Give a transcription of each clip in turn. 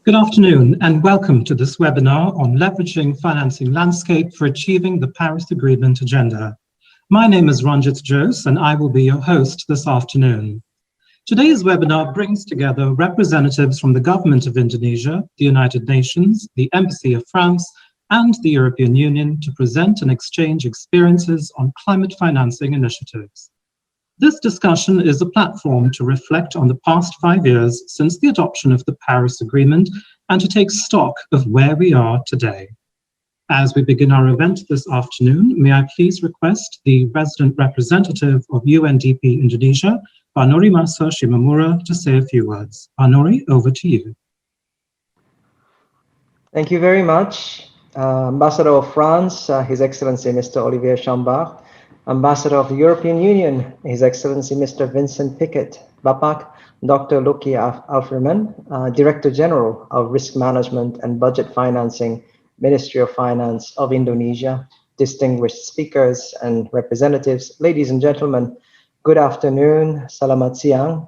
Good afternoon and welcome to this webinar on leveraging financing landscape for achieving the Paris Agreement agenda. My name is Ranjit Jose and I will be your host this afternoon. Today's webinar brings together representatives from the Government of Indonesia, the United Nations, the Embassy of France, and the European Union to present and exchange experiences on climate financing initiatives. This discussion is a platform to reflect on the past 5 years since the adoption of the Paris Agreement and to take stock of where we are today. As we begin our event this afternoon, may I please request the resident representative of UNDP Indonesia, Pak Nori Masa Shimamura, to say a few words. Pak Nori, over to you. Thank you very much. Ambassador of France, His Excellency Mr. Olivier Chambard, Ambassador of the European Union, His Excellency Mr. Vincent Pickett, Bapak Dr. Luki Alferman, Director General of Risk Management and Budget Financing, Ministry of Finance of Indonesia, distinguished speakers and representatives, ladies and gentlemen, good afternoon, selamat siang.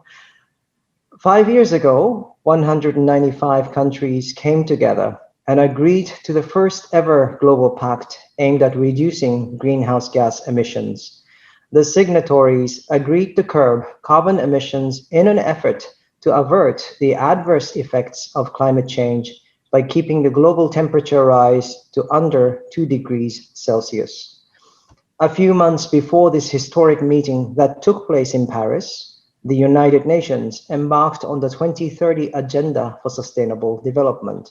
5 years ago, 195 countries came together and agreed to the first ever global pact aimed at reducing greenhouse gas emissions. The signatories agreed to curb carbon emissions in an effort to avert the adverse effects of climate change by keeping the global temperature rise to under 2 degrees Celsius. A few months before this historic meeting that took place in Paris, the United Nations embarked on the 2030 Agenda for Sustainable Development,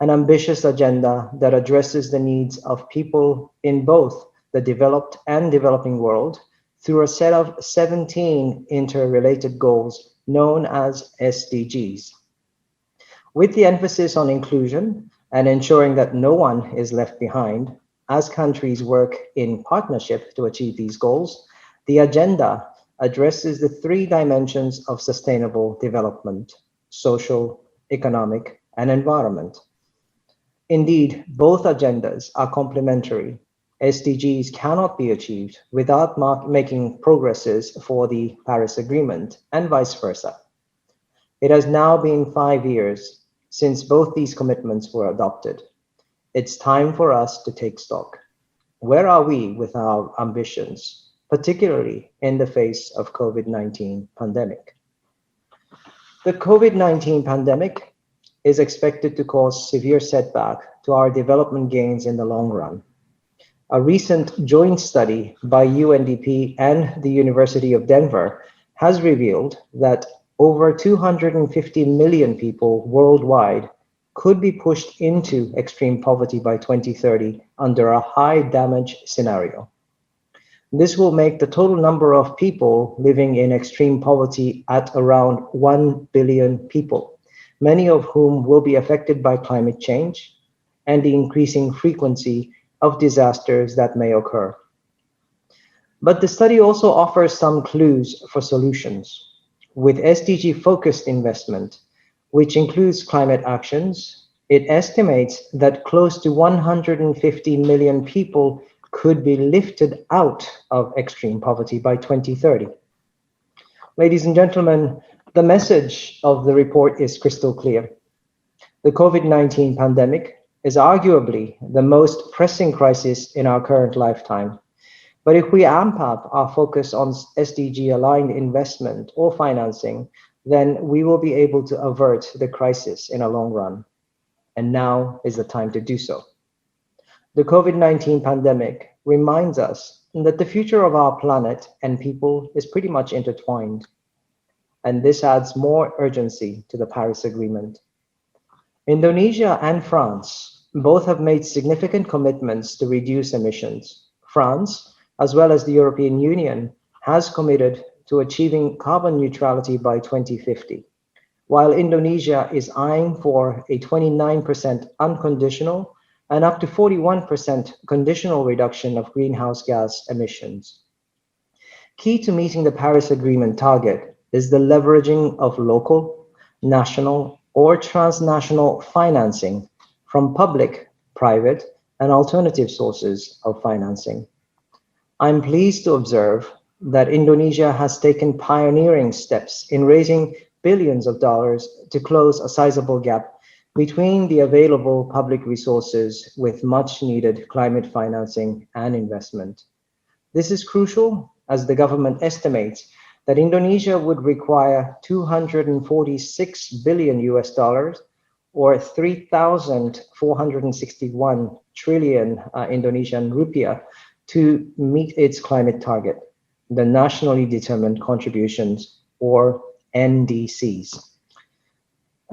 an ambitious agenda that addresses the needs of people in both the developed and developing world through a set of 17 interrelated goals known as SDGs. With the emphasis on inclusion and ensuring that no one is left behind, as countries work in partnership to achieve these goals, the agenda addresses the 3 dimensions of sustainable development: social, economic, and environment. Indeed, both agendas are complementary. SDGs cannot be achieved without making progresses for the Paris Agreement, and vice versa. It has now been 5 years since both these commitments were adopted. It's time for us to take stock. Where are we with our ambitions, particularly in the face of COVID-19 pandemic? The COVID-19 pandemic is expected to cause severe setback to our development gains in the long run. A recent joint study by UNDP and the University of Denver has revealed that over 250 million people worldwide could be pushed into extreme poverty by 2030 under a high damage scenario. This will make the total number of people living in extreme poverty at around 1 billion people, many of whom will be affected by climate change and the increasing frequency of disasters that may occur. But the study also offers some clues for solutions. With SDG-focused investment, which includes climate actions, it estimates that close to 150 million people could be lifted out of extreme poverty by 2030. Ladies and gentlemen, the message of the report is crystal clear. The COVID-19 pandemic is arguably the most pressing crisis in our current lifetime. But if we amp up our focus on SDG-aligned investment or financing, then we will be able to avert the crisis in a long run. And now is the time to do so. The COVID-19 pandemic reminds us that the future of our planet and people is pretty much intertwined. And this adds more urgency to the Paris Agreement. Indonesia and France both have made significant commitments to reduce emissions. France, as well as the European Union, has committed to achieving carbon neutrality by 2050, while Indonesia is eyeing for a 29% unconditional and up to 41% conditional reduction of greenhouse gas emissions. Key to meeting the Paris Agreement target is the leveraging of local, national, or transnational financing from public, private, and alternative sources of financing. I'm pleased to observe that Indonesia has taken pioneering steps in raising billions of dollars to close a sizable gap between the available public resources with much needed climate financing and investment. This is crucial as the government estimates that Indonesia would require 246 billion US dollars or 3,461 trillion Indonesian rupiah to meet its climate target, the nationally determined contributions, or NDCs.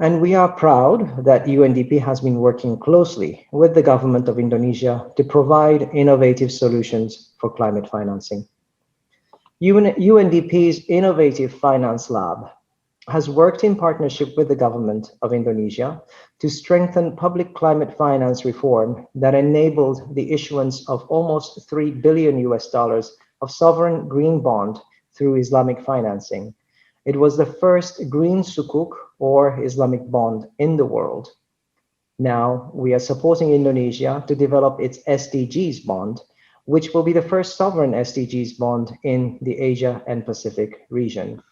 And we are proud that UNDP has been working closely with the government of Indonesia to provide innovative solutions for climate financing. UNDP's Innovative Finance Lab has worked in partnership with the government of Indonesia to strengthen public climate finance reform that enabled the issuance of almost 3 billion US dollars of sovereign green bond through Islamic financing. It was the first green sukuk or Islamic bond in the world. Now we are supporting Indonesia to develop its SDGs bond, which will be the first sovereign SDGs bond in the Asia and Pacific region.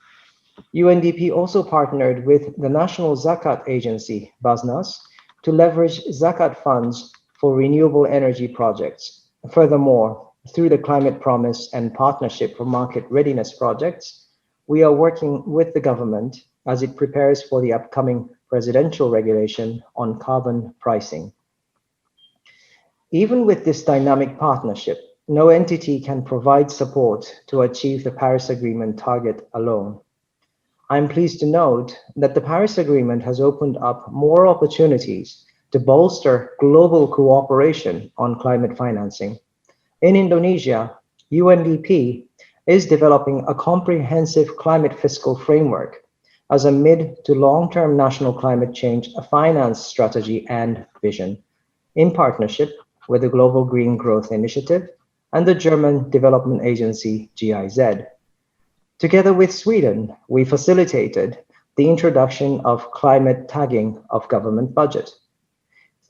UNDP also partnered with the National Zakat Agency, Basnas, to leverage Zakat funds for renewable energy projects. Furthermore, through the Climate Promise and Partnership for Market Readiness projects, we are working with the government as it prepares for the upcoming presidential regulation on carbon pricing. Even with this dynamic partnership, no entity can provide support to achieve the Paris Agreement target alone. I'm pleased to note that the Paris Agreement has opened up more opportunities to bolster global cooperation on climate financing. In Indonesia, UNDP is developing a comprehensive climate fiscal framework as a mid to long-term national climate change finance strategy and vision, in partnership with the Global Green Growth Initiative and the German development agency GIZ. Together with Sweden, we facilitated the introduction of climate tagging of government budget.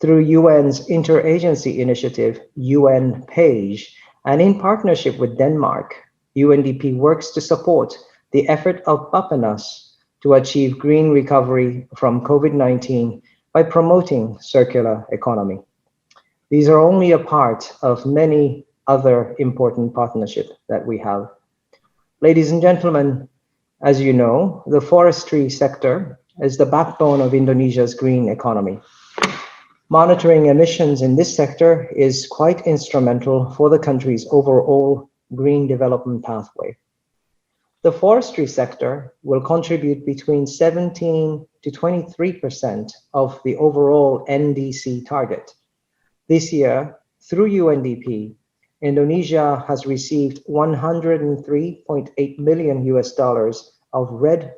Through UN's interagency initiative, UN PAGE, and in partnership with Denmark, UNDP works to support the effort of Bappenas to achieve green recovery from COVID-19 by promoting circular economy. These are only a part of many other important partnerships that we have. Ladies and gentlemen, as you know, the forestry sector is the backbone of Indonesia's green economy. Monitoring emissions in this sector is quite instrumental for the country's overall green development pathway. The forestry sector will contribute between 17 to 23% of the overall NDC target. This year, through UNDP, Indonesia has received 103.8 million US dollars of REDD+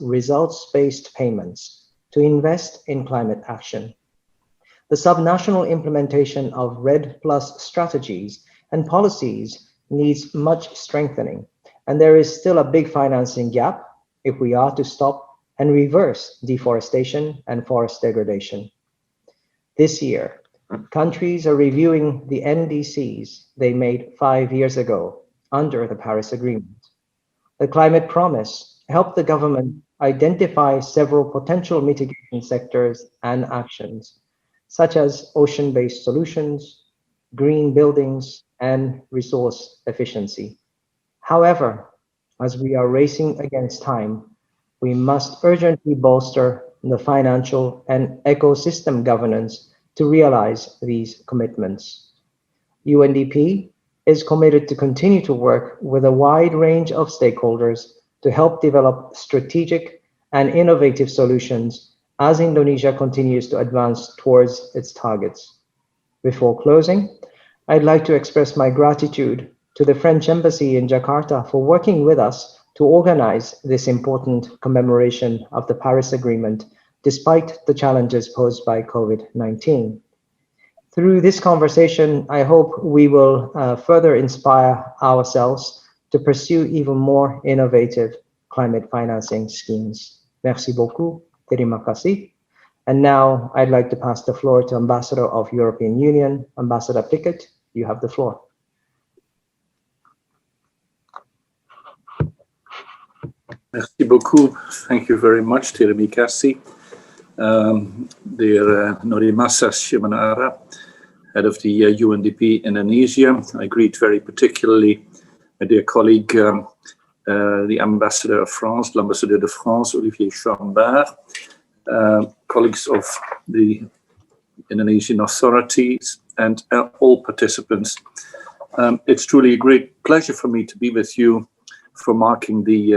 results-based payments to invest in climate action. The subnational implementation of REDD+ strategies and policies needs much strengthening, and there is still a big financing gap if we are to stop and reverse deforestation and forest degradation. This year, countries are reviewing the NDCs they made 5 years ago under the Paris Agreement. The Climate Promise helped the government identify several potential mitigation sectors and actions, such as ocean-based solutions, green buildings, and resource efficiency. However, as we are racing against time, we must urgently bolster the financial and ecosystem governance to realize these commitments. UNDP is committed to continue to work with a wide range of stakeholders to help develop strategic and innovative solutions as Indonesia continues to advance towards its targets. Before closing, I'd like to express my gratitude to the French Embassy in Jakarta for working with us to organize this important commemoration of the Paris Agreement despite the challenges posed by COVID-19. Through this conversation, I hope we will further inspire ourselves to pursue even more innovative climate financing schemes. Merci beaucoup. Terima kasih. And now I'd like to pass the floor to Ambassador of European Union, Ambassador Pickett. You have the floor. Merci beaucoup. Thank you very much, Teremi Kassi. Dear Norimasa Shimanara, head of the UNDP Indonesia. I greet very particularly my dear colleague, the Ambassador of France, l'Ambassadeur de France, Olivier Chambard, colleagues of the Indonesian authorities, and all participants. It's truly a great pleasure for me to be with you for marking the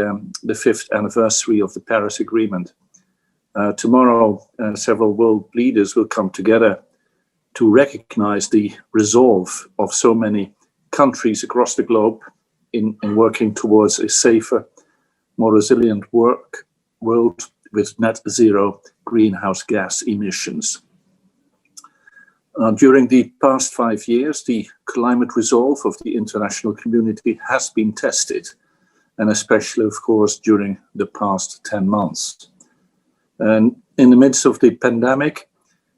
5th anniversary of the Paris Agreement. Tomorrow, several world leaders will come together to recognize the resolve of so many countries across the globe in working towards a safer, more resilient world with net zero greenhouse gas emissions. During the past 5 years, the climate resolve of the international community has been tested, and especially, of course, during the past 10 months. And in the midst of the pandemic,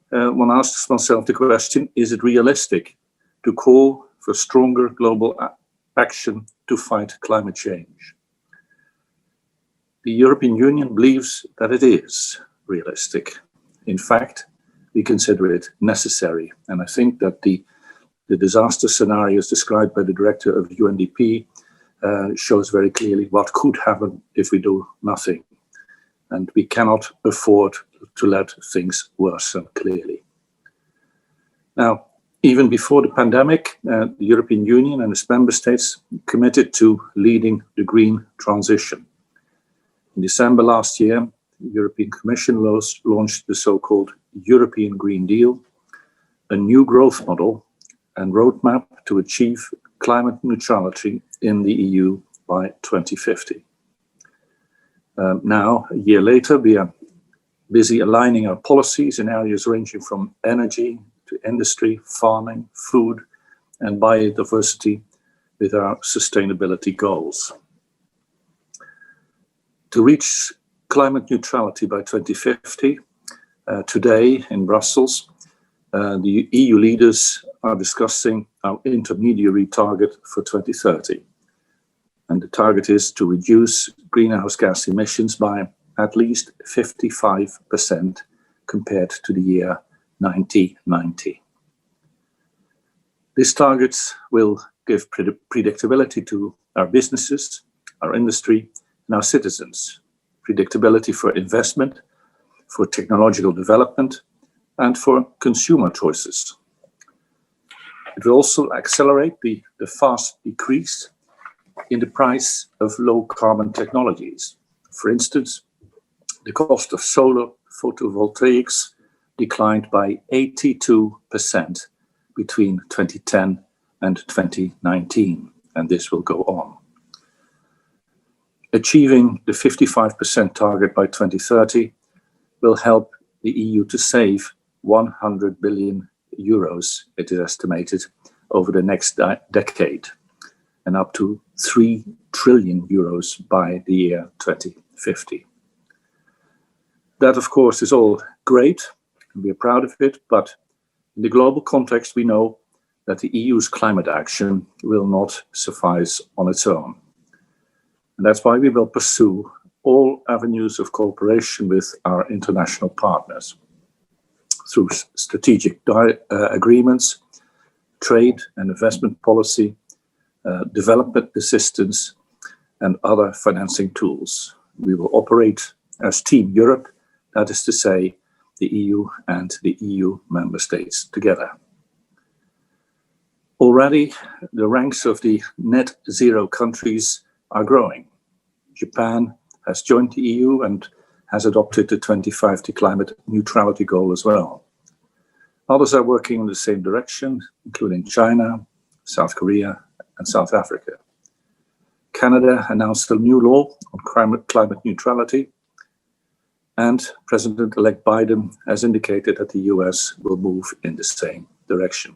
one asks oneself the question, is it realistic to call for stronger global action to fight climate change? The European Union believes that it is realistic. In fact, we consider it necessary. And I think that the disaster scenarios described by the director of UNDP shows very clearly what could happen if we do nothing. And we cannot afford to let things worsen clearly. Now, even before the pandemic, the European Union and its member states committed to leading the green transition. In December last year, the European Commission launched the so-called European Green Deal, a new growth model and roadmap to achieve climate neutrality in the EU by 2050. Now, a year later, we are busy aligning our policies in areas ranging from energy to industry, farming, food, and biodiversity with our sustainability goals. To reach climate neutrality by 2050, today in Brussels, the EU leaders are discussing our intermediary target for 2030. And the target is to reduce greenhouse gas emissions by at least 55% compared to the year 1990. These targets will give predictability to our businesses, our industry, and our citizens. Predictability for investment, for technological development, and for consumer choices. It will also accelerate the fast decrease in the price of low carbon technologies. For instance, the cost of solar photovoltaics declined by 82% between 2010 and 2019, and this will go on. Achieving the 55% target by 2030 will help the EU to save 100 billion euros, it is estimated, over the next decade, and up to 3 trillion euros by the year 2050. That, of course, is all great, and we are proud of it, but in the global context, we know that the EU's climate action will not suffice on its own. And that's why we will pursue all avenues of cooperation with our international partners through strategic agreements, trade and investment policy, development assistance, and other financing tools. We will operate as Team Europe, that is to say, the EU and the EU member states together. Already, the ranks of the net zero countries are growing. Japan has joined the EU and has adopted the 2050 climate neutrality goal as well. Others are working in the same direction, including China, South Korea, and South Africa. Canada announced a new law on climate neutrality, and President-elect Biden has indicated that the US will move in the same direction.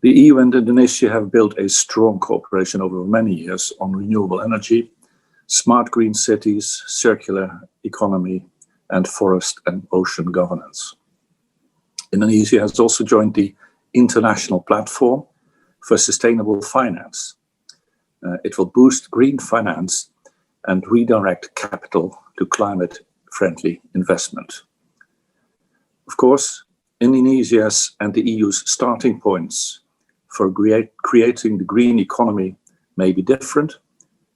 The EU and Indonesia have built a strong cooperation over many years on renewable energy, smart green cities, circular economy, and forest and ocean governance. Indonesia has also joined the International Platform for Sustainable Finance. It will boost green finance and redirect capital to climate-friendly investment. Of course, Indonesia's and the EU's starting points for creating the green economy may be different,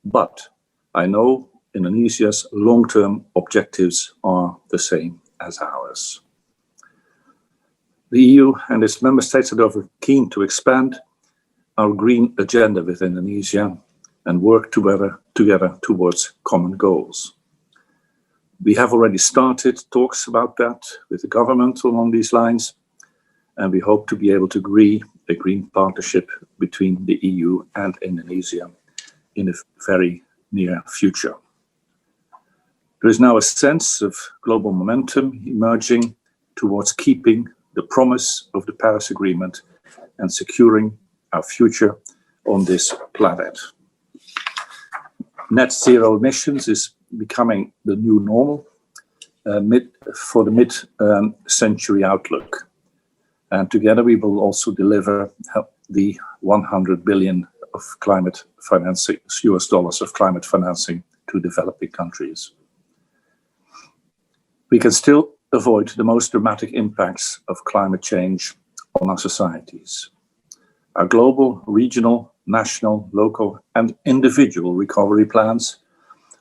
but I know Indonesia's long-term objectives are the same as ours. The EU and its member states are therefore keen to expand our green agenda with Indonesia and work together towards common goals. We have already started talks about that with the government along these lines, and we hope to be able to agree a green partnership between the EU and Indonesia in a very near future. There is now a sense of global momentum emerging towards keeping the promise of the Paris Agreement and securing our future on this planet. Net zero emissions is becoming the new normal for the mid-century outlook. And together we will also deliver the 100 billion of climate financing, US dollars of climate financing to developing countries. We can still avoid the most dramatic impacts of climate change on our societies. Our global, regional, national, local, and individual recovery plans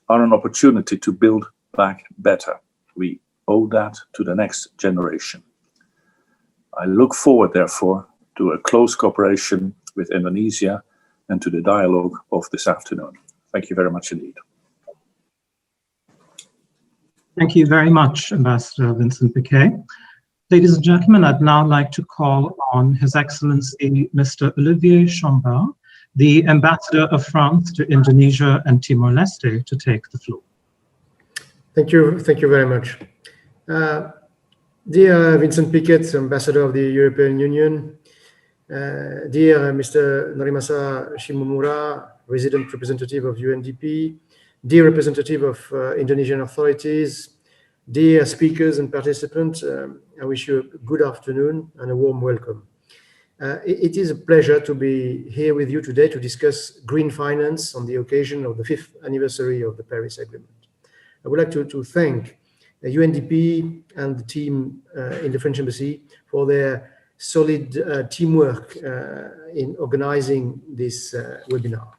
are an opportunity to build back better. We owe that to the next generation. I look forward, therefore, to a close cooperation with Indonesia and to the dialogue of this afternoon. Thank you very much indeed. Thank you very much, Ambassador Vincent Piquet. Ladies and gentlemen, I'd now like to call on His Excellency Mr. Olivier Chambard, the Ambassador of France to Indonesia and Timor-Leste, to take the floor. Thank you very much. Dear Vincent Piquet, Ambassador of the European Union, dear Mr. Norimasa Shimomura, Resident Representative of UNDP, dear representative of Indonesian authorities, dear speakers and participants, I wish you a good afternoon and a warm welcome. It is a pleasure to be here with you today to discuss green finance on the occasion of the 5th anniversary of the Paris Agreement. I would like to thank UNDP and the team in the French Embassy for their solid teamwork in organizing this webinar.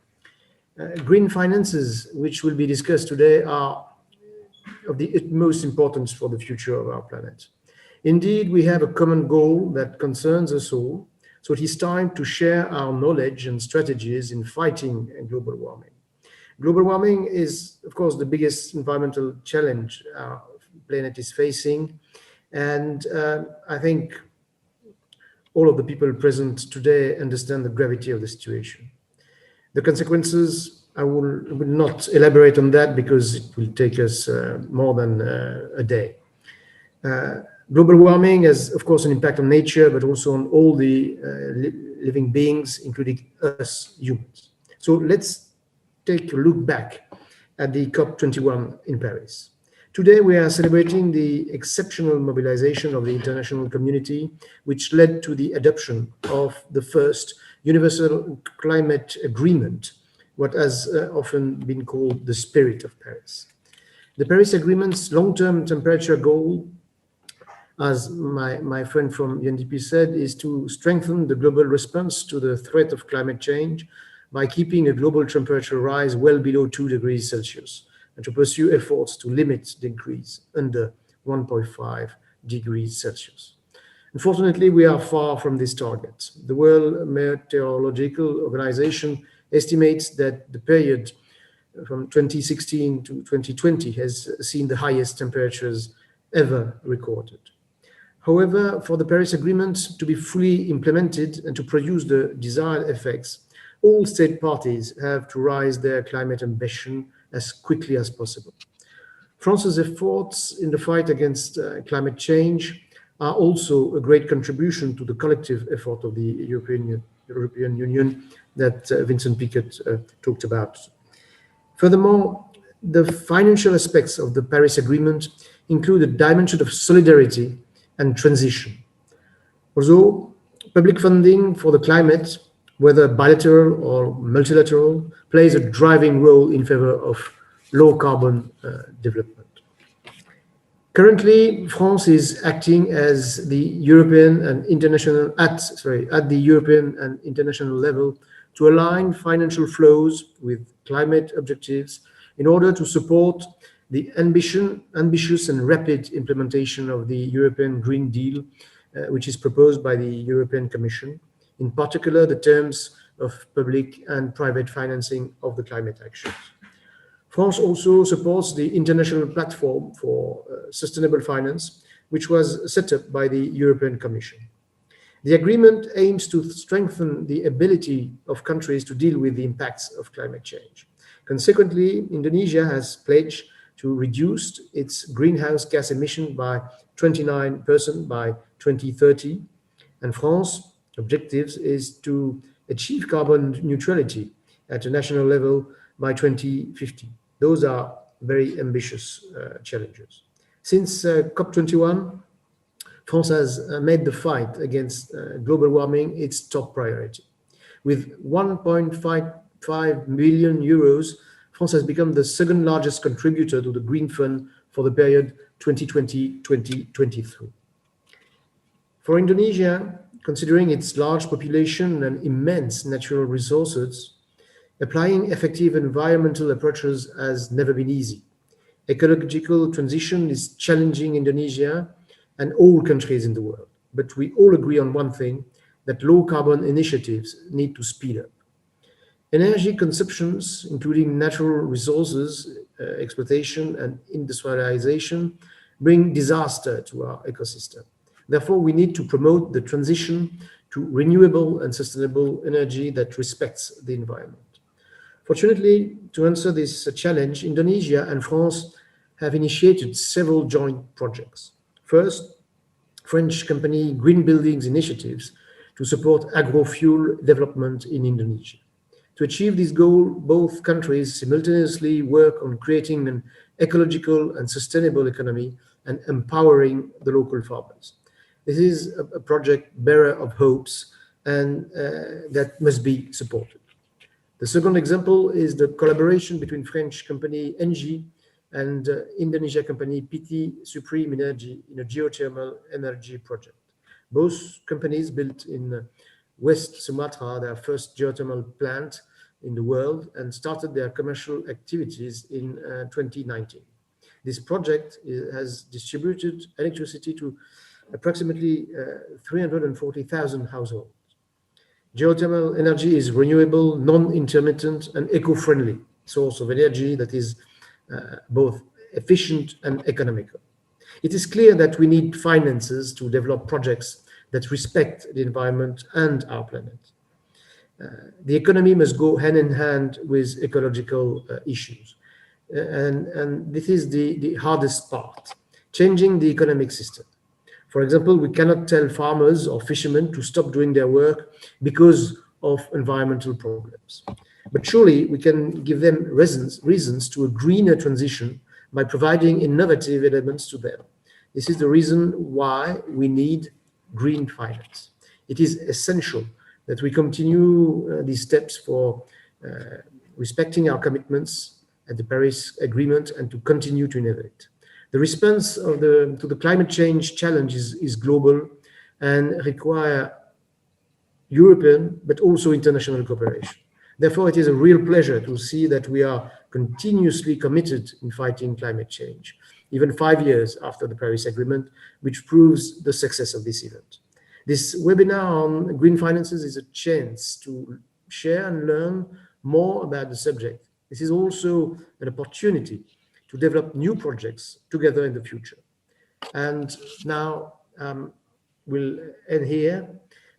Green finances, which will be discussed today, are of the utmost importance for the future of our planet. Indeed, we have a common goal that concerns us all, so it is time to share our knowledge and strategies in fighting global warming. Global warming is, of course, the biggest environmental challenge our planet is facing, and I think all of the people present today understand the gravity of the situation. The consequences, I will not elaborate on that because it will take us more than a day. Global warming has, of course, an impact on nature, but also on all the living beings, including us humans. So let's take a look back at the COP21 in Paris. Today, we are celebrating the exceptional mobilization of the international community, which led to the adoption of the first universal climate agreement, what has often been called the spirit of Paris. The Paris Agreement's long-term temperature goal, as my friend from UNDP said, is to strengthen the global response to the threat of climate change by keeping a global temperature rise well below 2 degrees Celsius, and to pursue efforts to limit the increase under 1.5 degrees Celsius. Unfortunately, we are far from this target. The World Meteorological Organization estimates that the period from 2016 to 2020 has seen the highest temperatures ever recorded. However, for the Paris Agreement to be fully implemented and to produce the desired effects, all state parties have to raise their climate ambition as quickly as possible. France's efforts in the fight against climate change are also a great contribution to the collective effort of the European Union that Vincent Piquet talked about. Furthermore, the financial aspects of the Paris Agreement include a dimension of solidarity and transition. Although public funding for the climate, whether bilateral or multilateral, plays a driving role in favor of low carbon development. Currently, France is acting as the European and international at the European and international level to align financial flows with climate objectives in order to support the ambitious and rapid implementation of the European Green Deal, which is proposed by the European Commission, in particular the terms of public and private financing of the climate actions. France also supports the International Platform for Sustainable Finance, which was set up by the European Commission. The agreement aims to strengthen the ability of countries to deal with the impacts of climate change. Consequently, Indonesia has pledged to reduce its greenhouse gas emission by 29% by 2030, and France's objectives is to achieve carbon neutrality at a national level by 2050. Those are very ambitious challenges. Since COP21, France has made the fight against global warming its top priority. With 1.55 billion euros, France has become the second largest contributor to the Green Fund for the period 2020-2023. For Indonesia, considering its large population and immense natural resources, applying effective environmental approaches has never been easy. Ecological transition is challenging Indonesia and all countries in the world. But we all agree on one thing, that low carbon initiatives need to speed up. Energy consumptions, including natural resources, exploitation and industrialization, bring disaster to our ecosystem. Therefore, we need to promote the transition to renewable and sustainable energy that respects the environment. Fortunately, to answer this challenge, Indonesia and France have initiated several joint projects. First, French company Green Buildings initiatives to support agro-fuel development in Indonesia. To achieve this goal, both countries simultaneously work on creating an ecological and sustainable economy and empowering the local farmers. This is a project bearer of hopes and that must be supported. The second example is the collaboration between French company Engie and Indonesia company PT Supreme Energy in a geothermal energy project. Both companies built in West Sumatra their first geothermal plant in the world and started their commercial activities in 2019. This project has distributed electricity to approximately 340,000 households. Geothermal energy is renewable, non-intermittent and eco-friendly source of energy that is both efficient and economical. It is clear that we need finances to develop projects that respect the environment and our planet. The economy must go hand in hand with ecological issues. And this is the hardest part, changing the economic system. For example, we cannot tell farmers or fishermen to stop doing their work because of environmental problems. But surely we can give them reasons to a greener transition by providing innovative elements to them. This is the reason why we need green finance. It is essential that we continue these steps for respecting our commitments at the Paris Agreement and to continue to innovate. The response to the climate change challenge is global and require European but also international cooperation. Therefore, it is a real pleasure to see that we are continuously committed in fighting climate change, even 5 years after the Paris Agreement, which proves the success of this event. This webinar on green finances is a chance to share and learn more about the subject. This is also an opportunity to develop new projects together in the future. And now we'll end here.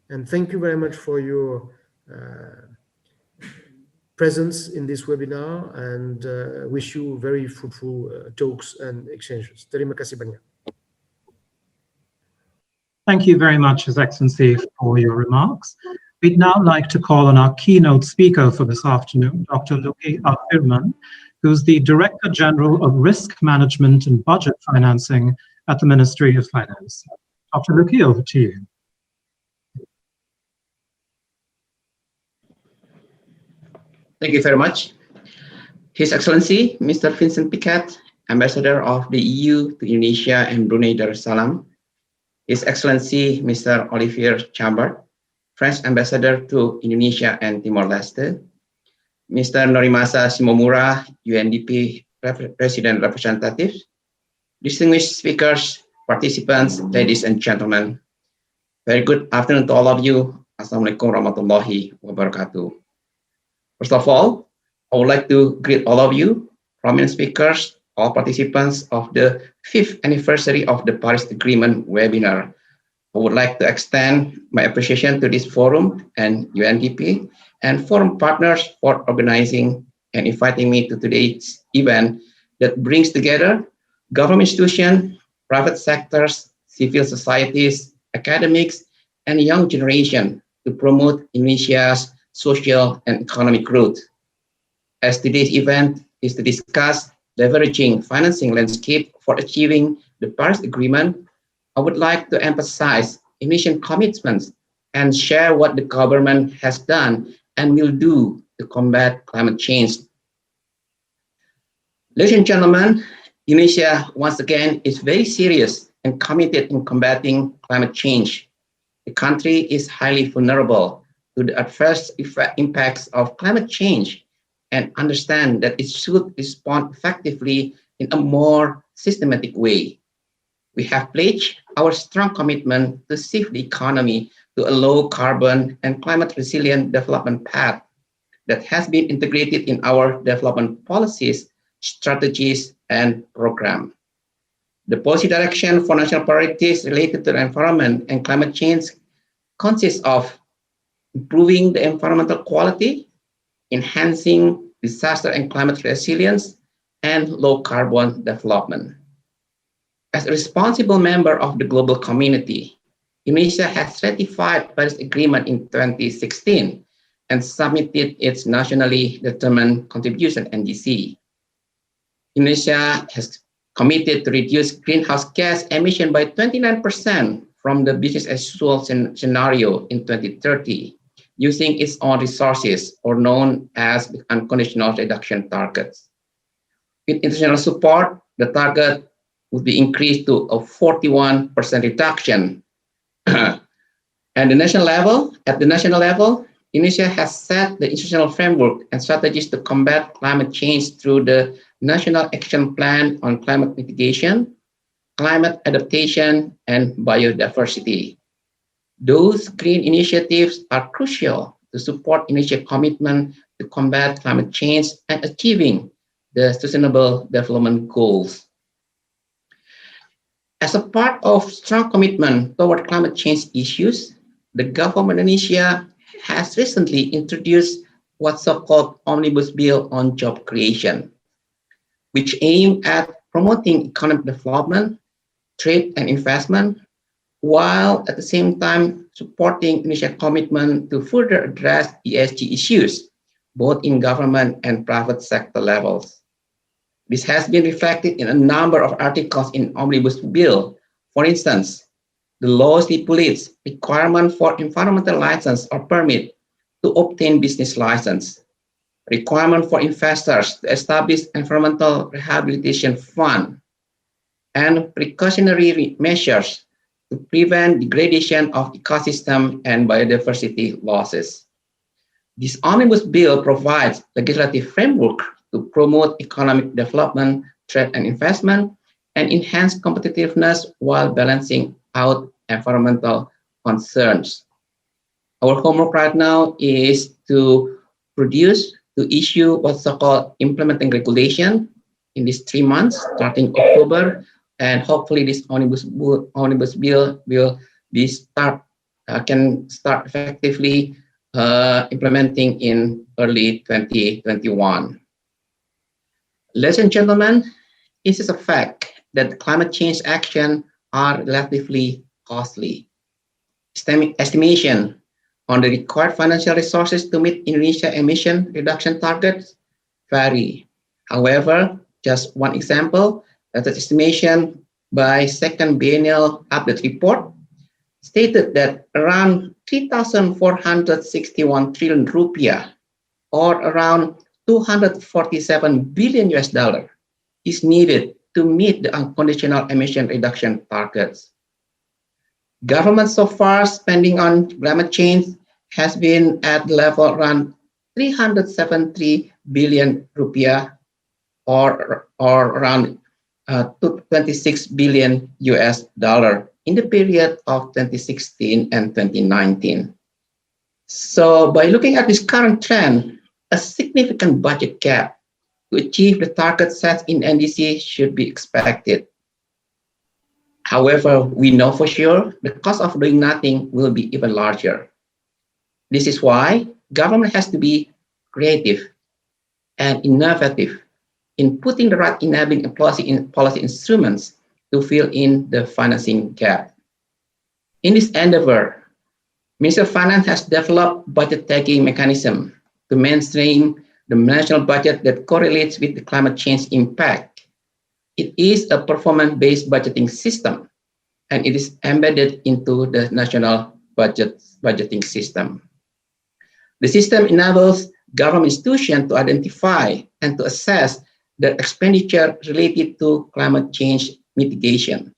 And thank you very much for your presence in this webinar and wish you very fruitful talks and exchanges. Terima kasih banyak. Thank you very much, His Excellency, for your remarks. We'd now like to call on our keynote speaker for this afternoon, Dr. Luki Al-Firman, who's the Director General of Risk Management and Budget Financing at the Ministry of Finance. Dr. Luki, over to you. Thank you very much. His Excellency, Mr. Vincent Piquet, Ambassador of the EU to Indonesia and Brunei Darussalam. His Excellency, Mr. Olivier Chambard, French Ambassador to Indonesia and Timor-Leste. Mr. Norimasa Shimomura, UNDP President Representative. Distinguished speakers, participants, ladies and gentlemen. Very good afternoon to all of you. Assalamualaikum warahmatullahi wabarakatuh. First of all, I would like to greet all of you, prominent speakers, all participants of the 5th anniversary of the Paris Agreement webinar. I would like to extend my appreciation to this forum and UNDP and forum partners for organizing and inviting me to today's event that brings together government institutions, private sectors, civil societies, academics, and young generation to promote Indonesia's social and economic growth. As today's event is to discuss leveraging financing landscape for achieving the Paris Agreement, I would like to emphasize Indonesian commitments and share what the government has done and will do to combat climate change. Ladies and gentlemen, Indonesia once again is very serious and committed in combating climate change. The country is highly vulnerable to the adverse impacts of climate change and understand that it should respond effectively in a more systematic way. We have pledged our strong commitment to shift the economy to a low carbon and climate resilient development path that has been integrated in our development policies, strategies, and program. The policy direction for national priorities related to the environment and climate change consists of improving the environmental quality, enhancing disaster and climate resilience, and low carbon development. As a responsible member of the global community, Indonesia has ratified the Paris Agreement in 2016 and submitted its nationally determined contribution NDC. Indonesia has committed to reduce greenhouse gas emission by 29% from the business as usual scenario in 2030, using its own resources, or known as unconditional reduction targets. With international support, the target would be increased to a 41% reduction. At the national level, Indonesia has set the institutional framework and strategies to combat climate change through the National Action Plan on Climate Mitigation, Climate Adaptation, and Biodiversity. Those green initiatives are crucial to support Indonesia's commitment to combat climate change and achieving the Sustainable Development Goals. As a part of strong commitment toward climate change issues, the government of Indonesia has recently introduced what's so-called Omnibus Bill on Job Creation, which aim at promoting economic development, trade and investment, while at the same time supporting Indonesia's commitment to further address ESG issues, both in government and private sector levels. This has been reflected in a number of articles in Omnibus Bill. For instance, the law stipulates requirement for environmental license or permit to obtain business license, requirement for investors to establish environmental rehabilitation fund, and precautionary measures to prevent degradation of ecosystem and biodiversity losses. This Omnibus Bill provides legislative framework to promote economic development, trade and investment, and enhance competitiveness while balancing out environmental concerns. Our homework right now is to issue what's so-called implementing regulation in these 3 months, starting October, and hopefully this omnibus bill will can start effectively implementing in early 2021. Ladies and gentlemen, it is a fact that climate change action are relatively costly. Estimation on the required financial resources to meet Indonesia emission reduction targets vary. However, just one example, that the estimation by second biennial update report stated that around 3,461 trillion rupiah, or around 247 billion US dollar, is needed to meet the unconditional emission reduction targets. Government so far spending on climate change has been at the level around 373 billion rupiah, or around 26 billion US dollar in the period of 2016 and 2019. So by looking at this current trend, a significant budget gap to achieve the target set in NDC should be expected. However, we know for sure the cost of doing nothing will be even larger. This is why government has to be creative and innovative in putting the right enabling policy instruments to fill in the financing gap. In this endeavor, Ministry of Finance has developed budget-taking mechanism to mainstream the national budget that correlates with the climate change impact. It is a performance-based budgeting system, and it is embedded into the national budgeting system. The system enables government institutions to identify and to assess the expenditure related to climate change mitigation.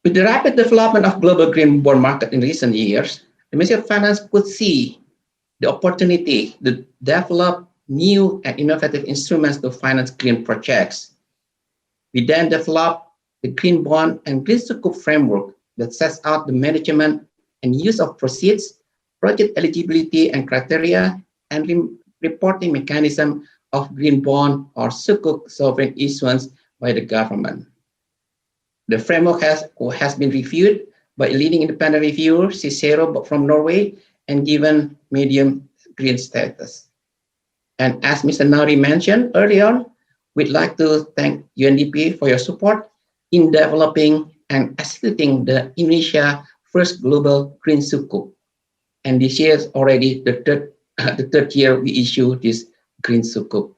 With the rapid development of global green bond market in recent years, the Ministry of Finance could see the opportunity to develop new and innovative instruments to finance green projects. We then developed the Green Bond and Green Sukuk framework that sets out the management and use of proceeds, project eligibility and criteria, and reporting mechanism of green bond or sukuk sovereign issuance by the government. The framework has been reviewed by a leading independent reviewer, Cicero from Norway, and given medium green status. And as Mr. Nari mentioned earlier, we'd like to thank UNDP for your support in developing and facilitating the Indonesia first global green sukuk. And this year is already the third year we issue this green sukuk.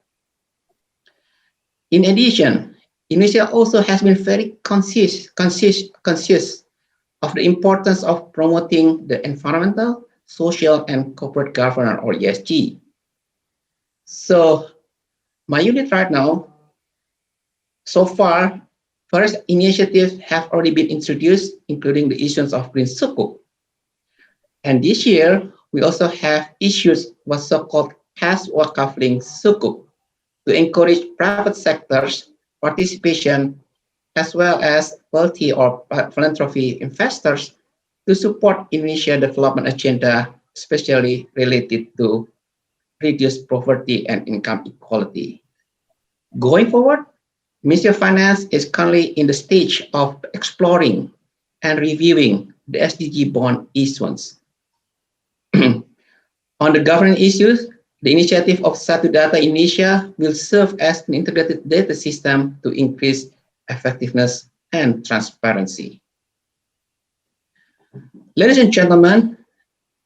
In addition, Indonesia also has been very conscious of the importance of promoting the environmental, social, and corporate governance, or ESG. So my unit right now, so far, various initiatives have already been introduced, including the issuance of green sukuk. And this year, we also have issued what's so-called cash wakafling sukuk to encourage private sectors participation, as well as wealthy or philanthropy investors to support Indonesia development agenda, especially related to reduced poverty and income equality. Going forward, Ministry of Finance is currently in the stage of exploring and reviewing the SDG bond issuance. On the governance issues, the initiative of Satu Data Indonesia will serve as an integrated data system to increase effectiveness and transparency. Ladies and gentlemen,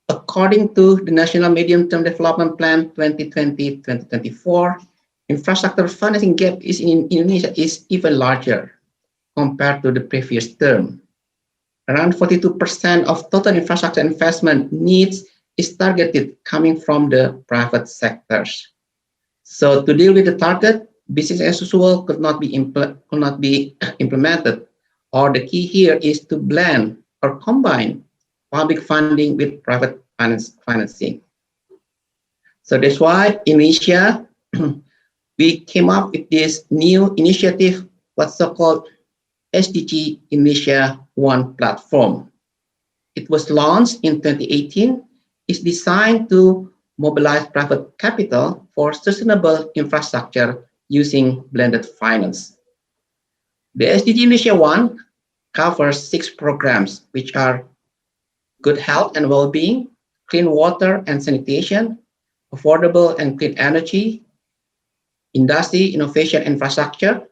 according to the National Medium-Term Development Plan 2020-2024, infrastructure financing gap in Indonesia is even larger compared to the previous term. Around 42% of total infrastructure investment needs is targeted coming from the private sectors. So to deal with the target, business as usual could not be implemented, or the key here is to blend or combine public funding with private financing. So that's why in Indonesia, we came up with this new initiative, what's so-called SDG Indonesia One platform. It was launched in 2018. It's designed to mobilize private capital for sustainable infrastructure using blended finance. The SDG Indonesia One covers 6 programs, which are good health and well-being, clean water and sanitation, affordable and clean energy, industry, innovation, infrastructure,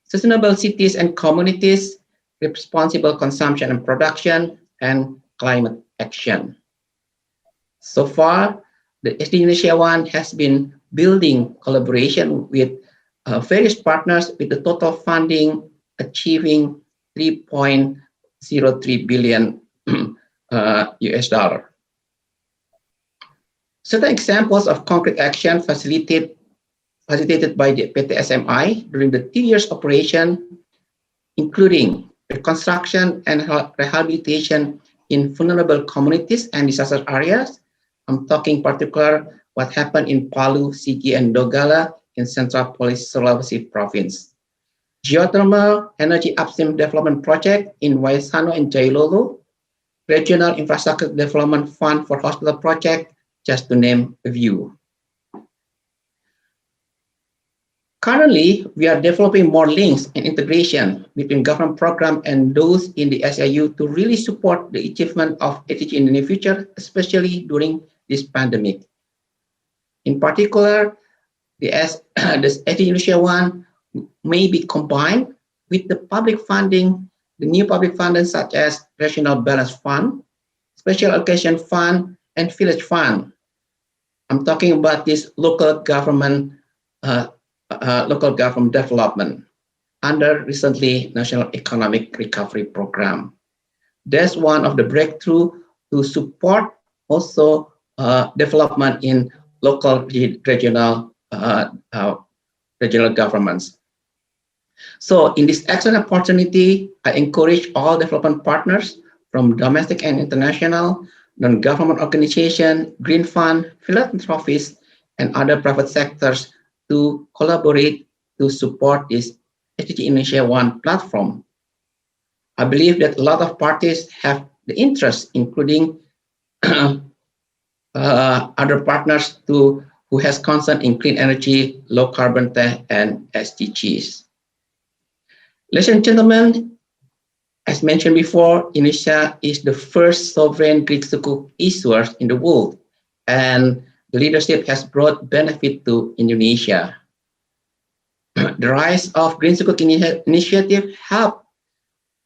sustainable cities and communities, responsible consumption and production, and climate action. So far, the SDG Indonesia 1 has been building collaboration with various partners with the total funding achieving 3.03 billion US dollar. Certain examples of concrete action facilitated by the PT SMI during the 2 years operation, including reconstruction and rehabilitation in vulnerable communities and disaster areas. I'm talking particular what happened in Palu, Sigi, and Donggala in Central Sulawesi Province. Geothermal energy upstream development project in Waisano and Jailolo. Regional infrastructure development fund for hospital project, just to name a few. Currently, we are developing more links and integration between government program and those in the SIU to really support the achievement of SDG in the near future, especially during this pandemic. In particular, the SDG Indonesia 1 may be combined with the public funding, the new public funding such as Regional Balance Fund, Special Allocation Fund, and Village Fund. I'm talking about this local government development under recently National Economic Recovery Program. That's one of the breakthrough to support also development in local regional governments. So in this excellent opportunity, I encourage all development partners from domestic and international, non-government organization, green fund, philanthropists, and other private sectors to collaborate to support this SDG Indonesia 1 platform. I believe that a lot of parties have the interest, including other partners who has concern in clean energy, low carbon tech, and SDGs. Ladies and gentlemen, as mentioned before, Indonesia is the first sovereign green sukuk issuer in the world, and the leadership has brought benefit to Indonesia. The rise of green sukuk initiative helped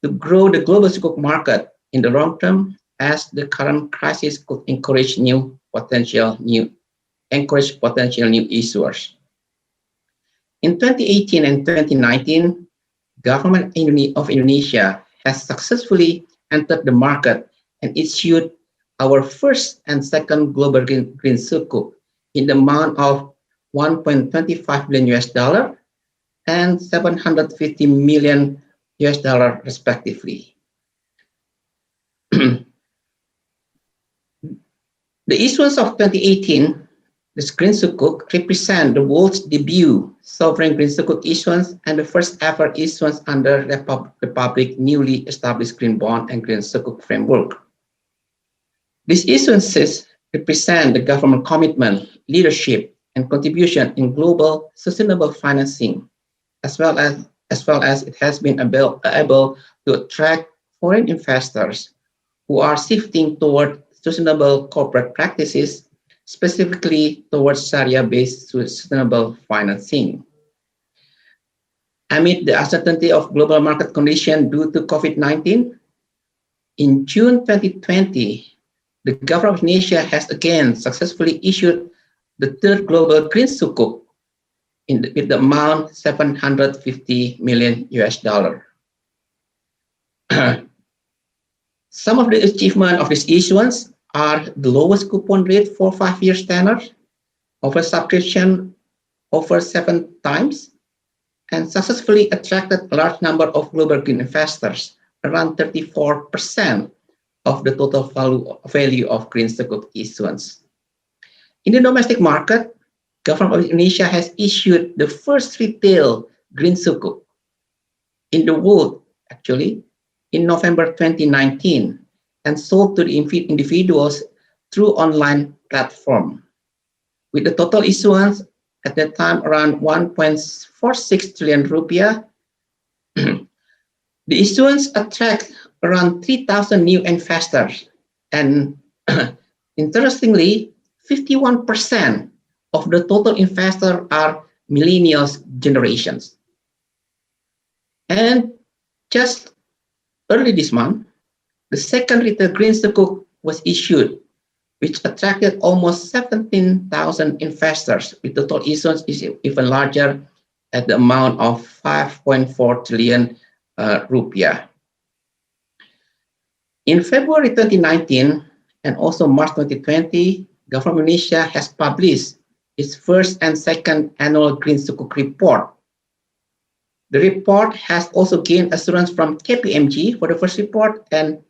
to grow the global sukuk market in the long term, as the current crisis could encourage potential new issuers. In 2018 and 2019, government of Indonesia has successfully entered the market and issued our first and second global green sukuk in the amount of $1.25 billion and $750 million respectively. The issuance of 2018, this green sukuk represent the world's debut sovereign green sukuk issuance and the first ever issuance under the public newly established green bond and green sukuk framework. These issuances represent the government commitment, leadership, and contribution in global sustainable financing, as well as it has been able to attract foreign investors who are shifting toward sustainable corporate practices, specifically towards Sharia-based sustainable financing. Amid the uncertainty of global market conditions due to COVID-19, in June 2020, the government of Indonesia has again successfully issued the third global green sukuk with the amount $750 million. Some of the achievements of this issuance are the lowest coupon rate for 5 years tenor, oversubscription over 7 times, and successfully attracted a large number of global green investors, around 34% of the total value of green sukuk issuance. In the domestic market, government of Indonesia has issued the first retail green sukuk in the world, actually, in November 2019, and sold to the individuals through online platform. With the total issuance at that time around 1.46 trillion rupiah, the issuance attract around 3,000 new investors, and interestingly, 51% of the total investors are millennials generations. And just early this month, the second retail green sukuk was issued which attracted almost 17,000 investors, with total issuance is even larger at the amount of 5.4 trillion rupiah. In February 2019 and also March 2020, Government Indonesia has published its first and second annual Green Sukuk report. The report has also gained assurance from KPMG for the first report and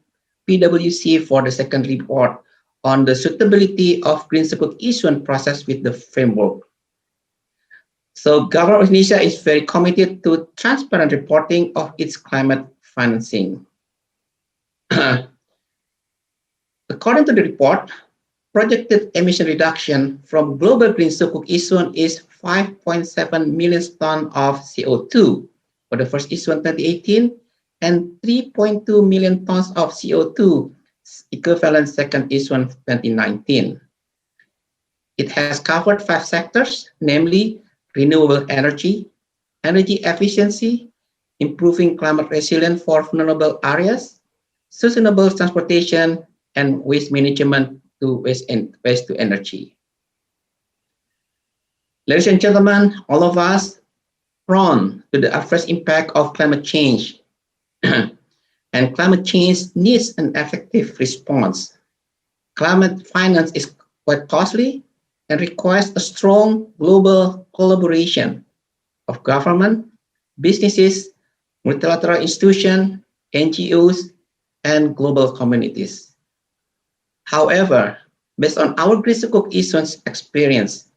PwC for the second report on the suitability of Green Sukuk issuance process with the framework. So Government of Indonesia is very committed to transparent reporting of its climate financing. According to the report, projected emission reduction from global Green Sukuk issuance is 5.7 million tons of CO2 for the first issuance 2018 and 3.2 million tons of CO2 equivalent second issuance 2019. It has covered 5 sectors, namely renewable energy, energy efficiency, improving climate resilience for vulnerable areas, sustainable transportation, and waste management to waste to energy. Ladies and gentlemen, all of us prone to the adverse impact of climate change. And climate change needs an effective response. Climate finance is quite costly and requires a strong global collaboration of government, businesses, multilateral institutions, NGOs, and global communities. However, based on our Green Sukuk issuance experience,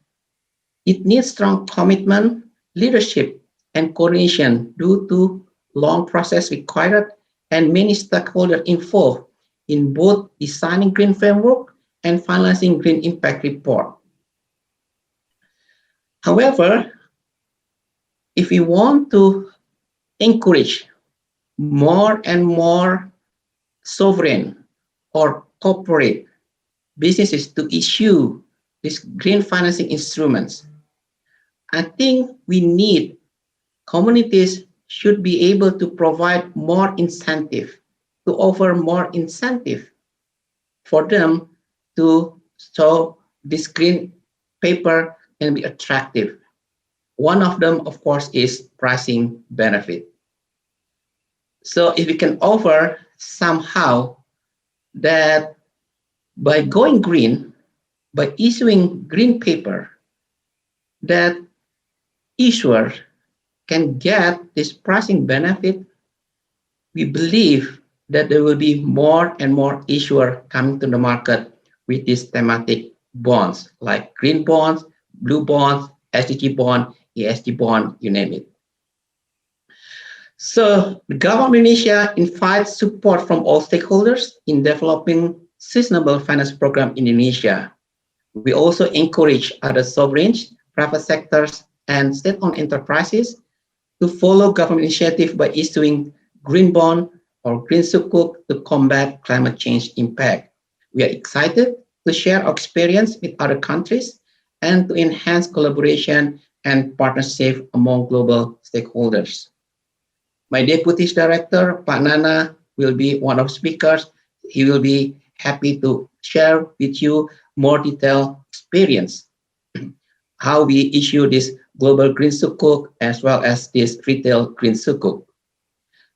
it needs strong commitment, leadership, and coordination due to long process required and many stakeholders involved in both designing green framework and finalizing green impact report. However, if we want to encourage more and more sovereign or corporate businesses to issue these green financing instruments, I think we need communities should be able to provide more incentive, to offer more incentive for them to show this green paper can be attractive. One of them, of course, is pricing benefit. So if we can offer somehow that by going green, by issuing green paper, that issuer can get this pricing benefit, we believe that there will be more and more issuer coming to the market with these thematic bonds, like green bonds, blue bonds, SDG bond, ESG bond, you name it. So the Government of Indonesia invites support from all stakeholders in developing sustainable finance program in Indonesia. We also encourage other sovereigns, private sectors, and state-owned enterprises to follow government initiative by issuing green bond or green sukuk to combat climate change impact. We are excited to share our experience with other countries and to enhance collaboration and partnership among global stakeholders. My Deputy Director, Pak Nana, will be one of the speakers. He will be happy to share with you more detailed experience, how we issue this global green sukuk as well as this retail green sukuk.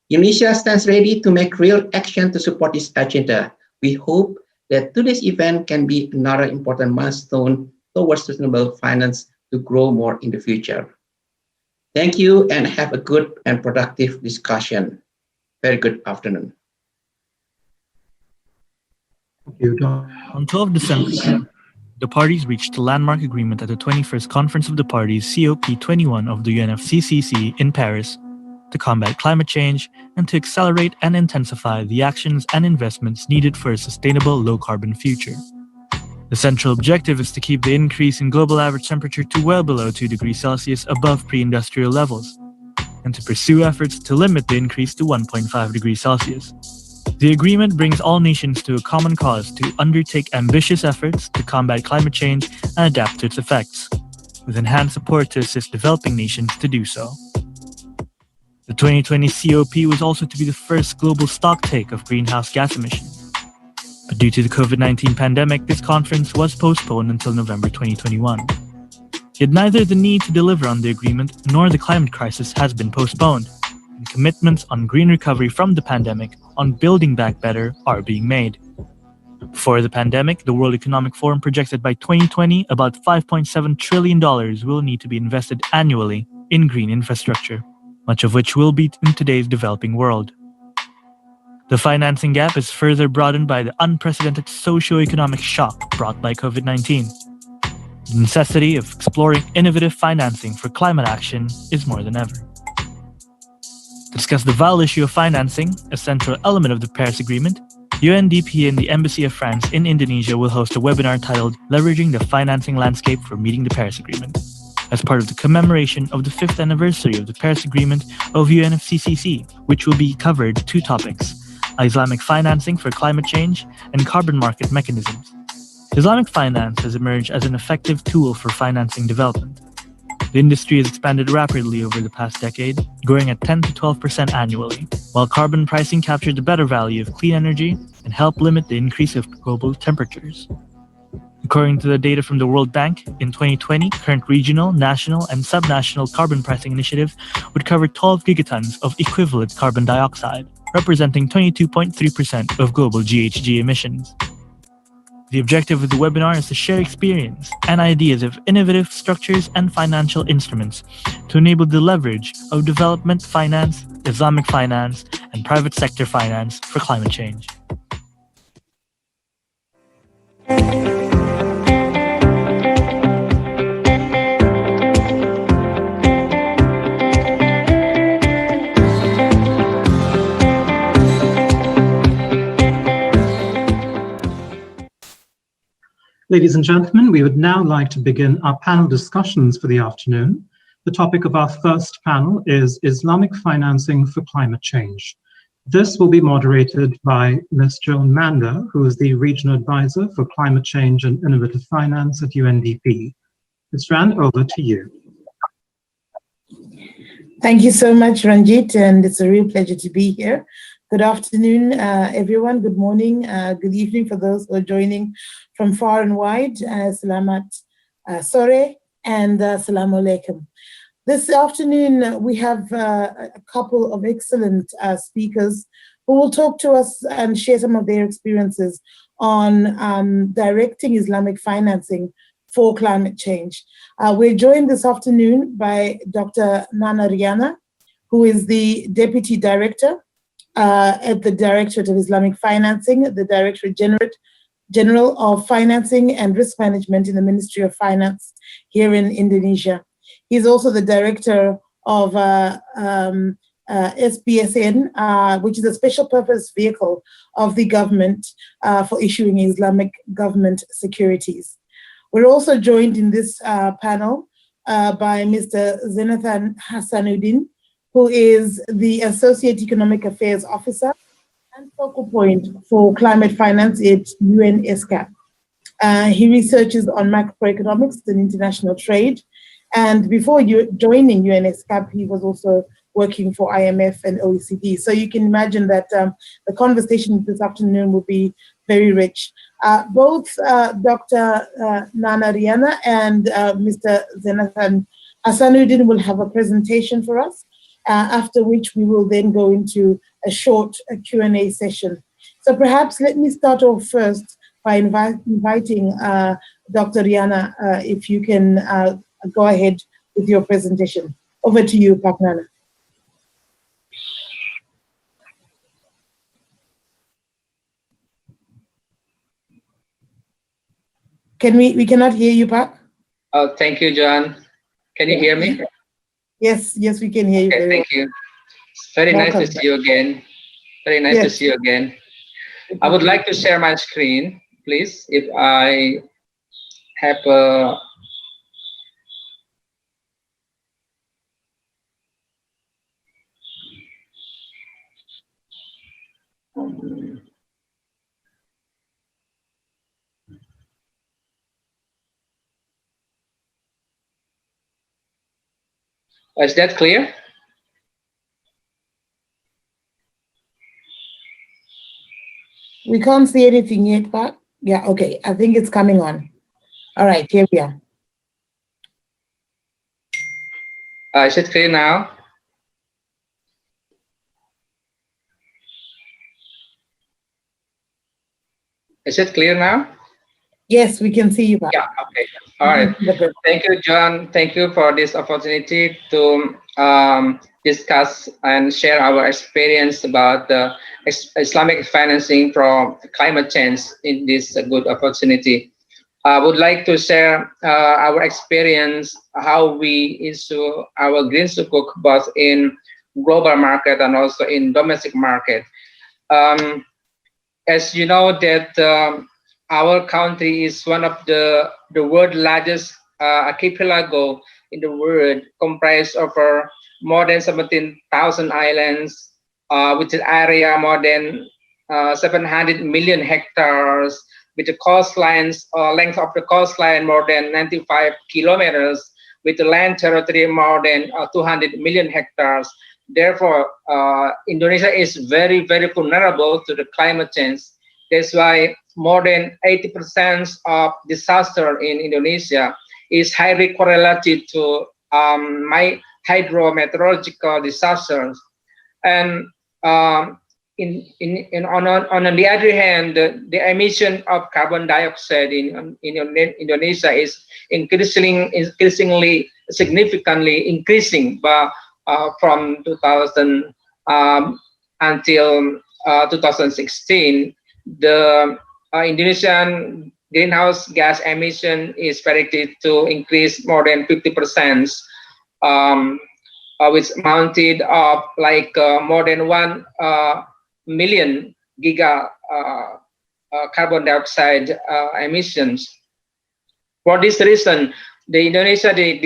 Indonesia stands ready to make real action to support this agenda. We hope that today's event can be another important milestone towards sustainable finance to grow more in the future. Thank you and have a good and productive discussion. Very good afternoon. Thank you, John. On 12 December, the parties reached a landmark agreement at the 21st Conference of the Parties COP21 of the UNFCCC in Paris to combat climate change and to accelerate and intensify the actions and investments needed for a sustainable low-carbon future. The central objective is to keep the increase in global average temperature to well below 2 degrees Celsius above pre-industrial levels, and to pursue efforts to limit the increase to 1.5 degrees Celsius. The agreement brings all nations to a common cause to undertake ambitious efforts to combat climate change and adapt to its effects, with enhanced support to assist developing nations to do so. The 2020 COP was also to be the first global stocktake of greenhouse gas emissions. But due to the COVID-19 pandemic, this conference was postponed until November 2021. Yet neither the need to deliver on the agreement nor the climate crisis has been postponed, and commitments on green recovery from the pandemic, on building back better, are being made. Before the pandemic, the World Economic Forum projected by 2020 about $5.7 trillion will need to be invested annually in green infrastructure, much of which will be in today's developing world. The financing gap is further broadened by the unprecedented socio-economic shock brought by COVID-19. The necessity of exploring innovative financing for climate action is more than ever. To discuss the vital issue of financing, a central element of the Paris Agreement, UNDP and the Embassy of France in Indonesia will host a webinar titled Leveraging the Financing Landscape for Meeting the Paris Agreement, as part of the commemoration of the 5th anniversary of the Paris Agreement of UNFCCC, which will be covered 2 topics: Islamic financing for climate change and carbon market mechanisms. Islamic finance has emerged as an effective tool for financing development. The industry has expanded rapidly over the past decade, growing at 10 to 12% annually, while carbon pricing captured the better value of clean energy and helped limit the increase of global temperatures. According to the data from the World Bank, in 2020, current regional, national, and subnational carbon pricing initiatives would cover 12 gigatons of equivalent carbon dioxide, representing 22.3% of global GHG emissions. The objective of the webinar is to share experience and ideas of innovative structures and financial instruments to enable the leverage of development finance, Islamic finance, and private sector finance for climate change. Ladies and gentlemen, we would now like to begin our panel discussions for the afternoon. The topic of our first panel is Islamic Financing for Climate Change. This will be moderated by Ms. Joan Mander, who is the Regional Advisor for Climate Change and Innovative Finance at UNDP. Ms. Joan, over to you. Thank you so much, Ranjit, and it's a real pleasure to be here. Good afternoon, everyone. Good morning, good evening for those who are joining from far and wide. Salamat sore and Assalamu alaikum. This afternoon, we have a couple of excellent speakers who will talk to us and share some of their experiences on directing Islamic financing for climate change. We're joined this afternoon by Dr. Nana Riana, who is the Deputy Director at the Directorate of Islamic Financing, the Directorate General of Financing and Risk Management in the Ministry of Finance here in Indonesia. He's also the Director of SPSN, which is a special purpose vehicle of the government for issuing Islamic government securities. We're also joined in this panel by Mr. Zenathan Hassanuddin, who is the Associate Economic Affairs Officer and focal point for climate finance at UNESCAP. He researches on macroeconomics and international trade. And before joining UNESCAP, he was also working for IMF and OECD. So you can imagine that the conversation this afternoon will be very rich. Both Dr. Nana Riana and Mr. Zenathan Hassanuddin will have a presentation for us, after which we will then go into a short Q&A session. So perhaps let me start off first by inviting Dr. Riana, if you can go ahead with your presentation. Over to you, Pak Nana. We cannot hear you, Pak. Oh, thank you, John. Can you hear me? Yes, we can hear you. Okay, thank you. It's very nice to see you again. Very nice to see you again. I would like to share my screen, please. If I have a... Is that clear? We can't see anything yet, but yeah, okay. I think it's coming on. All right, here we are. Is it clear now? Is it clear now? Yes, we can see you, Pak. Yeah, okay. All right. Thank you, John. Thank you for this opportunity to discuss and share our experience about the Islamic financing for climate change in this good opportunity. I would like to share our experience, how we issue our green sukuk both in global market and also in domestic market. As you know that our country is one of the world's largest archipelago in the world, comprised of more than 17,000 islands, with an area more than 700 million hectares, with the coastlines, length of the coastline more than 95 kilometers, with the land territory more than 200 million hectares. Therefore, Indonesia is very, very vulnerable to the climate change. That's why more than 80% of disaster in Indonesia is highly correlated to hydrometeorological disasters. And on the other hand, the emission of carbon dioxide in Indonesia is increasingly significantly increasing from 2000 until 2016. The Indonesian greenhouse gas emission is predicted to increase more than 50%, which mounted up like more than 1 million giga carbon dioxide emissions. For this reason, the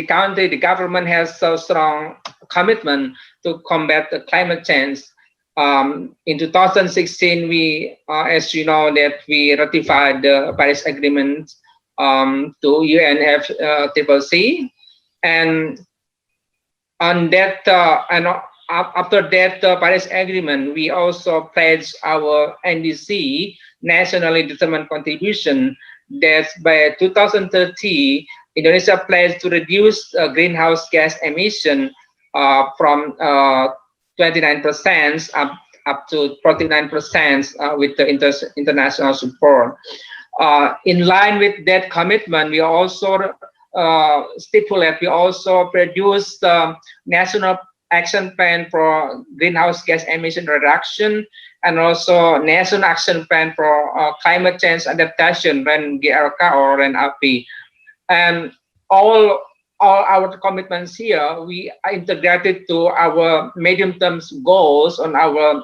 country, the government has so strong commitment to combat the climate change. In 2016, we, as you know, that we ratified the Paris Agreement to UNFCCC, and on that, and after that Paris Agreement, we also pledged our NDC, nationally determined contribution, that by 2030, Indonesia pledged to reduce greenhouse gas emission from 29% up to 49% with the international support. In line with that commitment, we also we also produced national action plan for greenhouse gas emission reduction, and also national action plan for climate change adaptation, GRK or REN-API. And all our commitments here, we are integrated to our medium-term goals on our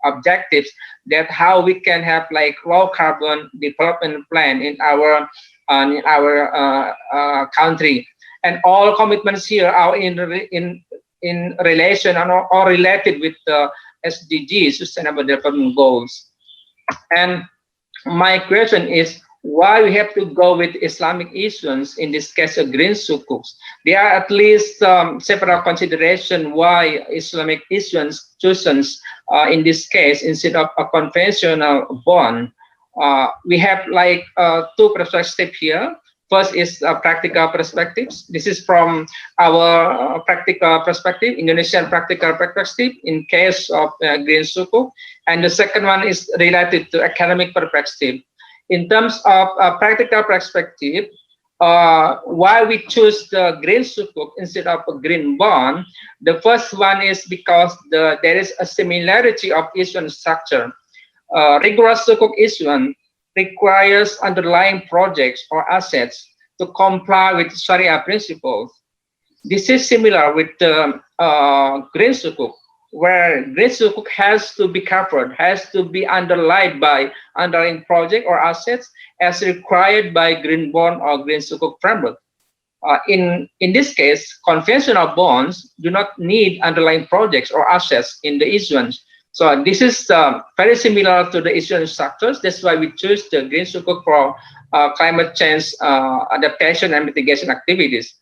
objectives, that how we can have like low carbon development plan in our country. And all commitments here are in relation or related with the SDGs, Sustainable Development Goals. And my question is, why we have to go with Islamic issuance, in this case a green sukuks? There are at least several considerations why Islamic issuance chooses in this case instead of a conventional bond. We have like two perspectives here. First is practical perspectives. This is from our practical perspective, Indonesian practical perspective in case of green sukuk. And the second one is related to academic perspective. In terms of practical perspective, why we choose the green sukuk instead of a green bond, the first one is because there is a similarity of issuance structure. Rigorous sukuk issuance requires underlying projects or assets to comply with Sharia principles. This is similar with the green sukuk, where green sukuk has to be covered, has to be underlined by underlying project or assets as required by green bond or green sukuk framework. In this case, conventional bonds do not need underlying projects or assets in the issuance. So this is very similar to the issuance structures. That's why we choose the green sukuk for climate change adaptation and mitigation activities.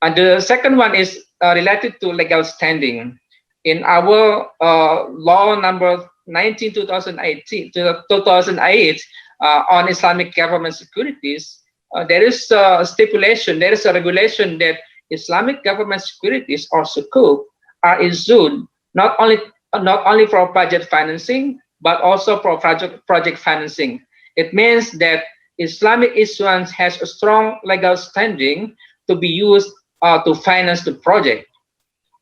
And the second one is related to legal standing. In our law number 2008 on Islamic government securities, there is a stipulation, there is a regulation that Islamic government securities or sukuk are issued not only for project financing but also for project financing. It means that Islamic issuance has a strong legal standing to be used to finance the project.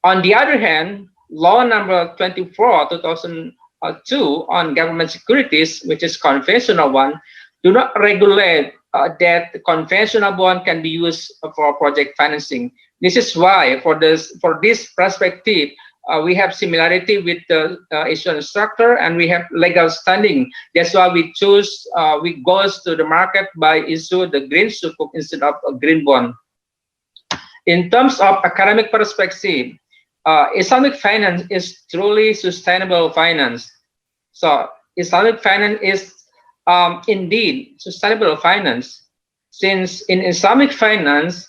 On the other hand, Law number 24, 2002 on government securities, which is conventional one, do not regulate that the conventional bond can be used for project financing. This is why, for this perspective, we have similarity with the issuance structure and we have legal standing. That's why we choose, we goes to the market by issue the green sukuk instead of a green bond. In terms of academic perspective, Islamic finance is truly sustainable finance. So Islamic finance is indeed sustainable finance, since in Islamic finance,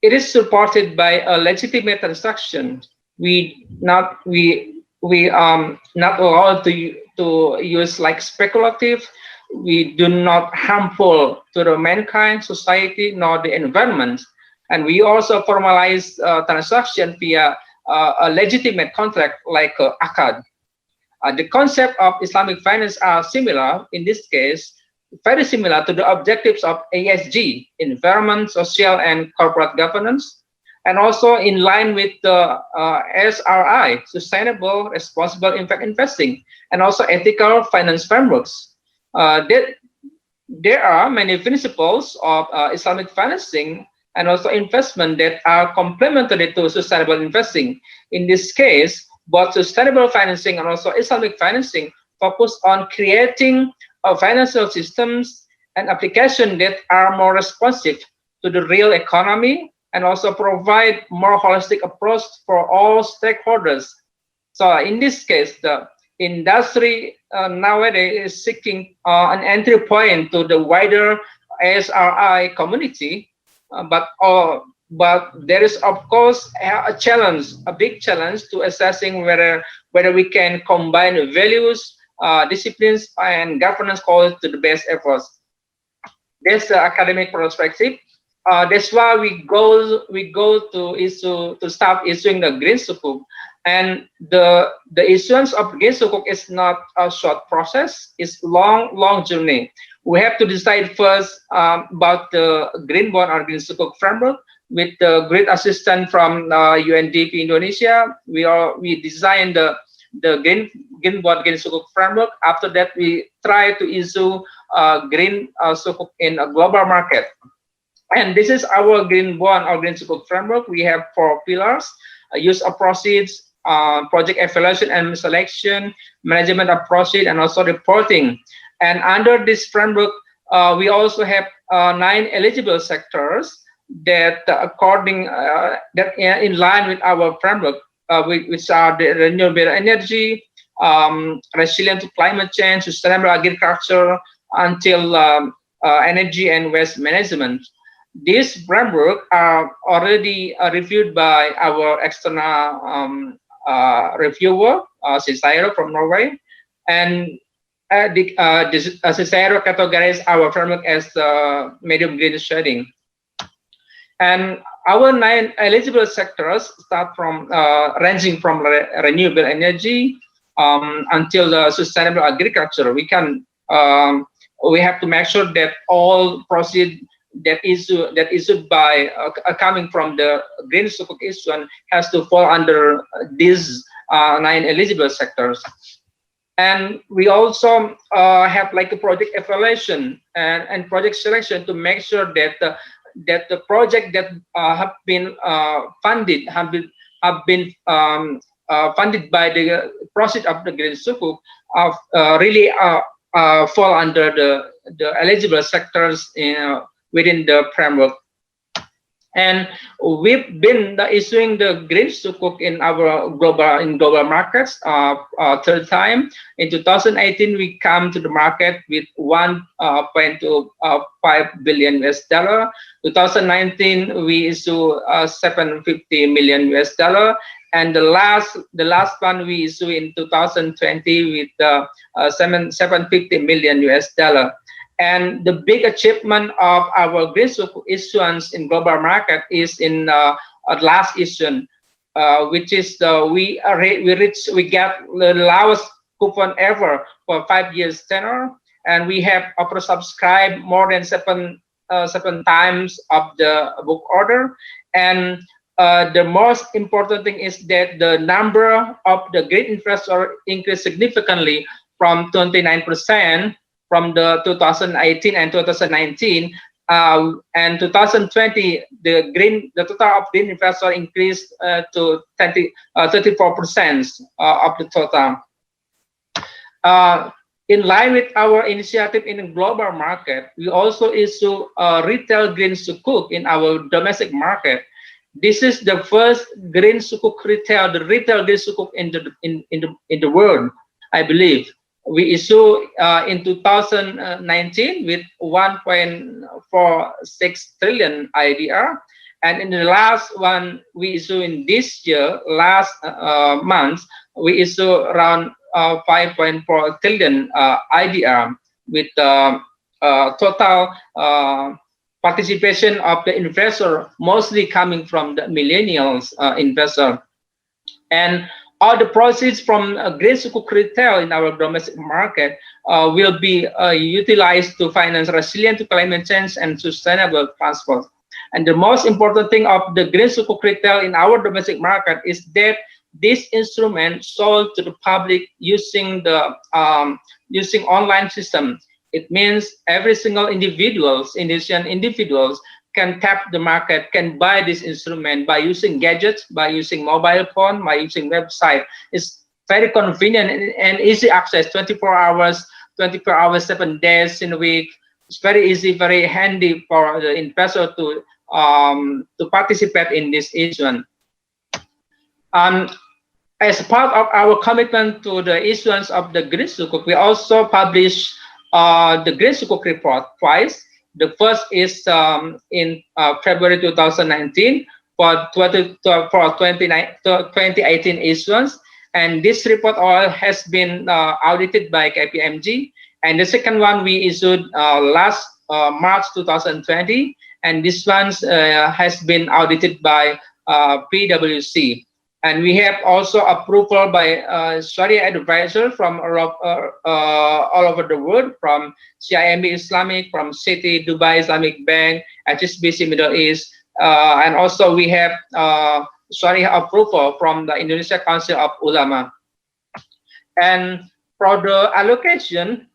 it is supported by a legitimate transaction. We not allowed to use like speculative. We do not harmful to the mankind, society, nor the environment. And we also formalize transaction via a legitimate contract like akad. The concept of Islamic finance are similar, in this case, very similar to the objectives of ESG, environment, social, and corporate governance, and also in line with the SRI, sustainable, responsible impact investing, and also ethical finance frameworks. There are many principles of Islamic financing and also investment that are complementary to sustainable investing. In this case, both sustainable financing and also Islamic financing focus on creating financial systems and applications that are more responsive to the real economy and also provide more holistic approach for all stakeholders. So in this case, the industry nowadays is seeking an entry point to the wider SRI community. But there is, of course, a challenge, a big challenge to assessing whether we can combine values, disciplines, and governance calls to the best efforts. That's the academic perspective. That's why we go to start issuing the green sukuk, and the issuance of green sukuk is not a short process. It's long journey. We have to decide first about the green bond or green sukuk framework. With the great assistance from UNDP Indonesia, we designed the green bond green sukuk framework. After that, we try to issue green sukuk in a global market. And this is our green bond or green sukuk framework. We have 4 pillars: use of proceeds, project evaluation and selection, management of proceeds, and also reporting. And under this framework, we also have 9 eligible sectors that that in line with our framework, which are the renewable energy, resilient to climate change, sustainable agriculture, until energy and waste management. These framework are already reviewed by our external reviewer, Cicero from Norway, and Cicero categorized our framework as medium green shading. And our 9 eligible sectors start from ranging from renewable energy until the sustainable agriculture. We have to make sure that all proceeds that issued by coming from the green sukuk issuance has to fall under these 9 eligible sectors. And we also have like a project evaluation and project selection to make sure that the project that have been funded by the proceeds of the green sukuk really fall under the eligible sectors within the framework. And we've been issuing the green sukuk in our global markets 3rd time. In 2018, we come to the market with $1.25 billion US. 2019, we issue $750 million US. And the last one we issue in 2020 with $750 million US. And the big achievement of our green sukuk issuance in global market is in last issue, which is we get the lowest coupon ever for 5 years tenor, and we have oversubscribed more than seven times of the book order. And the most important thing is that the number of the green investors increased significantly from 29% from the 2018 and 2019. And 2020, the total of green investors increased to 34% of the total. In line with our initiative in the global market, we also issue retail green sukuk in our domestic market. This is the first green sukuk retail green sukuk in the world, I believe. We issue in 2019 with 1.46 trillion IDR, and in the last one we issue in this year, last month, we issue around 5.4 trillion IDR with total participation of the investor mostly coming from the millennials investor. And all the proceeds from green sukuk retail in our domestic market will be utilized to finance resilient to climate change and sustainable transport. And the most important thing of the green sukuk retail in our domestic market is that this instrument sold to the public using the using online system. It means every single Indonesian individuals can tap the market, can buy this instrument by using gadgets, by using mobile phone, by using website. It's very convenient and easy access, 24 hours, 7 days in a week. It's very easy, very handy for the investor to participate in this issuance. As part of our commitment to the issuance of the green sukuk, we also publish the green sukuk report twice. The first is in February 2019 for 2018 issuance, and this report all has been audited by KPMG. And the second one we issued last March 2020, and this one has been audited by PwC. And we have also approval by Sharia advisor from all over the world, from CIMB Islamic, from Citi, Dubai Islamic Bank, HSBC Middle East, and also we have Sharia approval from the Indonesia Council of Ulama. And for the allocation,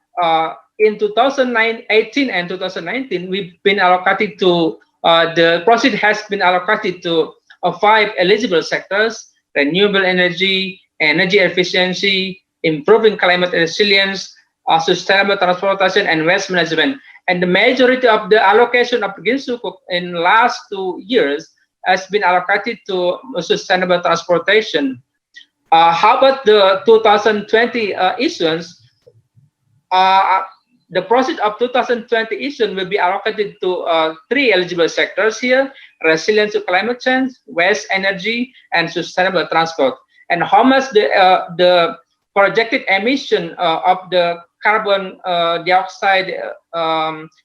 in 2018 and 2019, we've been allocated to, the proceed has been allocated to 5 eligible sectors: renewable energy, energy efficiency, improving climate resilience, sustainable transportation, and waste management. And the majority of the allocation of green sukuk in last 2 years has been allocated to sustainable transportation. How about the 2020 issuance? The proceeds of 2020 issuance will be allocated to 3 eligible sectors here: resilience to climate change, waste energy, and sustainable transport. And how much the projected emission of the carbon dioxide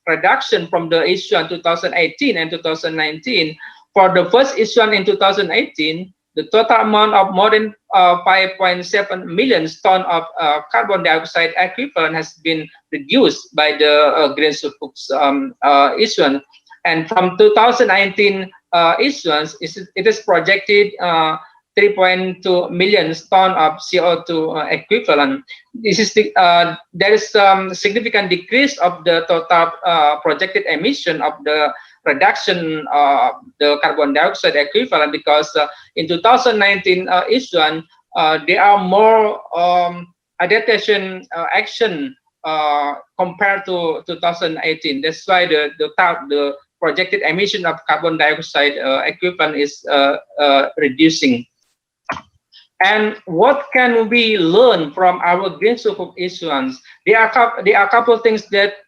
reduction from the issue in 2018 and 2019. For the first issue in 2018, the total amount of more than 5.7 million tons of carbon dioxide equivalent has been reduced by the green sukuk's issuance. And from 2019 issuance, it is projected 3.2 million tons of CO2 equivalent. This is there is significant decrease of the total projected emission of the reduction of the carbon dioxide equivalent, because in 2019 issuance there are more adaptation action compared to 2018. That's why the projected emission of carbon dioxide equivalent is reducing. And what can we learn from our green sukuk issuance? There are a couple of things that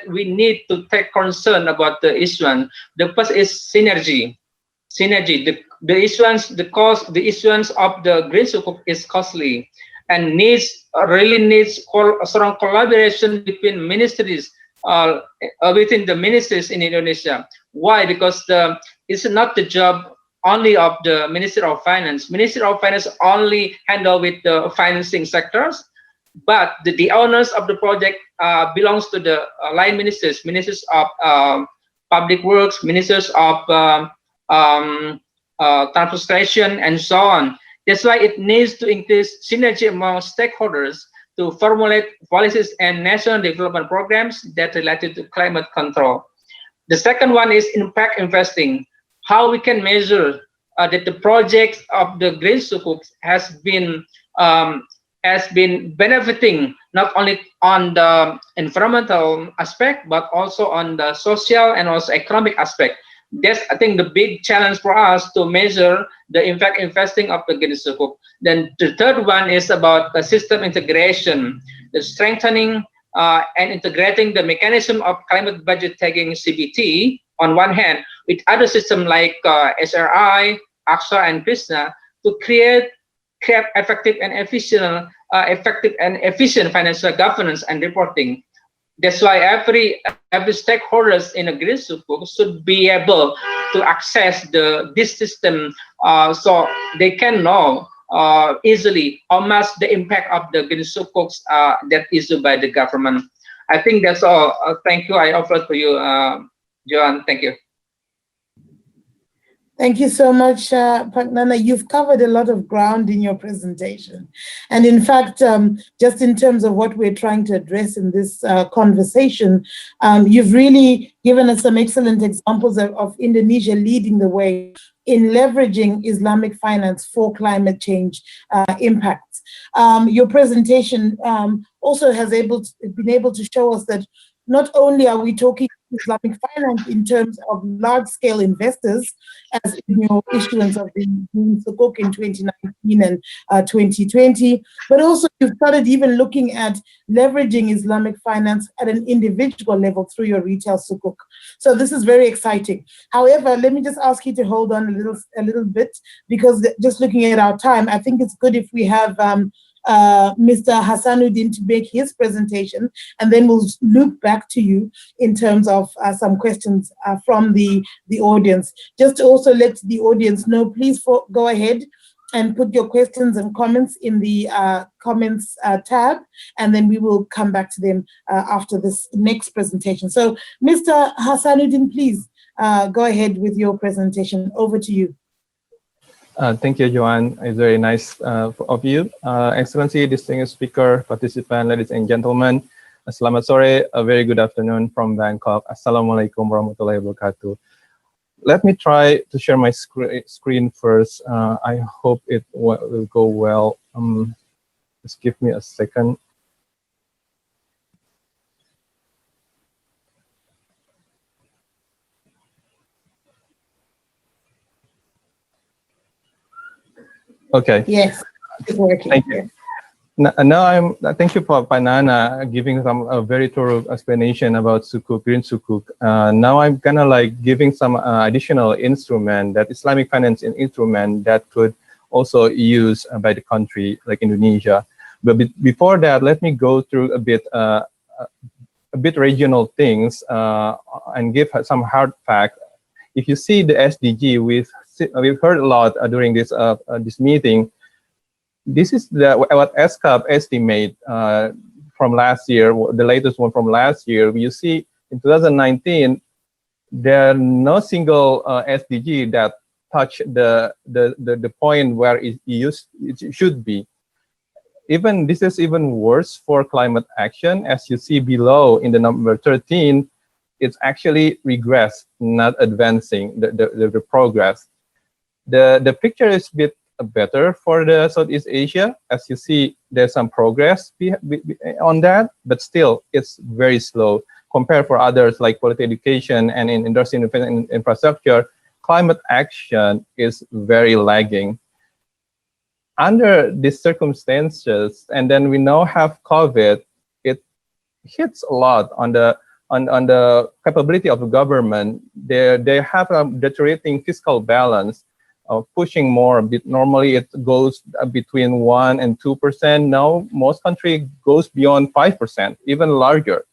we need to take concern about the issuance. The first is synergy. the issuance of the green sukuk is costly and really needs a strong collaboration between ministries, within the ministries in Indonesia. Why? Because it's not the job only of the Ministry of Finance. Ministry of Finance only handle with the financing sectors, but the owners of the project belongs to the line ministries, ministers of public works, ministers of transportation, and so on. That's why it needs to increase synergy among stakeholders to formulate policies and national development programs that related to climate control. The second one is impact investing. How we can measure that the project of the green sukuk has been benefiting not only on the environmental aspect, but also on the social and also economic aspect. That's, I think, the big challenge for us to measure the impact investing of the green sukuk. Then the third one is about the system integration, the strengthening and integrating the mechanism of climate budget taking CBT on one hand with other systems like SRI, AXA, and Krishna to create effective and efficient financial governance and reporting. That's why every stakeholders in a green sukuk should be able to access this system, so they can know easily how much the impact of the green sukuks that issued by the government. I think that's all. Thank you. I offer to you, Johan. Thank you. Thank you so much, Pak Nana. You've covered a lot of ground in your presentation. And in fact, just in terms of what we're trying to address in this conversation, you've really given us some excellent examples of Indonesia leading the way in leveraging Islamic finance for climate change impacts. Your presentation also has been able to show us that not only are we talking Islamic finance in terms of large-scale investors, as in your issuance of the green sukuk in 2019 and 2020, but also you've started even looking at leveraging Islamic finance at an individual level through your retail sukuk. So this is very exciting. However, let me just ask you to hold on a little bit, because just looking at our time, I think it's good if we have Mr. Hasanuddin to make his presentation, and then we'll loop back to you in terms of some questions from the audience. Just to also let the audience know, please go ahead and put your questions and comments in the comments tab, and then we will come back to them after this next presentation. So Mr. Hasanuddin, please go ahead with your presentation. Over to you. Thank you, Johan. It's very nice of you. Excellency, distinguished speaker, participant, ladies and gentlemen. Selamat sore, a very good afternoon from Bangkok. Assalamualaikum warahmatullahi wabarakatuh. Let me try to share my screen first. I hope it will go well. Just give me a second. Okay. Yes, it's working. Thank you. Now thank you for Panana giving a very thorough explanation about sukuk, green sukuk. Now I'm kind of like giving some additional instrument, that Islamic finance instrument that could also use by the country like Indonesia. But before that, let me go through a bit regional things and give some hard fact. If you see the SDG, we've heard a lot during this meeting. This is what ESCAP estimate from last year, the latest one from last year. You see, in 2019, there are no single SDG that touch the point where it should be. Even this is even worse for climate action. As you see below in the number 13, it's actually regress, not advancing the progress. The picture is a bit better for the Southeast Asia. As you see, there's some progress on that, but still it's very slow compared for others like quality education and in industry and infrastructure. Climate action is very lagging. Under these circumstances, and then we now have COVID, it hits a lot on the capability of the government. They have a deteriorating fiscal balance. pushing more. Normally it goes between 1 and 2%. Now most country goes beyond 5%, even larger.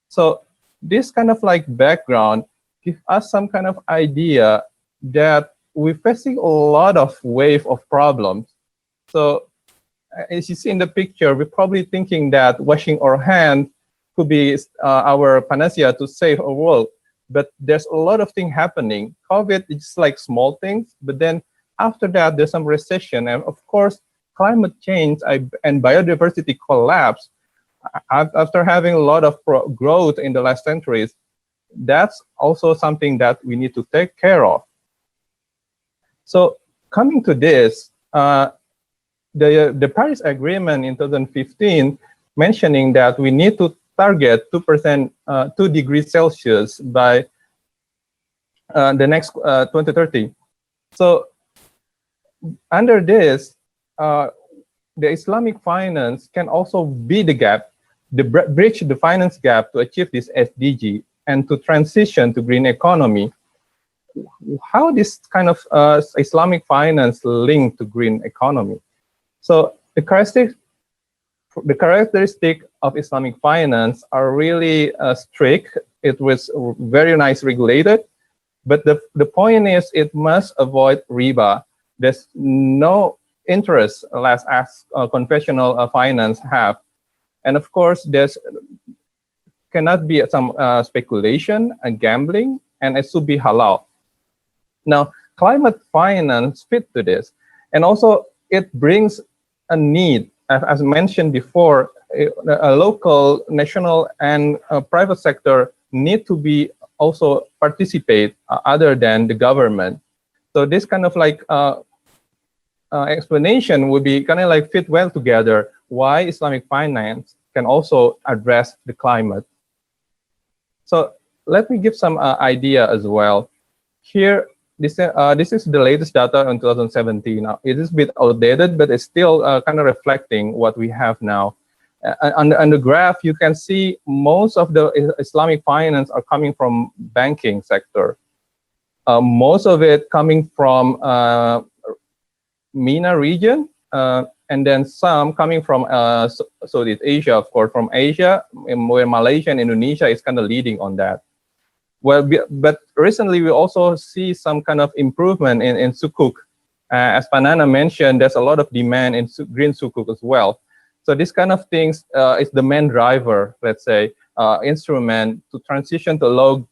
So this kind of like background gives us some kind of idea that we're facing a lot of wave of problems. So as you see in the picture, we're probably thinking that washing our hands could be our panacea to save our world. But there's a lot of things happening. COVID is just like small things, but then after that, there's some recession. And of course, climate change and biodiversity collapse, after having a lot of growth in the last centuries, that's also something that we need to take care of. So coming to this, the Paris Agreement in 2015 mentioning that we need to target 2 degrees Celsius by the next 2030. So under this, the Islamic finance can also be the gap, bridge the finance gap to achieve this SDG and to transition to green economy. How this kind of Islamic finance linked to green economy? So the characteristic of Islamic finance are really strict. It was very nice regulated, but the point is it must avoid riba. There's no interest less as conventional finance have. And of course, there's cannot be some speculation and gambling, and it should be halal. Now, climate finance fit to this. And also it brings a need, as mentioned before, a local, national, and private sector need to be also participate other than the government. So this kind of like explanation would be kind of like fit well together why Islamic finance can also address the climate. So let me give some idea as well. Here, this is the latest data in 2017. Now, it is a bit outdated, but it's still kind of reflecting what we have now. On the graph, you can see most of the Islamic finance are coming from banking sector. Most of it coming from MENA region, and then some coming from Southeast Asia, of course, from Asia, where Malaysia and Indonesia is kind of leading on that. Well, but recently we also see some kind of improvement in sukuk. As Panana mentioned, there's a lot of demand in green sukuk as well. So this kind of things is the main driver, let's say, instrument to transition to low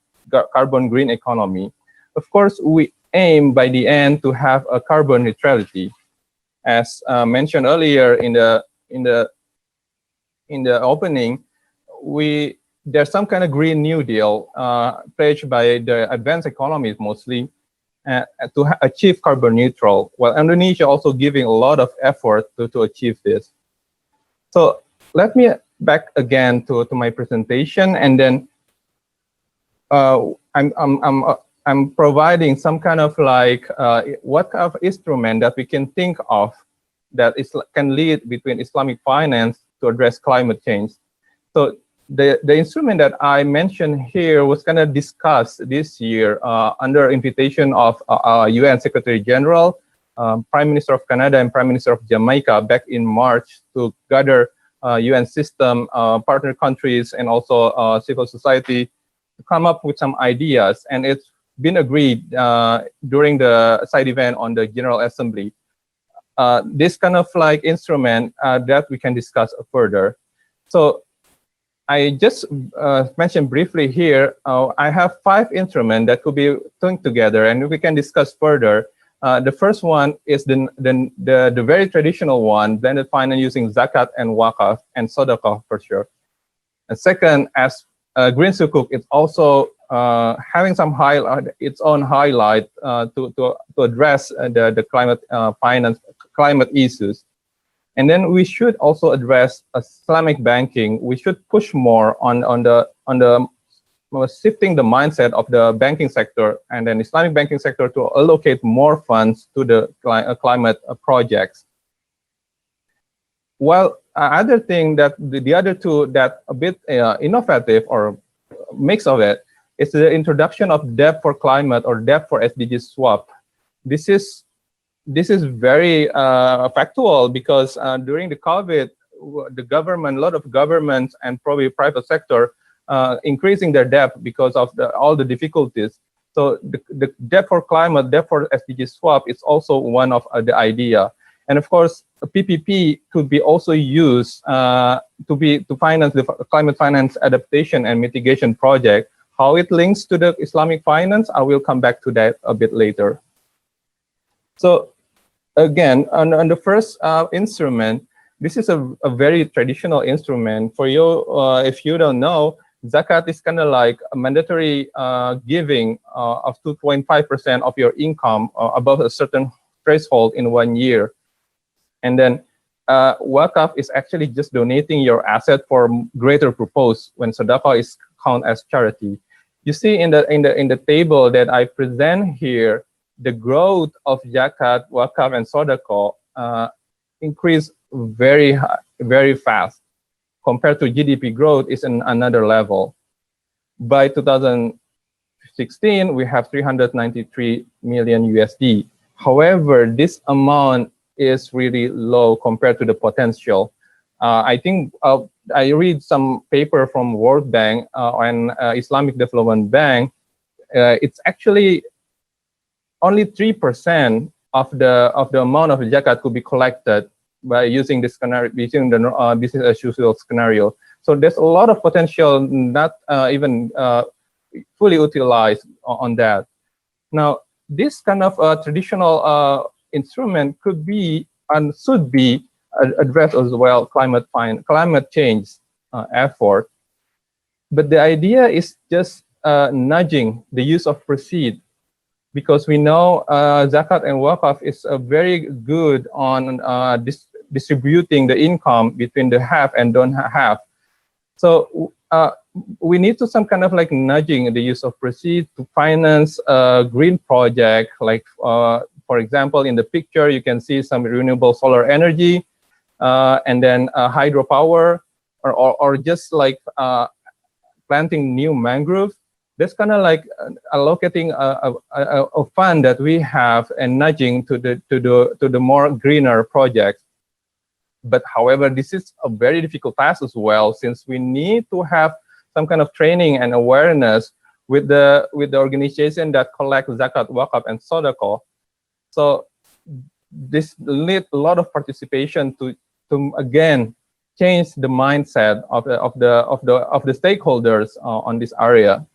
carbon green economy. Of course, we aim by the end to have a carbon neutrality. As mentioned earlier in the opening, there's some kind of Green New Deal pledged by the advanced economies mostly to achieve carbon neutral, while Indonesia also giving a lot of effort to achieve this. So let me back again to my presentation, and then I'm providing some kind of like what kind of instrument that we can think of that can lead between Islamic finance to address climate change. So the instrument that I mentioned here was kind of discussed this year under invitation of UN Secretary General, Prime Minister of Canada, and Prime Minister of Jamaica back in March to gather UN system, partner countries, and also civil society to come up with some ideas. And it's been agreed during the side event on the General Assembly. This kind of like instrument that we can discuss further. So I just mentioned briefly here, I have 5 instruments that could be linked together and we can discuss further. The first one is the very traditional one, blended finance using zakat and wakaf and sadaqah for sure. And second, as green sukuk, it's also having some its own highlight to address the climate finance, climate issues. And then we should also address Islamic banking. We should push more on the shifting the mindset of the banking sector and then Islamic banking sector to allocate more funds to the climate projects. Well, other thing that the other two that a bit innovative or mix of it is the introduction of debt for climate or debt for SDG swap. This is this is very factual because during the COVID, the government, a lot of governments and probably private sector increasing their debt because of all the difficulties. So the debt for climate, debt for SDG swap is also one of the idea. And of course, a PPP could be also used to finance the climate finance adaptation and mitigation project. How it links to the Islamic finance, I will come back to that a bit later. So again, on the first instrument, this is a very traditional instrument. For you, if you don't know, Zakat is kind of like a mandatory giving of 2.5% of your income above a certain threshold in 1 year. And then Wakaf is actually just donating your asset for greater purpose when Sadaqah is counted as charity. You see in the table that I present here, the growth of Zakat, Wakaf, and Sadaqah increased very fast. Compared to GDP growth is in another level. By 2016, we have 393 million USD. However, this amount is really low compared to the potential. I think I read some paper from World Bank and Islamic Development Bank. It's actually only 3% of the amount of zakat could be collected by using this scenario, using the business as usual scenario. So there's a lot of potential not even fully utilized on that. Now, this kind of traditional instrument could be and should be addressed as well climate change effort. But the idea is just nudging the use of proceeds, because we know zakat and wakaf is very good on distributing the income between the have and don't have. So we need to some kind of like nudging the use of proceeds to finance a green project. Like for example, in the picture, you can see some renewable solar energy and then hydropower or just like planting new mangroves. That's kind of like allocating a fund that we have and nudging to the more greener projects. But however, this is a very difficult task as well, since we need to have some kind of training and awareness with the organization that collect zakat, wakaf, and sadaqah. So this need a lot of participation to again change the mindset of the stakeholders on this area.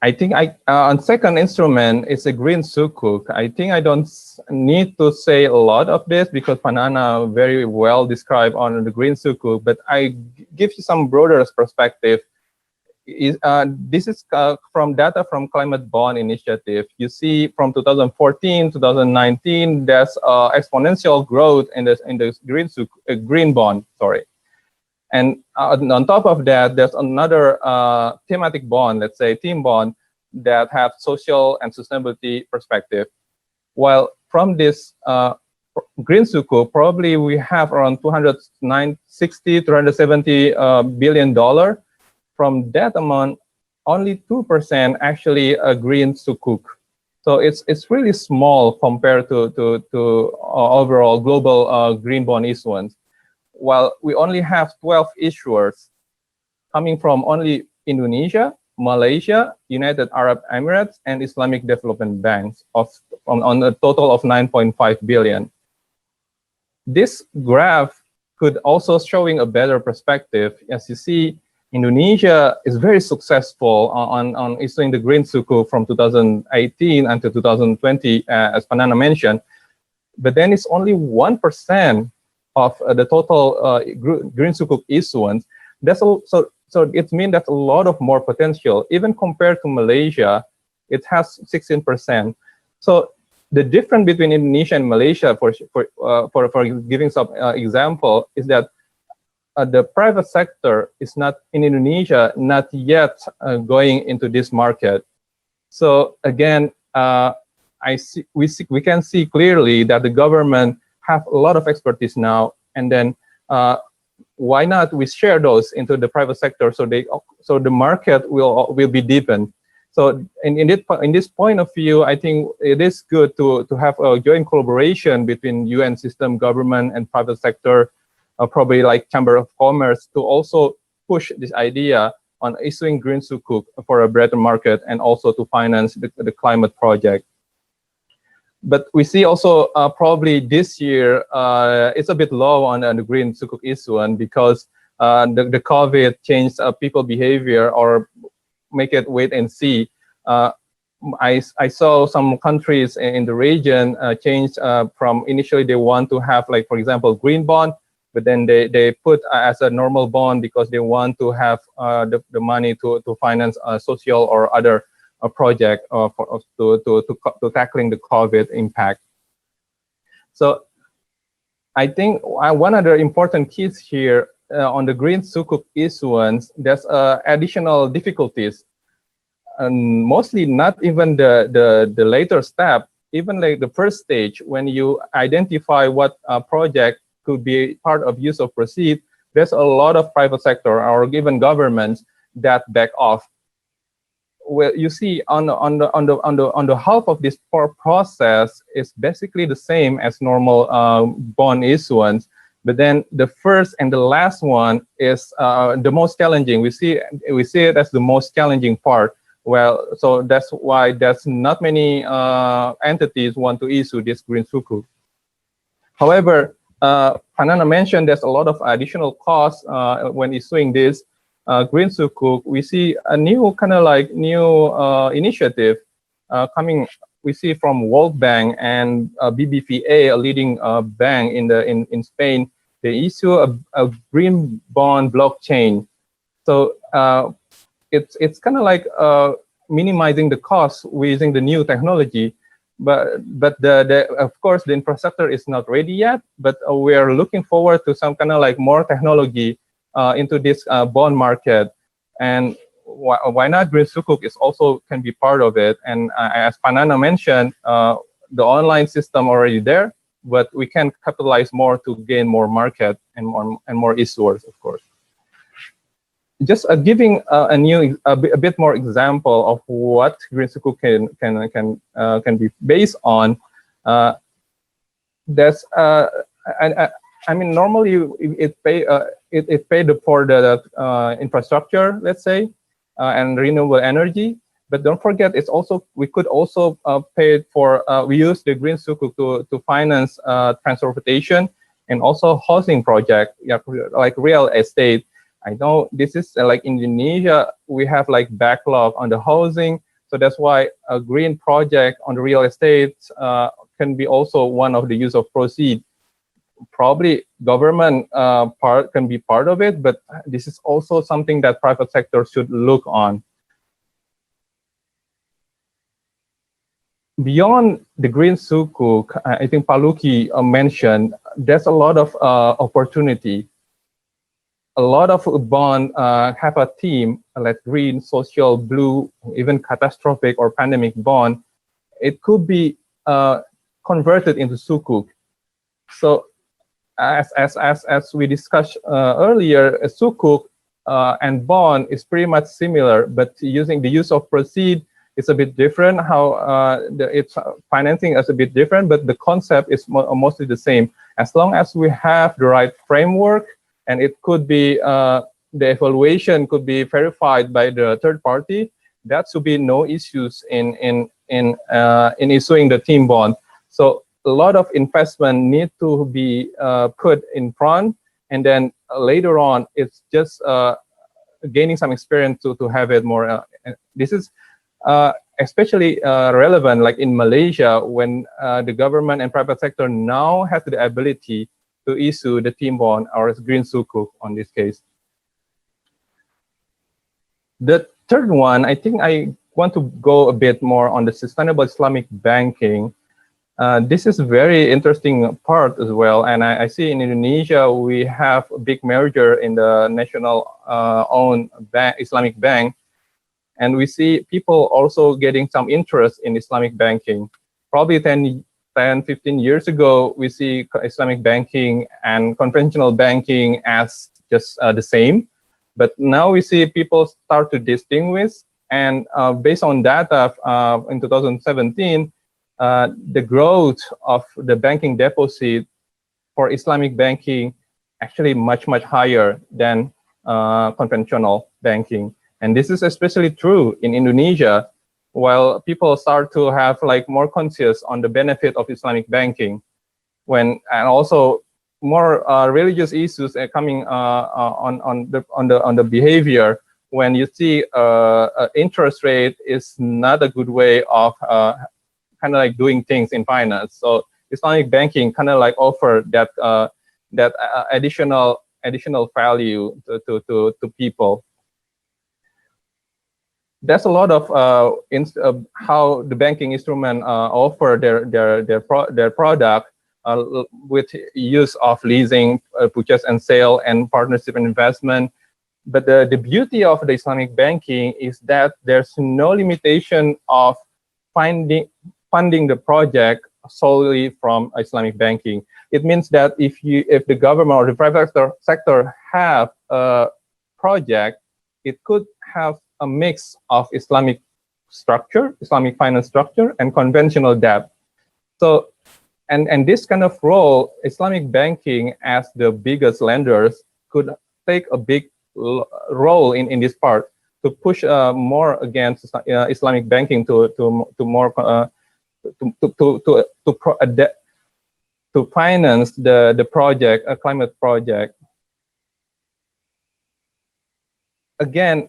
I think on second instrument, it's a green sukuk. I think I don't need to say a lot of this because Panana very well described on the green sukuk, but I give you some broader perspective. This is from data from Climate Bond Initiative. You see from 2014, 2019, there's exponential growth in the green bond, sorry. And on top of that, there's another thematic bond, let's say theme bond, that have social and sustainability perspective. While from this green sukuk, probably we have around $270 billion. From that amount, only 2% actually a green sukuk. So it's really small compared to overall global green bond issuance. While we only have 12 issuers coming from only Indonesia, Malaysia, United Arab Emirates, and Islamic Development Banks on a total of 9.5 billion. This graph could also showing a better perspective. As you see, Indonesia is very successful on issuing the green sukuk from 2018 until 2020, as Panana mentioned, but then it's only 1% of the total green sukuk issuance. That's also, so it means that a lot of more potential. Even compared to Malaysia, it has 16%. So the difference between Indonesia and Malaysia, for giving some example, is that the private sector is not in Indonesia, not yet going into this market. So again, we can see clearly that the government have a lot of expertise now, and then why not we share those into the private sector so the market will be deepened. So in this point of view, I think it is good to have a joint collaboration between UN system, government, and private sector, probably like Chamber of Commerce, to also push this idea on issuing green sukuk for a better market and also to finance the climate project. But we see also probably this year it's a bit low on the green sukuk issuance because the COVID changed people behavior or make it wait and see. I saw some countries in the region change from initially they want to have, like, for example, green bond, but then they put as a normal bond because they want to have the money to finance a social or other project to tackling the COVID impact. So I think one other important keys here on the green sukuk issuance, there's additional difficulties. And mostly not even the later step, even like the first stage, when you identify what project could be part of use of proceeds, there's a lot of private sector or even governments that back off. Well, you see on the half of this process is basically the same as normal bond issuance, but then the first and the last one is the most challenging. We see it as the most challenging part. Well, so that's why there's not many entities want to issue this green sukuk. However, Panana mentioned there's a lot of additional costs when issuing this green sukuk. We see a new initiative coming. We see from World Bank and BBVA, a leading bank in Spain. They issue a green bond blockchain. So it's kind of like minimizing the cost using the new technology, but of course the infrastructure is not ready yet. But we are looking forward to some kind of like more technology into this bond market, and why not green sukuk is also can be part of it. And as Panana mentioned, the online system already there, but we can capitalize more to gain more market and more issuers, of course. Just giving a bit more example of what green sukuk can be based on. There's I mean, normally it paid for the infrastructure, let's say, and renewable energy. But don't forget, it's also we could also pay for we use the green sukuk to finance transportation and also housing project, like real estate. I know this is like Indonesia, we have like backlog on the housing. So that's why a green project on the real estate can be also one of the use of proceeds. Probably government part can be part of it, but this is also something that private sector should look on. Beyond the green sukuk, I think Paluki mentioned, there's a lot of opportunity. A lot of bond have a theme like green, social, blue, even catastrophic or pandemic bond. It could be converted into sukuk. So as we discussed earlier, a sukuk and bond is pretty much similar, but using the use of proceed is a bit different. How its financing is a bit different, but the concept is mostly the same. As long as we have the right framework, and it could be the evaluation could be verified by the third party, that should be no issues in issuing the team bond. So a lot of investment need to be put in front, and then later on it's just gaining some experience to have it more. This is especially relevant like in Malaysia, when the government and private sector now have the ability to issue the team bond or green sukuk on this case. The third one, I think I want to go a bit more on the sustainable Islamic banking. This is a very interesting part as well. And I see in Indonesia, we have a big merger in the national owned Islamic bank. And we see people also getting some interest in Islamic banking. Probably 10, 15 years ago, we see Islamic banking and conventional banking as just the same. But now we see people start to distinguish. And based on data in 2017, the growth of the banking deposit for Islamic banking actually much higher than conventional banking. And this is especially true in Indonesia, while people start to have like more conscious on the benefit of Islamic banking, and also more religious issues are coming on the behavior. When you see interest rate is not a good way of kind of like doing things in finance. So Islamic banking kind of like offer that additional value to people. There's a lot of how the banking instrument offer their product with use of leasing, purchase and sale, and partnership and investment. But the beauty of the Islamic banking is that there's no limitation of funding the project solely from Islamic banking. It means that if the government or the private sector have a project, it could have a mix of Islamic structure, Islamic finance structure, and conventional debt. So, and this kind of role, Islamic banking as the biggest lenders could take a big role in this part to push more against Islamic banking to finance the project, a climate project. Again,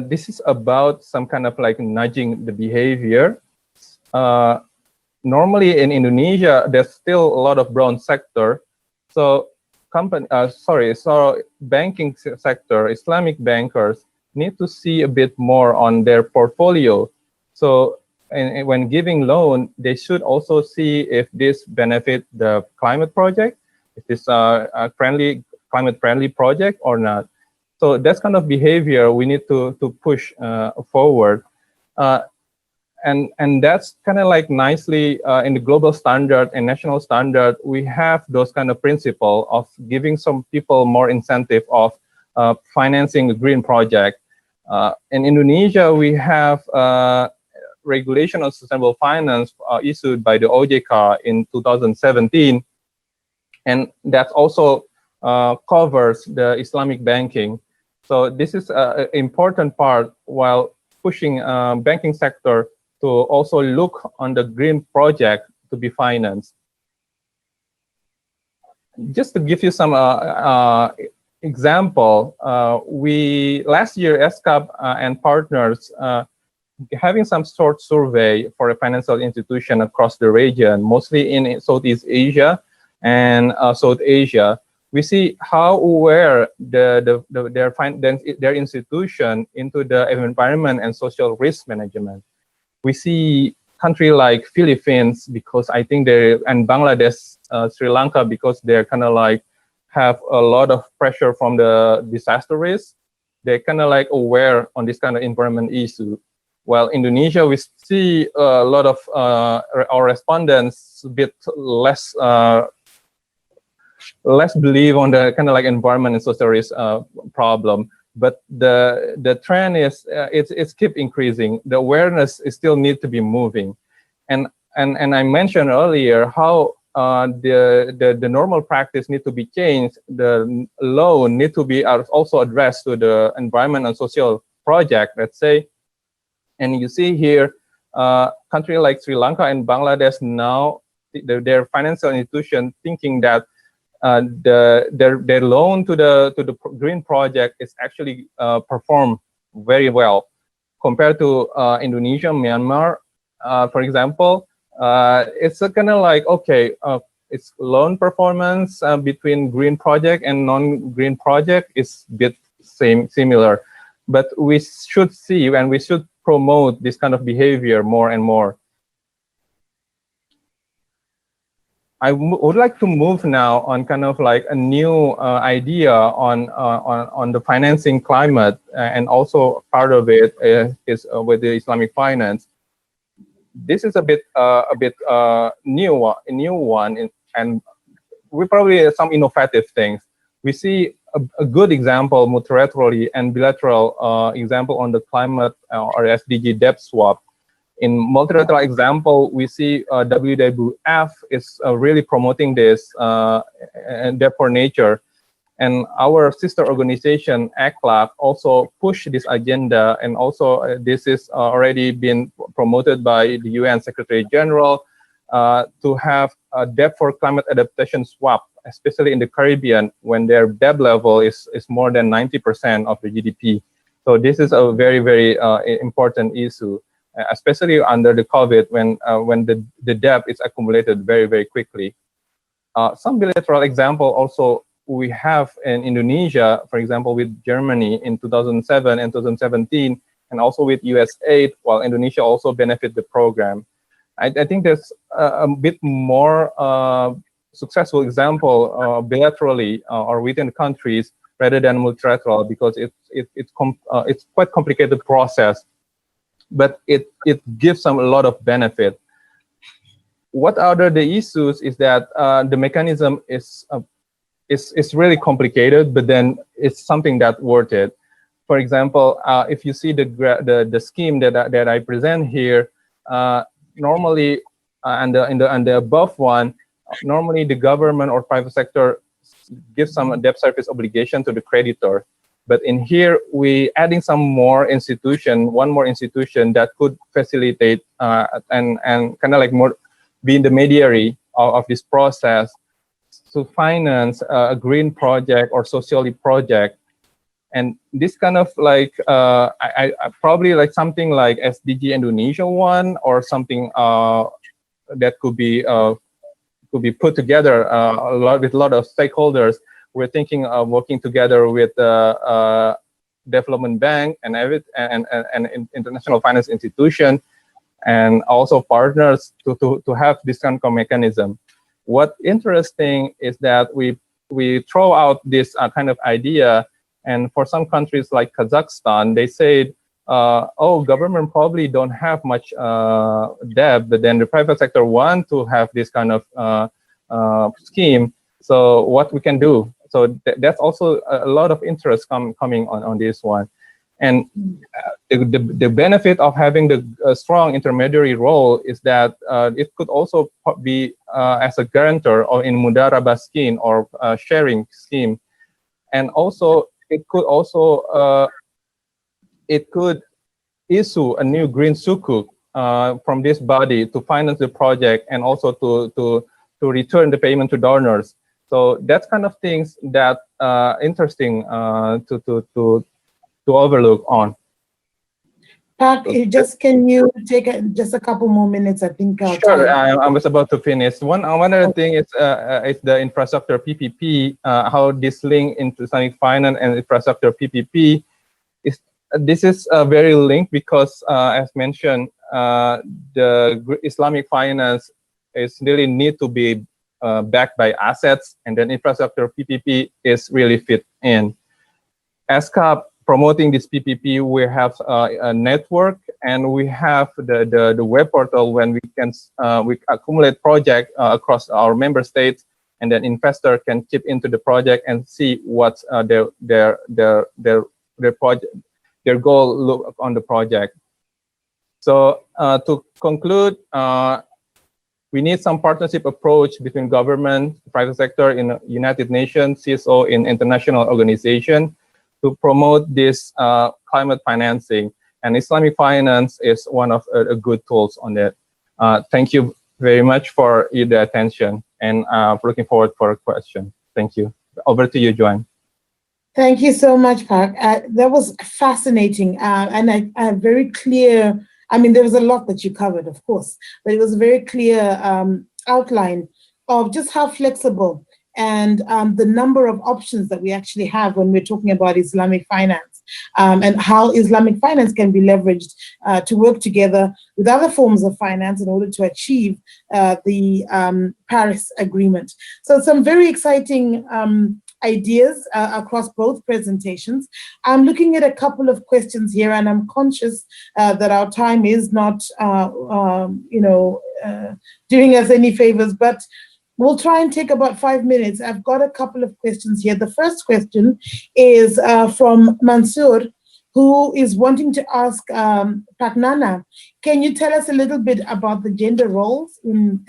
this is about some kind of like nudging the behavior. Normally in Indonesia, there's still a lot of brown sector. So banking sector, Islamic bankers need to see a bit more on their portfolio. So and when giving loan, they should also see if this benefit the climate project, if this a climate friendly project or not. So that's kind of behavior we need to push forward. And that's kind of like nicely in the global standard and national standard, we have those kind of principle of giving some people more incentive of financing a green project. In Indonesia, we have regulation on sustainable finance issued by the OJK in 2017. And that also covers the Islamic banking. So this is an important part while pushing banking sector to also look on the green project to be financed. Just to give you some example, last year ESCAP and partners having some short survey for a financial institution across the region, mostly in Southeast Asia and South Asia. We see how aware their institution into the environment and social risk management. We see country like Philippines because I think and Bangladesh, Sri Lanka because they're kind of like have a lot of pressure from the disaster risk. They're kind of like aware on this kind of environment issue. While Indonesia, we see a lot of our respondents a bit less believe on the kind of like environment and social risk problem. But the trend is it's keep increasing. The awareness is still need to be moving, and I mentioned earlier how the normal practice need to be changed. The loan need to be also addressed to the environment and social project. Let's say, and you see here, country like Sri Lanka and Bangladesh now their financial institution thinking that their loan to the green project is actually perform very well compared to Indonesia, Myanmar, for example. It's kind of like it's loan performance between green project and non-green project is a bit similar, but we should see and we should promote this kind of behavior more and more. I would like to move now on kind of like a new idea on the financing climate, and also part of it is with the Islamic finance. This is a bit new one, and we probably have some innovative things. We see a good example multilaterally and bilateral example on the climate or SDG debt swap. In multilateral example, we see WWF is really promoting this and debt for nature. And our sister organization, ACLAC, also push this agenda, and also this is already been promoted by the UN Secretary General to have a debt for climate adaptation swap, especially in the Caribbean, when their debt level is more than 90% of the GDP. So this is a very, very important issue, especially under the COVID, when the debt is accumulated very, very quickly. Some bilateral example also we have in Indonesia, for example, with Germany in 2007 and 2017, and also with US aid, while Indonesia also benefit the program. I think there's a bit more successful example bilaterally or within countries rather than multilateral, because it's quite complicated process, but it gives them a lot of benefit. What are the issues is that the mechanism is really complicated, but then it's something that's worth it. For example, if you see the scheme that I present here, normally and the above one, normally the government or private sector gives some debt service obligation to the creditor. But in here, we adding some more institution, one more institution that could facilitate and kind of like more be the mediary of this process to finance a green project or socially project. And this kind of like, I probably like something like SDG Indonesia one, or something that could be put together with a lot of stakeholders. We're thinking of working together with the Development Bank and international finance institution, and also partners to have this kind of mechanism. What interesting is that we throw out this kind of idea, and for some countries like Kazakhstan, they said, oh, government probably don't have much debt, but then the private sector want to have this kind of scheme. So what we can do? So that's also a lot of interest coming on this one. And the benefit of having the strong intermediary role is that it could also be as a guarantor or in mudarabah scheme or sharing scheme. And also it could issue a new green sukuk from this body to finance the project, and also to return the payment to donors. So that's kind of things that interesting to overlook on. Park, can you take just a couple more minutes? I think. Sure, I was about to finish. One other thing is the infrastructure PPP. How this link into Islamic finance and infrastructure PPP is. This is very linked because, as mentioned, the Islamic finance is really need to be backed by assets, and then infrastructure PPP is really fit in. ASCAP promoting this PPP, we have a network, and we have the web portal when we accumulate project across our member states, and then investor can chip into the project and see what's their project, their goal look on the project. So to conclude, we need some partnership approach between government, private sector in United Nations, CSO in international organization to promote this climate financing. And Islamic finance is one of good tools on that. Thank you very much for the attention, and looking forward for a question. Thank you. Over to you, Joanne. Thank you so much, Park. That was fascinating, and I very clear. I mean, there was a lot that you covered, of course, but it was a very clear outline of just how flexible and the number of options that we actually have when we're talking about Islamic finance, and how Islamic finance can be leveraged to work together with other forms of finance in order to achieve the Paris Agreement. So some very exciting ideas across both presentations. I'm looking at a couple of questions here, and I'm conscious that our time is not, doing us any favors, but We'll try and take about 5 minutes. I've got a couple of questions here. The first question is from Mansoor, who is wanting to ask Pak Nana, can you tell us a little bit about the gender roles in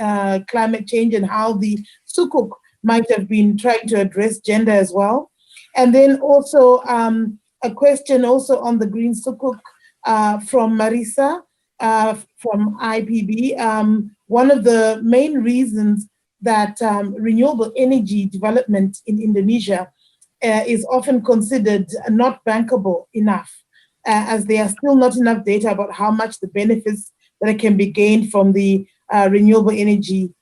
climate change and how the Sukuk might have been trying to address gender as well? And then also a question also on the Green Sukuk from Marisa from IPB. One of the main reasons that renewable energy development in Indonesia is often considered not bankable enough, as there are still not enough data about how much the benefits that can be gained from the renewable energy,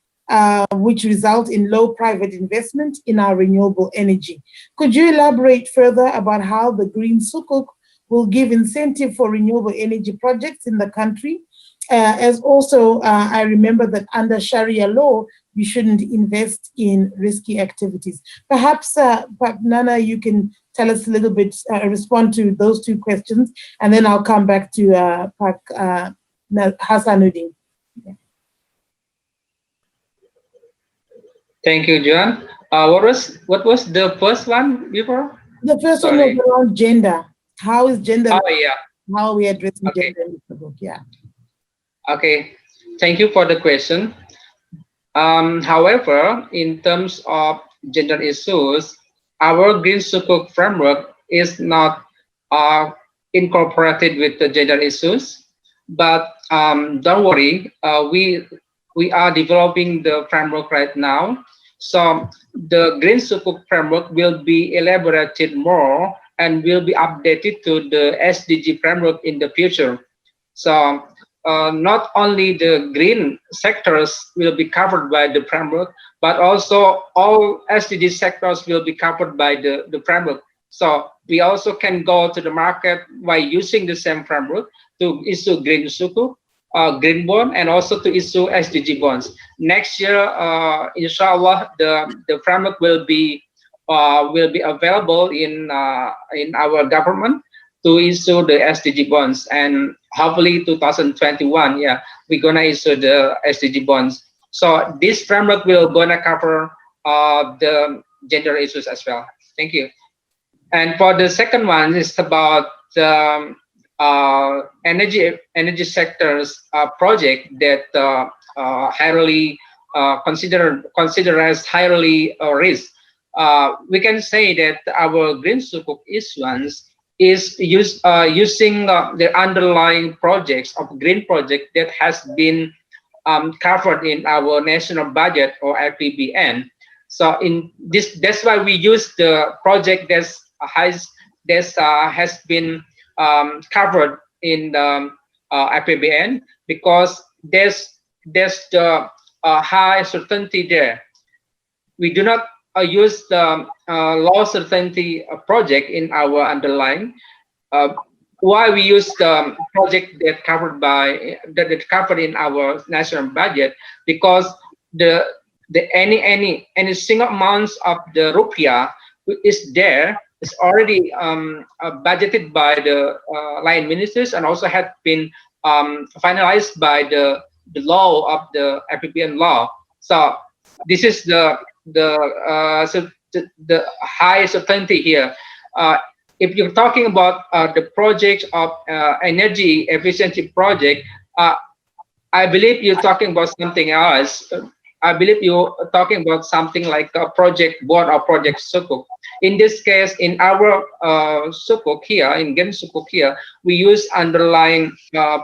which result in low private investment in our renewable energy. Could you elaborate further about how the Green Sukuk will give incentive for renewable energy projects in the country? As also, I remember that under Sharia law, you shouldn't invest in risky activities. Perhaps, Nana, you can tell us a little bit, respond to those two questions, and then I'll come back to Hasanuddin. Yeah. Thank you, John. What was the first one before? The first one was around gender. How is gender? Oh, yeah. How are we addressing gender in the book? Yeah. Okay. Thank you for the question. However, in terms of gender issues, our Green Sukuk framework is not incorporated with the gender issues. But don't worry, we are developing the framework right now. So the Green Sukuk framework will be elaborated more and will be updated to the SDG framework in the future. So not only the green sectors will be covered by the framework, but also all SDG sectors will be covered by the framework. So we also can go to the market by using the same framework to issue Green Sukuk, green bond, and also to issue SDG bonds. Next year, inshallah, the framework will be available in our government to issue the SDG bonds, and hopefully 2021, yeah, we're gonna issue the SDG bonds. So this framework will gonna cover the gender issues as well. Thank you. And for the second one, it's about the energy sectors project that highly considered as highly risk. We can say that our Green Sukuk issuance is using the underlying projects of green project that has been covered in our national budget or RPBN. So in this, that's why we use the project that has been covered in the RPBN, because there's the high certainty there. We do not use the low certainty project in our underlying. Why we use the project that covered in our national budget? Because any single amounts of the rupiah is there, is already budgeted by the line ministers, and also had been finalized by the law of the RPBN law. So this is the high certainty here. If you're talking about the project of energy efficiency project, I believe you're talking about something else. I believe you're talking about something like a project bond or project sukuk. In this case, in our sukuk here, in Green Sukuk here, we use underlying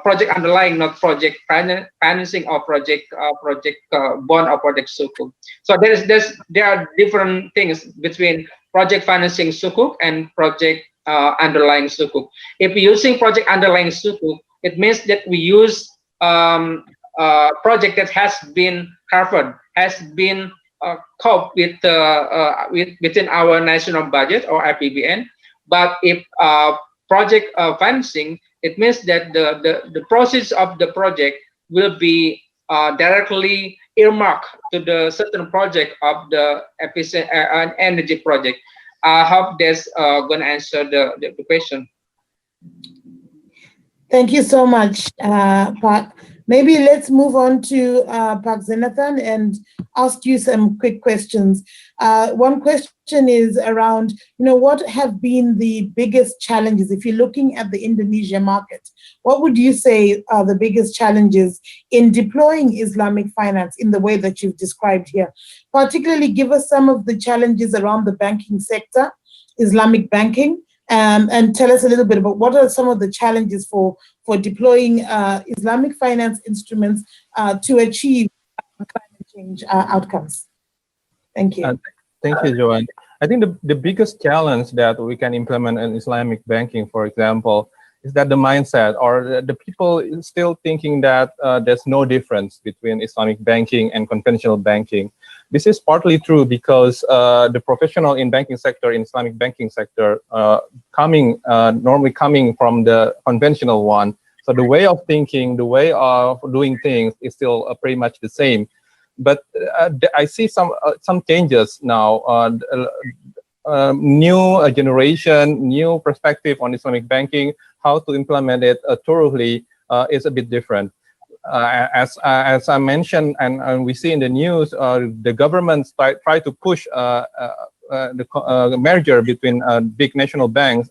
project underlying, not project financing or project bond or project sukuk. So there are different things between project financing sukuk and project underlying sukuk. If we're using project underlying sukuk, it means that we use project that has been covered, has been coped with within our national budget or RPBN. But if project financing, it means that the process of the project will be directly earmarked to the certain project of the energy project. I hope that's going to answer the question. Thank you so much, Pak Maybe let's move on to Pak Zenathan and ask you some quick questions. One question is around, what have been the biggest challenges? If you're looking at the Indonesia market, what would you say are the biggest challenges in deploying Islamic finance in the way that you've described here? Particularly, give us some of the challenges around the banking sector, Islamic banking, and tell us a little bit about what are some of the challenges for deploying Islamic finance instruments to achieve climate change outcomes. Thank you. Thank you, Joanne. I think the biggest challenge that we can implement in Islamic banking, for example, is that the mindset or the people still thinking that there's no difference between Islamic banking and conventional banking. This is partly true because the professional in banking sector, in Islamic banking sector, normally coming from the conventional one. So the way of thinking, the way of doing things is still pretty much the same. But I see some changes now. New generation, new perspective on Islamic banking, how to implement it thoroughly is a bit different. As I mentioned, and we see in the news, the government try to push the merger between big national banks,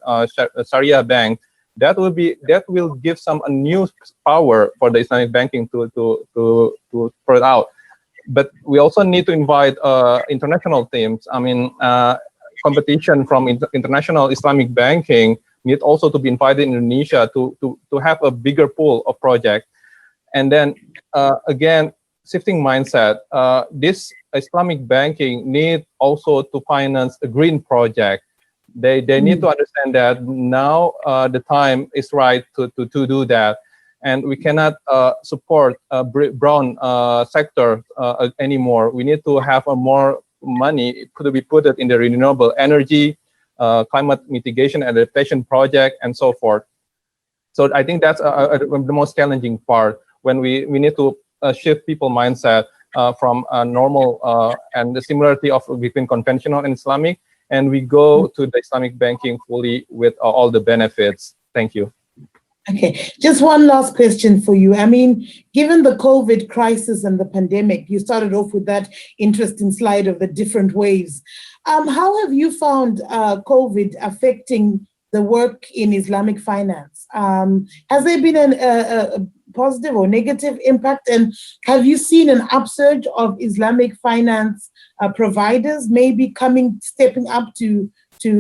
Sharia banks. That will give some new power for the Islamic banking to spread out. But we also need to invite international teams. I mean, competition from international Islamic banking need also to be invited in Indonesia to have a bigger pool of projects. And then again, shifting mindset. This Islamic banking need also to finance a green project. They need to understand that now the time is right to do that. And we cannot support brown sector anymore. We need to have more money to be put in the renewable energy, climate mitigation and adaptation project, and so forth. So I think that's the most challenging part, when we need to shift people mindset from normal and the similarity of between conventional and Islamic, and we go to the Islamic banking fully with all the benefits. Thank you. Okay, just one last question for you. I mean, given the COVID crisis and the pandemic, you started off with that interesting slide of the different waves. How have you found COVID affecting the work in Islamic finance? Has there been a positive or negative impact? And have you seen an upsurge of Islamic finance providers maybe stepping up to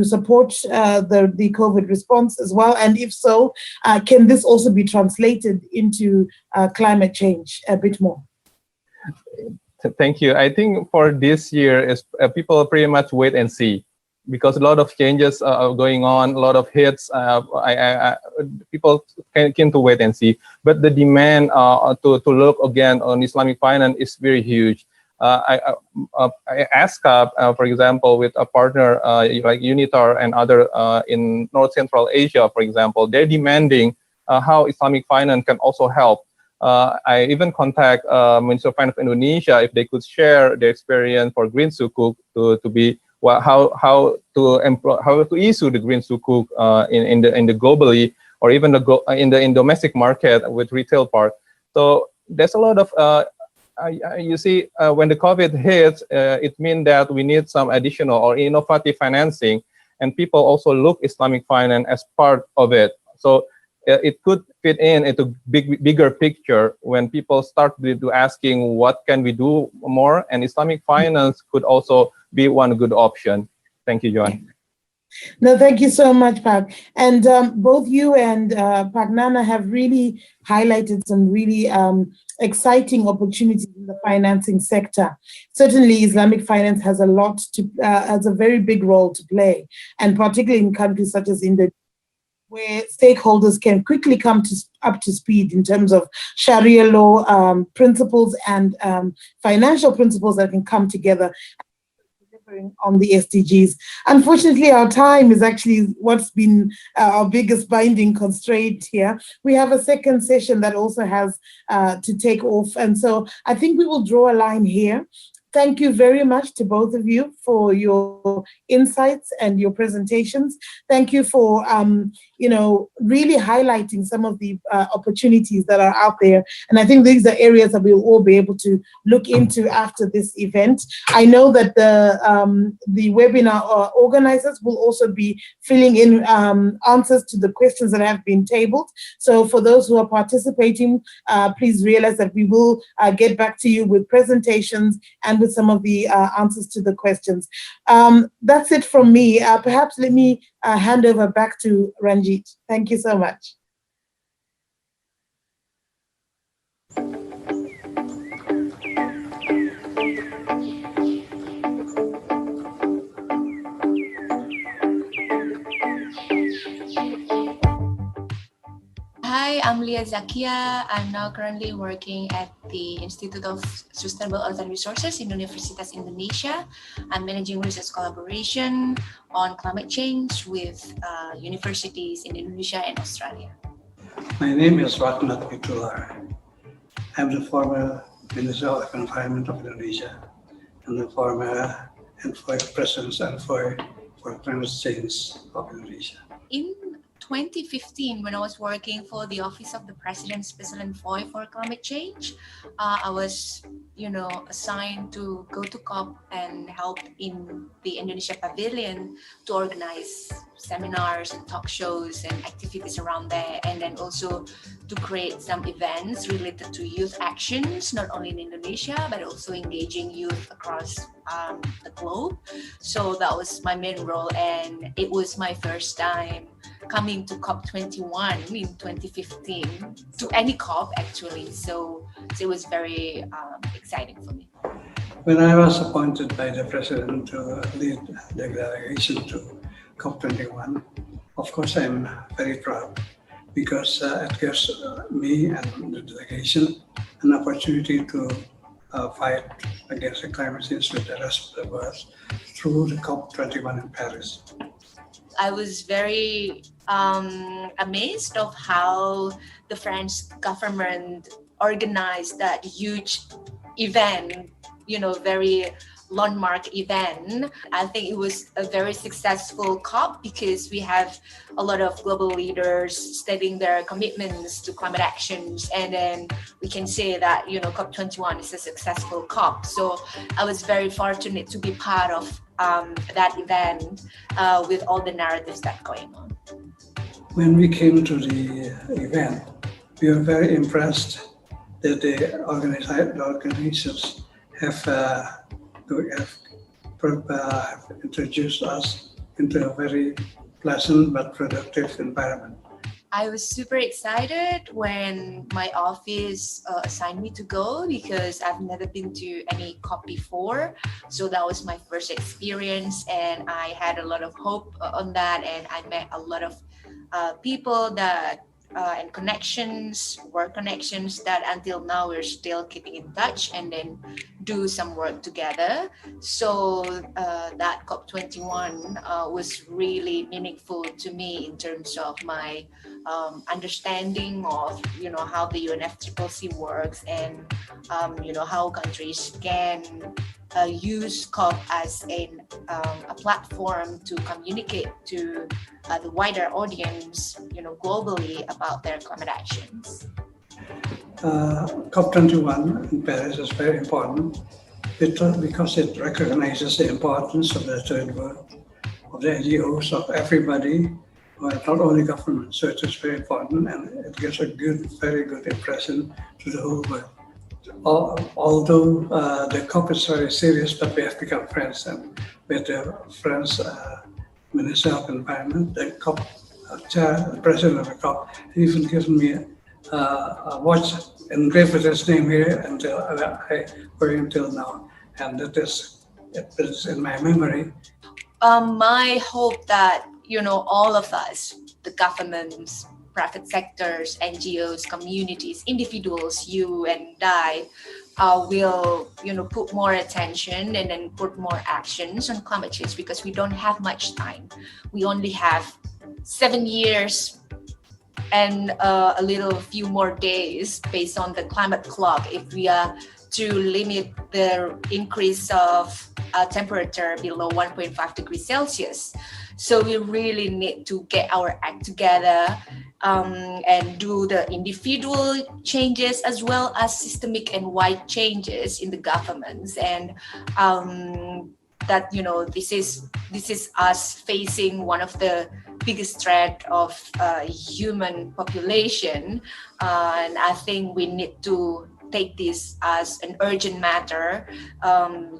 support the COVID response as well? And if so, can this also be translated into climate change a bit more? Thank you. I think for this year, is people pretty much wait and see, because a lot of changes are going on, a lot of hits. People can to wait and see. But the demand to look again on Islamic finance is very huge. ASCAP, for example, with a partner like Unitar and other in North Central Asia, for example, they're demanding how Islamic finance can also help. I even contact Minister of Finance of Indonesia if they could share their experience for green sukuk to be how to issue the green sukuk in the globally, or even in domestic market with retail part. So there's a lot of you see, when the COVID hits, it means that we need some additional or innovative financing, and people also look Islamic finance as part of it. So it could fit into bigger picture when people start to asking what can we do more, and Islamic finance could also be one good option. Thank you, Joanne. No, thank you so much, Pak. And both you and Pak Nana have really highlighted some really exciting opportunities in the financing sector. Certainly, Islamic finance has has a very big role to play, and particularly in countries such as Indonesia, where stakeholders can quickly come up to speed in terms of Sharia law principles and financial principles that can come together on the SDGs. Unfortunately, our time is actually what's been our biggest binding constraint here. We have a second session that also has to take off. And so I think we will draw a line here. Thank you very much to both of you for your insights and your presentations. Thank you for, really highlighting some of the opportunities that are out there. And I think these are areas that we'll all be able to look into after this event. I know that the webinar organizers will also be filling in answers to the questions that have been tabled. So for those who are participating, please realize that we will get back to you with presentations and with some of the answers to the questions. That's it from me. Perhaps let me hand over back to Ranjit. Thank you so much. Hi, I'm Lia Zakia. I'm now currently working at the Institute of Sustainable Earth and Resources in Universitas Indonesia. I'm managing research collaboration on climate change with universities in Indonesia and Australia. My name is Ratnat Pitular. I'm the former Minister of Environment of Indonesia and the former President for Climate Change of Indonesia. In 2015, when I was working for the Office of the President's Special Envoy for Climate Change, I was, assigned to go to COP and help in the Indonesia Pavilion to organize seminars and talk shows and activities around there, and then also to create some events related to youth actions, not only in Indonesia, but also engaging youth across the globe. So that was my main role, and it was my first time coming to COP21 in 2015, to any COP actually. So it was very exciting for me. When I was appointed by the President to lead the delegation to COP21, of course I'm very proud because it gives me and the delegation an opportunity to fight against the climate change with the rest of the world through the COP21 in Paris. I was very amazed of how the French government organized that huge event, very landmark event. I think it was a very successful COP because we have a lot of global leaders stating their commitments to climate actions, and then we can say that COP21 is a successful COP. So I was very fortunate to be part of that event with all the narratives that are going on. When we came to the event, we were very impressed that the organizations have introduced us into a very pleasant but productive environment. I was super excited when my office assigned me to go because I've never been to any COP before. So that was my first experience, and I had a lot of hope on that, and I met a lot of people that and work connections that until now we're still keeping in touch and then do some work together. So that COP21 was really meaningful to me in terms of my understanding of how the UNFCCC works and how countries can use COP as a platform to communicate to the wider audience, globally about their climate actions. COP21 in Paris is very important because it recognizes the importance of the third world, of the NGOs, of everybody, not only government. So it is very important, and it gives a very good impression to the whole world. Although the COP is very serious, but we have become friends, and with the French Minister of Environment, the COP chair, the president of the COP, even given me a watch engraved with his name here until I wear until now, and it is in my memory. My hope that all of us, the governments, private sectors, NGOs, communities, individuals, you and I, will put more attention and then put more actions on climate change, because we don't have much time. We only have 7 years and a few more days based on the climate clock if we are to limit the increase of temperature below 1.5 degrees Celsius. So we really need to get our act together and do the individual changes as well as systemic and wide changes in the governments. And that, you know, this is us facing one of the biggest threat of human population, and I think we need to take this as an urgent matter,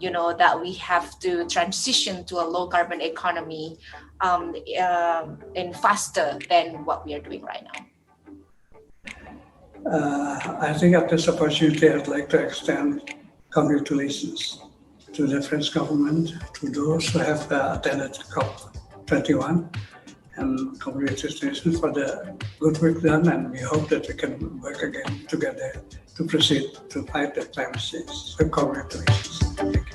you know, that we have to transition to a low carbon economy and faster than what we are doing right now. I think at this opportunity, I'd like to extend congratulations to the French government, to those who have attended COP21, and congratulations for the good work done, and we hope that we can work again together to proceed to fight the climate change. So congratulations. Thank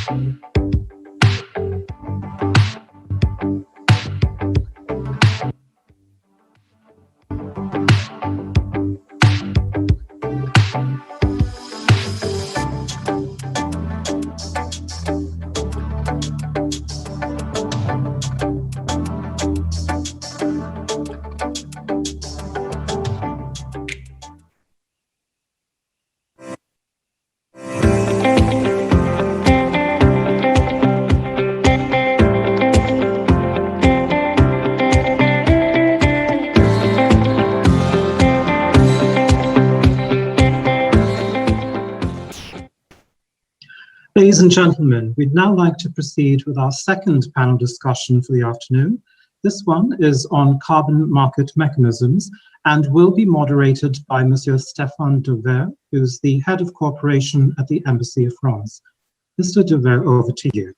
you. Ladies and gentlemen, we'd now like to proceed with our second panel discussion for the afternoon. This one is on carbon market mechanisms and will be moderated by Monsieur Stéphane Dever, who's the head of cooperation at the Embassy of France. Mr. Dever, over to you.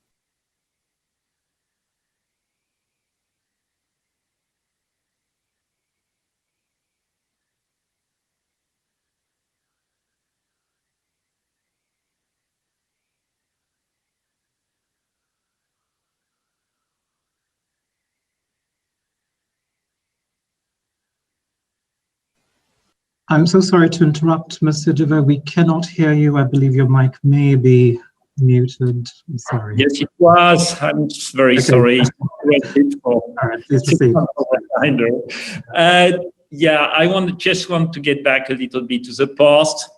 I'm so sorry to interrupt, Mr. Dever. We cannot hear you. I believe your mic may be muted. I'm sorry. Yes, it was. I'm very sorry. All right, please proceed. Yeah, I just want to get back a little bit to the past,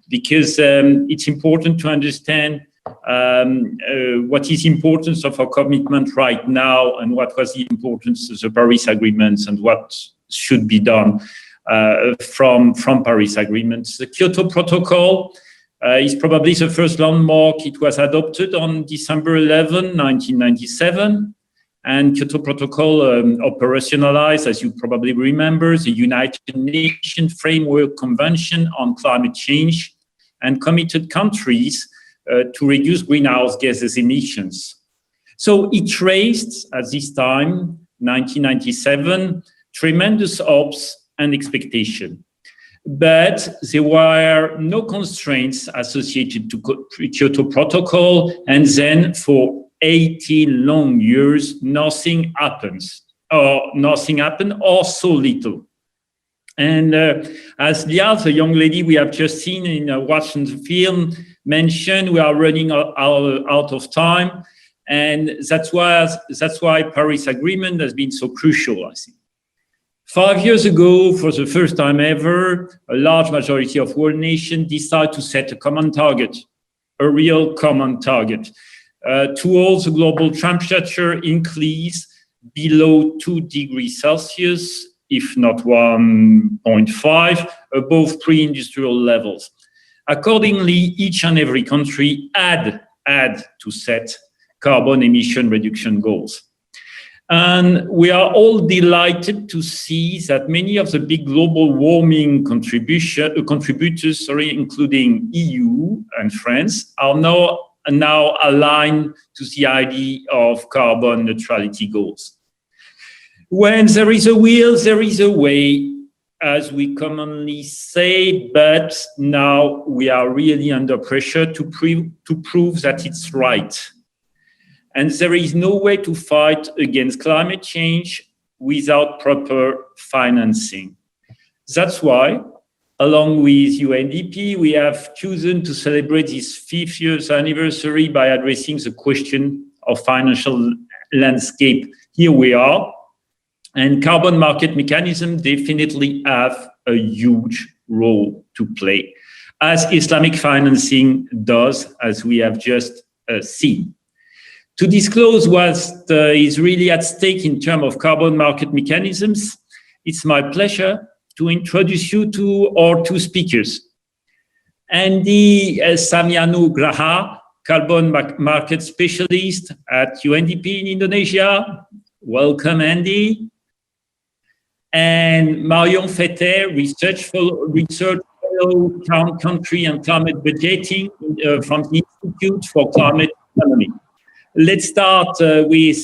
because it's important to understand what is the importance of our commitment right now and what was the importance of the Paris agreements and what should be done from Paris agreements. The Kyoto Protocol is probably the first landmark. It was adopted on December 11, 1997, and Kyoto Protocol operationalized, as you probably remember, the United Nations Framework Convention on Climate Change and committed countries to reduce greenhouse gases emissions. So it raised, at this time, 1997, tremendous hopes and expectation. But there were no constraints associated to Kyoto Protocol, and then for 18 long years, nothing happened, or so little. And as Lia, the young lady we have just seen in watching the film, mentioned, we are running out of time, and that's why Paris Agreement has been so crucial, I think. 5 years ago, for the first time ever, a large majority of world nations decided to set a common target, a real common target, towards a global temperature increase below 2 degrees Celsius, if not 1.5, above pre-industrial levels. Accordingly, each and every country had to set carbon emission reduction goals. And we are all delighted to see that many of the big global warming contributors, including EU and France, are now aligned to the idea of carbon neutrality goals. When there is a will, there is a way. as we commonly say, but now we are really under pressure to prove that it's right. And there is no way to fight against climate change without proper financing. That's why, along with UNDP, we have chosen to celebrate this 50th anniversary by addressing the question of financial landscape. Here we are, and carbon market mechanisms definitely have a huge role to play, as Islamic financing does, as we have just seen. To disclose what is really at stake in terms of carbon market mechanisms, it's my pleasure to introduce you to our two speakers. Andy Samyanugraha, carbon market specialist at UNDP in Indonesia. Welcome, Andy. And Marion Fetter, research fellow, country and climate budgeting from the Institute for Climate Economy. Let's start with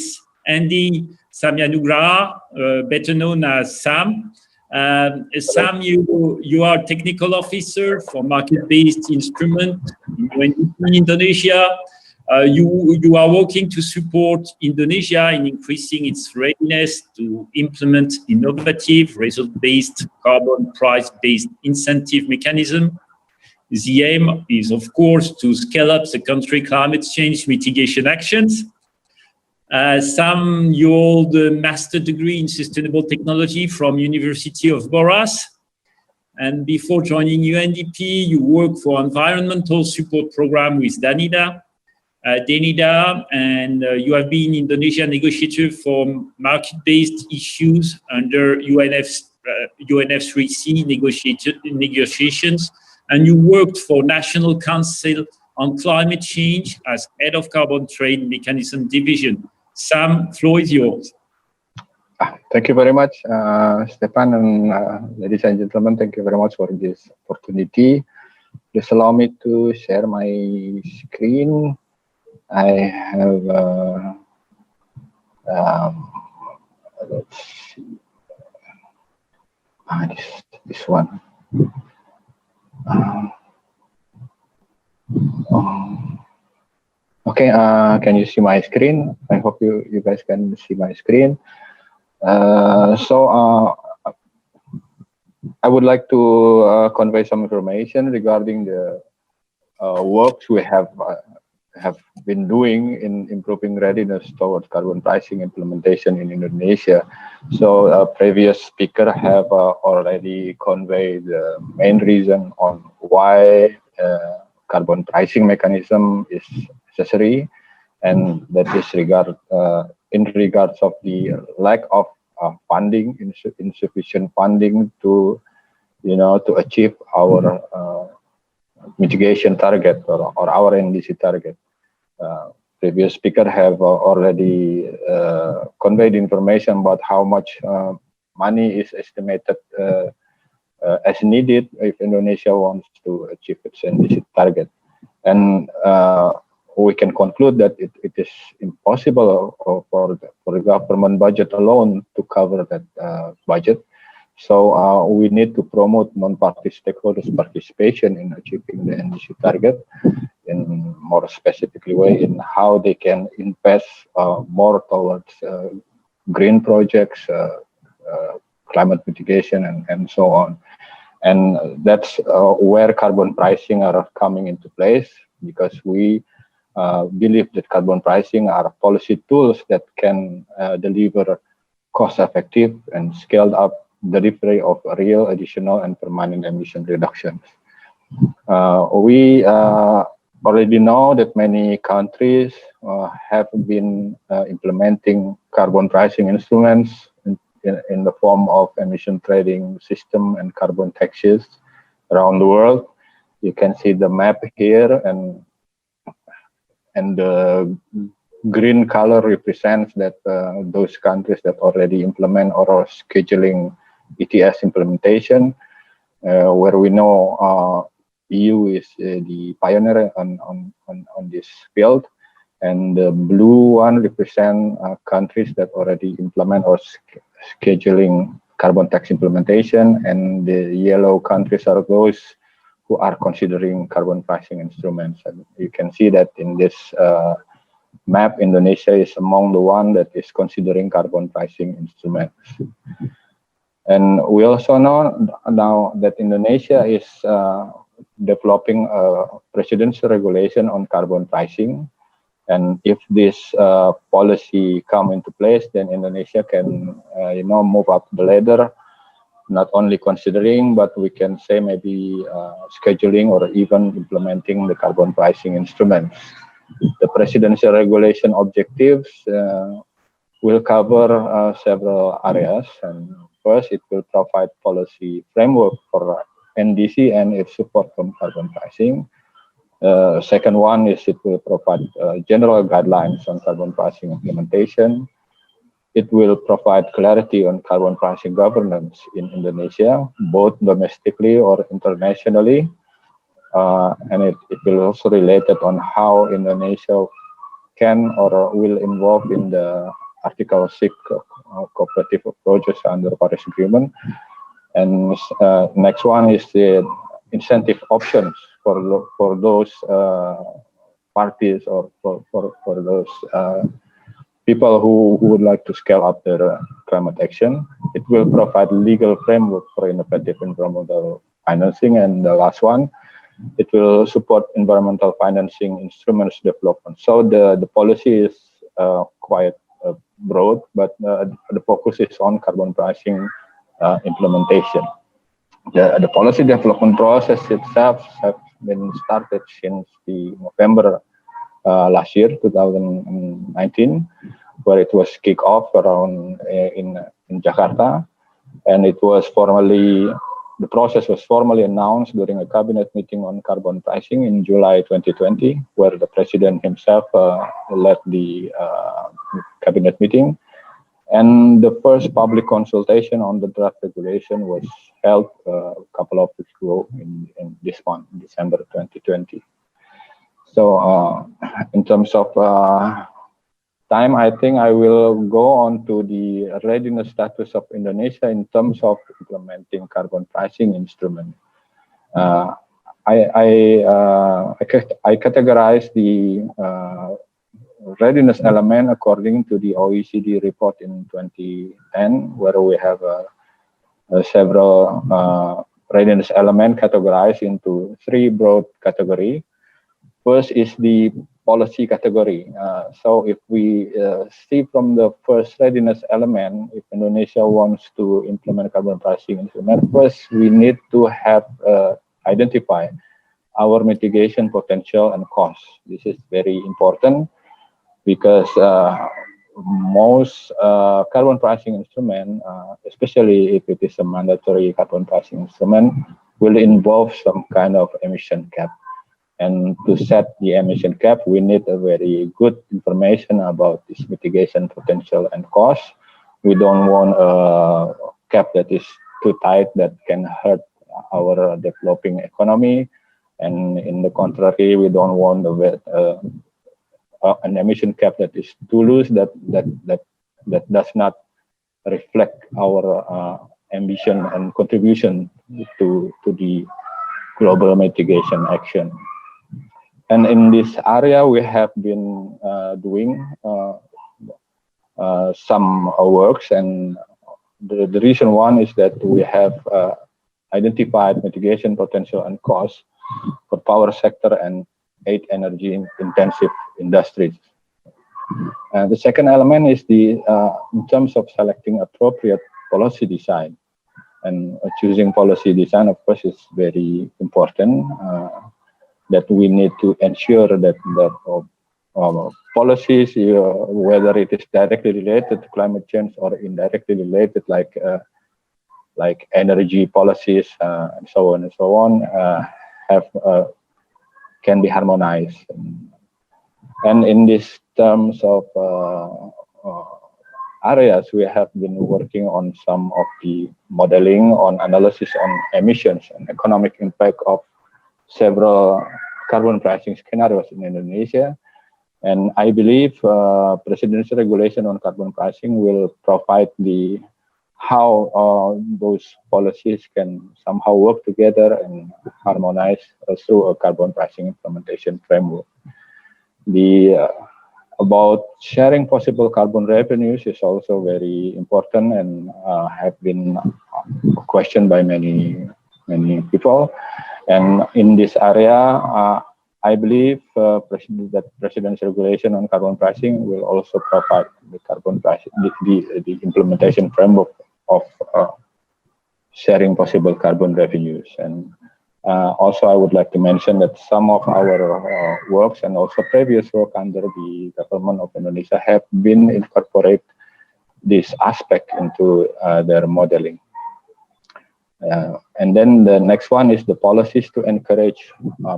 Andy Samyanugraha, better known as Sam. Sam, you are technical officer for market-based instrument in Indonesia. You are working to support Indonesia in increasing its readiness to implement innovative, result-based, carbon price-based incentive mechanism. The aim is, of course, to scale up the country climate change mitigation actions. Sam, you hold a master degree in sustainable technology from University of Boras. And before joining UNDP, you worked for environmental support program with Danida, and you have been Indonesian negotiator for market-based issues under UNF3C negotiations. And you worked for National Council on Climate Change as head of Carbon Trade Mechanism Division. Sam, floor is yours. Thank you very much, Stefan, and ladies and gentlemen, thank you very much for this opportunity. Please allow me to share my screen. I have, let's see, this one. Okay, can you see my screen? I hope you guys can see my screen. So I would like to convey some information regarding the works we have been doing in improving readiness towards carbon pricing implementation in Indonesia. So a previous speaker have already conveyed the main reason on why carbon pricing mechanism is necessary, and that is in regards of the lack of funding, insufficient funding to achieve our mitigation target or our NDC target. Previous speaker have already conveyed information about how much money is estimated as needed if Indonesia wants to achieve its NDC target. And we can conclude that it is impossible for the government budget alone to cover that budget. So we need to promote non-party stakeholders' participation in achieving the NDC target in more specifically way in how they can invest more towards green projects, climate mitigation, and so on. And that's where carbon pricing are coming into place, because we believe that carbon pricing are policy tools that can deliver cost-effective and scaled-up delivery of real, additional, and permanent emission reductions. We already know that many countries have been implementing carbon pricing instruments in the form of emission trading system and carbon taxes around the world. You can see the map here, and the green color represents that those countries that already implement or are scheduling ETS implementation, where we know EU is the pioneer on this field, and the blue one represent countries that already implement or scheduling carbon tax implementation, and the yellow countries are those who are considering carbon pricing instruments. And you can see that in this map, Indonesia is among the one that is considering carbon pricing instruments. And we also know now that Indonesia is developing a presidential regulation on carbon pricing. And if this policy come into place, then Indonesia can, move up the ladder, not only considering, but we can say maybe scheduling or even implementing the carbon pricing instruments. The presidential regulation objectives will cover several areas. And first, it will provide policy framework for NDC and its support from carbon pricing. Second one is it will provide general guidelines on carbon pricing implementation. It will provide clarity on carbon pricing governance in Indonesia, both domestically or internationally. And it will also relate it on how Indonesia can or will involve in the Article 6 cooperative approaches under the Paris Agreement. And next one is the incentive options for those parties or for those people who would like to scale up their climate action. It will provide legal framework for innovative environmental financing. And the last one, it will support environmental financing instruments development. So the policy is quite broad, but the focus is on carbon pricing implementation. The policy development process itself has been started since the November last year, 2019, where it was kicked off around in Jakarta, and it was the process was formally announced during a cabinet meeting on carbon pricing in July 2020, where the president himself led the cabinet meeting. And the first public consultation on the draft regulation was held a couple of weeks ago in this month, December 2020. So in terms of time, I think I will go on to the readiness status of Indonesia in terms of implementing carbon pricing instrument. I categorize the readiness element according to the OECD report in 2010, where we have several readiness element categorized into three broad categories. First is the policy category. So if we see from the first readiness element, if Indonesia wants to implement carbon pricing instrument, first we need to have identify our mitigation potential and cost. This is very important because most carbon pricing instrument, especially if it is a mandatory carbon pricing instrument, will involve some kind of emission cap. And to set the emission cap, we need a very good information about this mitigation potential and cost. We don't want a cap that is too tight that can hurt our developing economy. And in the contrary, we don't want an emission cap that is too loose, that does not reflect our ambition and contribution to the global mitigation action. And in this area, we have been doing some works, and the reason one is that we have identified mitigation potential and cost for power sector and 8 energy-intensive industries. The second element is in terms of selecting appropriate policy design. And choosing policy design, of course, is very important. That we need to ensure that policies, whether it is directly related to climate change or indirectly related, like energy policies and so on, can be harmonized. And in these terms of areas, we have been working on some of the modeling on analysis on emissions and economic impact of several carbon pricing scenarios in Indonesia. And I believe presidential regulation on carbon pricing will provide the how those policies can somehow work together and harmonize through a carbon pricing implementation framework. About sharing possible carbon revenues is also very important and have been questioned by many people. And in this area, I believe that President's regulation on carbon pricing will also provide the carbon pricing, the implementation framework of sharing possible carbon revenues. And also, I would like to mention that some of our works and also previous work under the government of Indonesia have been incorporate this aspect into their modeling. And then the next one is the policies to encourage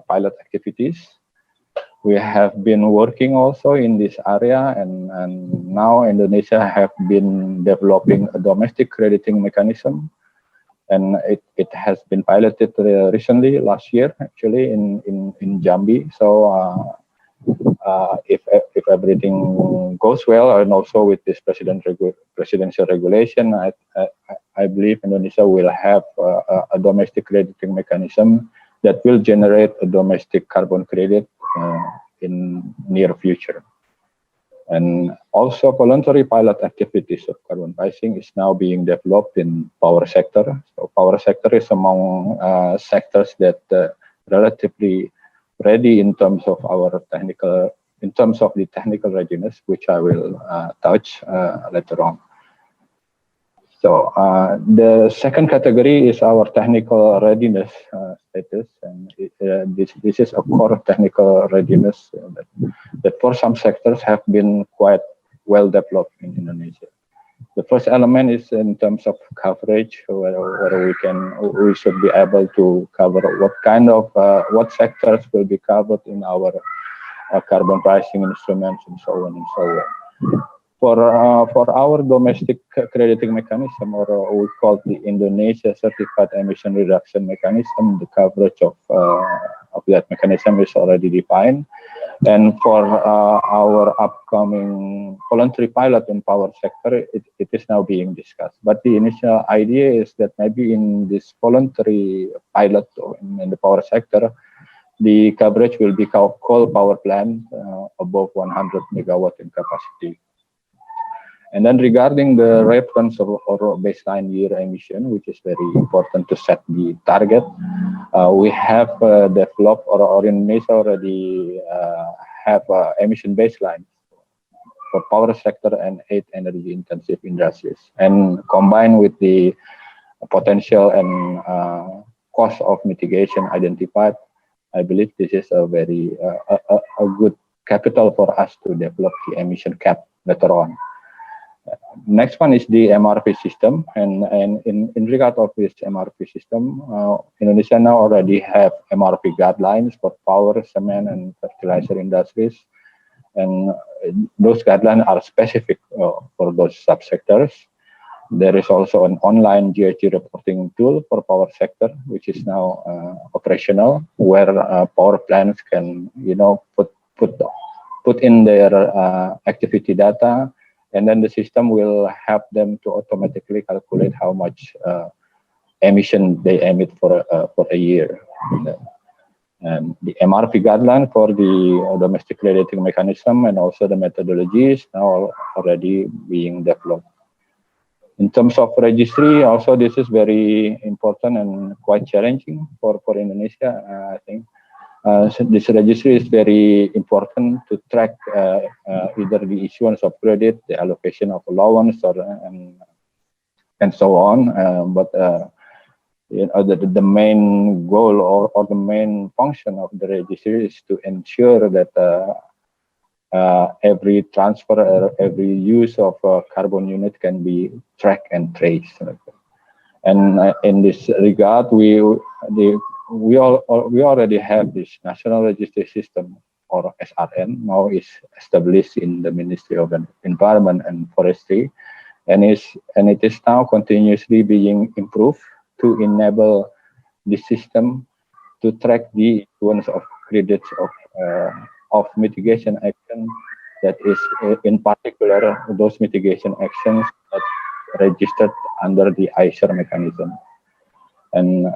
pilot activities. We have been working also in this area, and now Indonesia have been developing a domestic crediting mechanism, and it has been piloted recently, last year actually in Jambi. So if everything goes well, and also with this presidential regulation, I believe Indonesia will have a domestic crediting mechanism that will generate a domestic carbon credit in near future. And also voluntary pilot activities of carbon pricing is now being developed in power sector. So power sector is among sectors that relatively ready in terms of our technical, in terms of the technical readiness, which I will touch later on. So the second category is our technical readiness status, and this is a core technical readiness that for some sectors have been quite well developed in Indonesia. The first element is in terms of coverage, whether we should be able to cover what kind of what sectors will be covered in our carbon pricing instruments and so on and so on. For our domestic crediting mechanism, or we call the Indonesia Certified Emission Reduction Mechanism, the coverage of that mechanism is already defined. And for our upcoming voluntary pilot in power sector, it is now being discussed. But the initial idea is that maybe in this voluntary pilot in the power sector, the coverage will be coal power plant above 100 megawatt in capacity. And then regarding the reference or baseline year emission, which is very important to set the target, we have developed, or in Indonesia already have emission baseline for power sector and 8 energy intensive industries. And combined with the potential and cost of mitigation identified, I believe this is a very a good capital for us to develop the emission cap later on. Next one is the MRP system, and in regard of this MRP system, Indonesia now already have MRP guidelines for power, cement, and fertilizer industries, and those guidelines are specific for those subsectors. There is also an online GHG reporting tool for power sector, which is now operational, where power plants can, put in their activity data. And then the system will help them to automatically calculate how much emission they emit for a year. And the MRP guideline for the domestic crediting mechanism and also the methodologies now already being developed. In terms of registry, also this is very important and quite challenging for Indonesia, I think. So this registry is very important to track either the issuance of credit, the allocation of allowance, and so on. But the main goal or the main function of the registry is to ensure that every transfer or every use of a carbon unit can be tracked and traced. And in this regard, we already have this national registry system, or SRN, now is established in the Ministry of Environment and Forestry, and it is now continuously being improved to enable the system to track the issuance of credits of mitigation action, that is in particular those mitigation actions registered under the ICER mechanism. And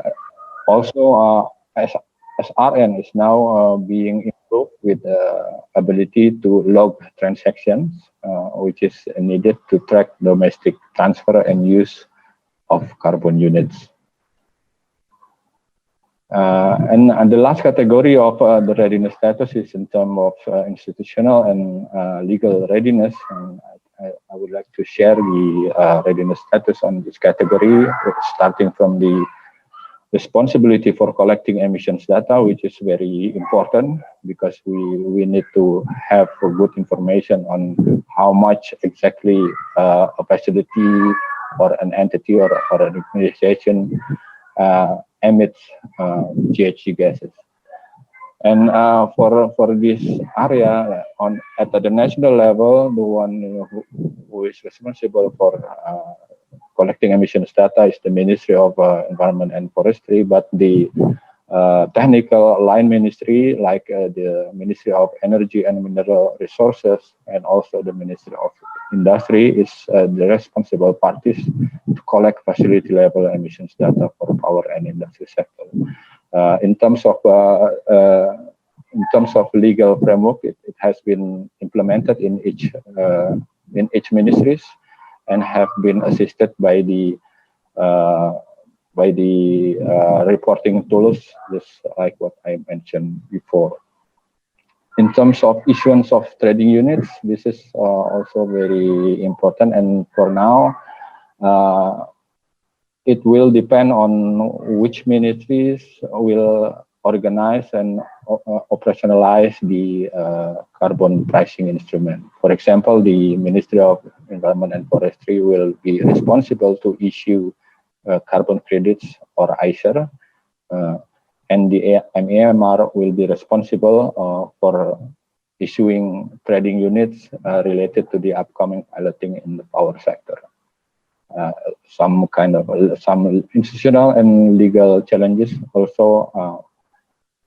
also, SRN is now being improved with the ability to log transactions, which is needed to track domestic transfer and use of carbon units. And the last category of the readiness status is in terms of institutional and legal readiness. And I would like to share the readiness status on this category, starting from the responsibility for collecting emissions data, which is very important because we need to have good information on how much exactly a facility or an entity or an organization emits GHG gases. And for this area, at the national level, the one who is responsible for collecting emissions data is the Ministry of Environment and Forestry, but the technical line ministry, like the Ministry of Energy and Mineral Resources, and also the Ministry of Industry, is the responsible parties to collect facility level emissions data for power and industry sector. In terms of legal framework, it has been implemented in each ministries and have been assisted by the reporting tools, just like what I mentioned before. In terms of issuance of trading units, this is also very important, and for now, it will depend on which ministries will organize and operationalize the carbon pricing instrument. For example, the Ministry of Environment and Forestry will be responsible to issue carbon credits or ICER, and the MEMR will be responsible for issuing trading units related to the upcoming piloting in the power sector. Some institutional and legal challenges also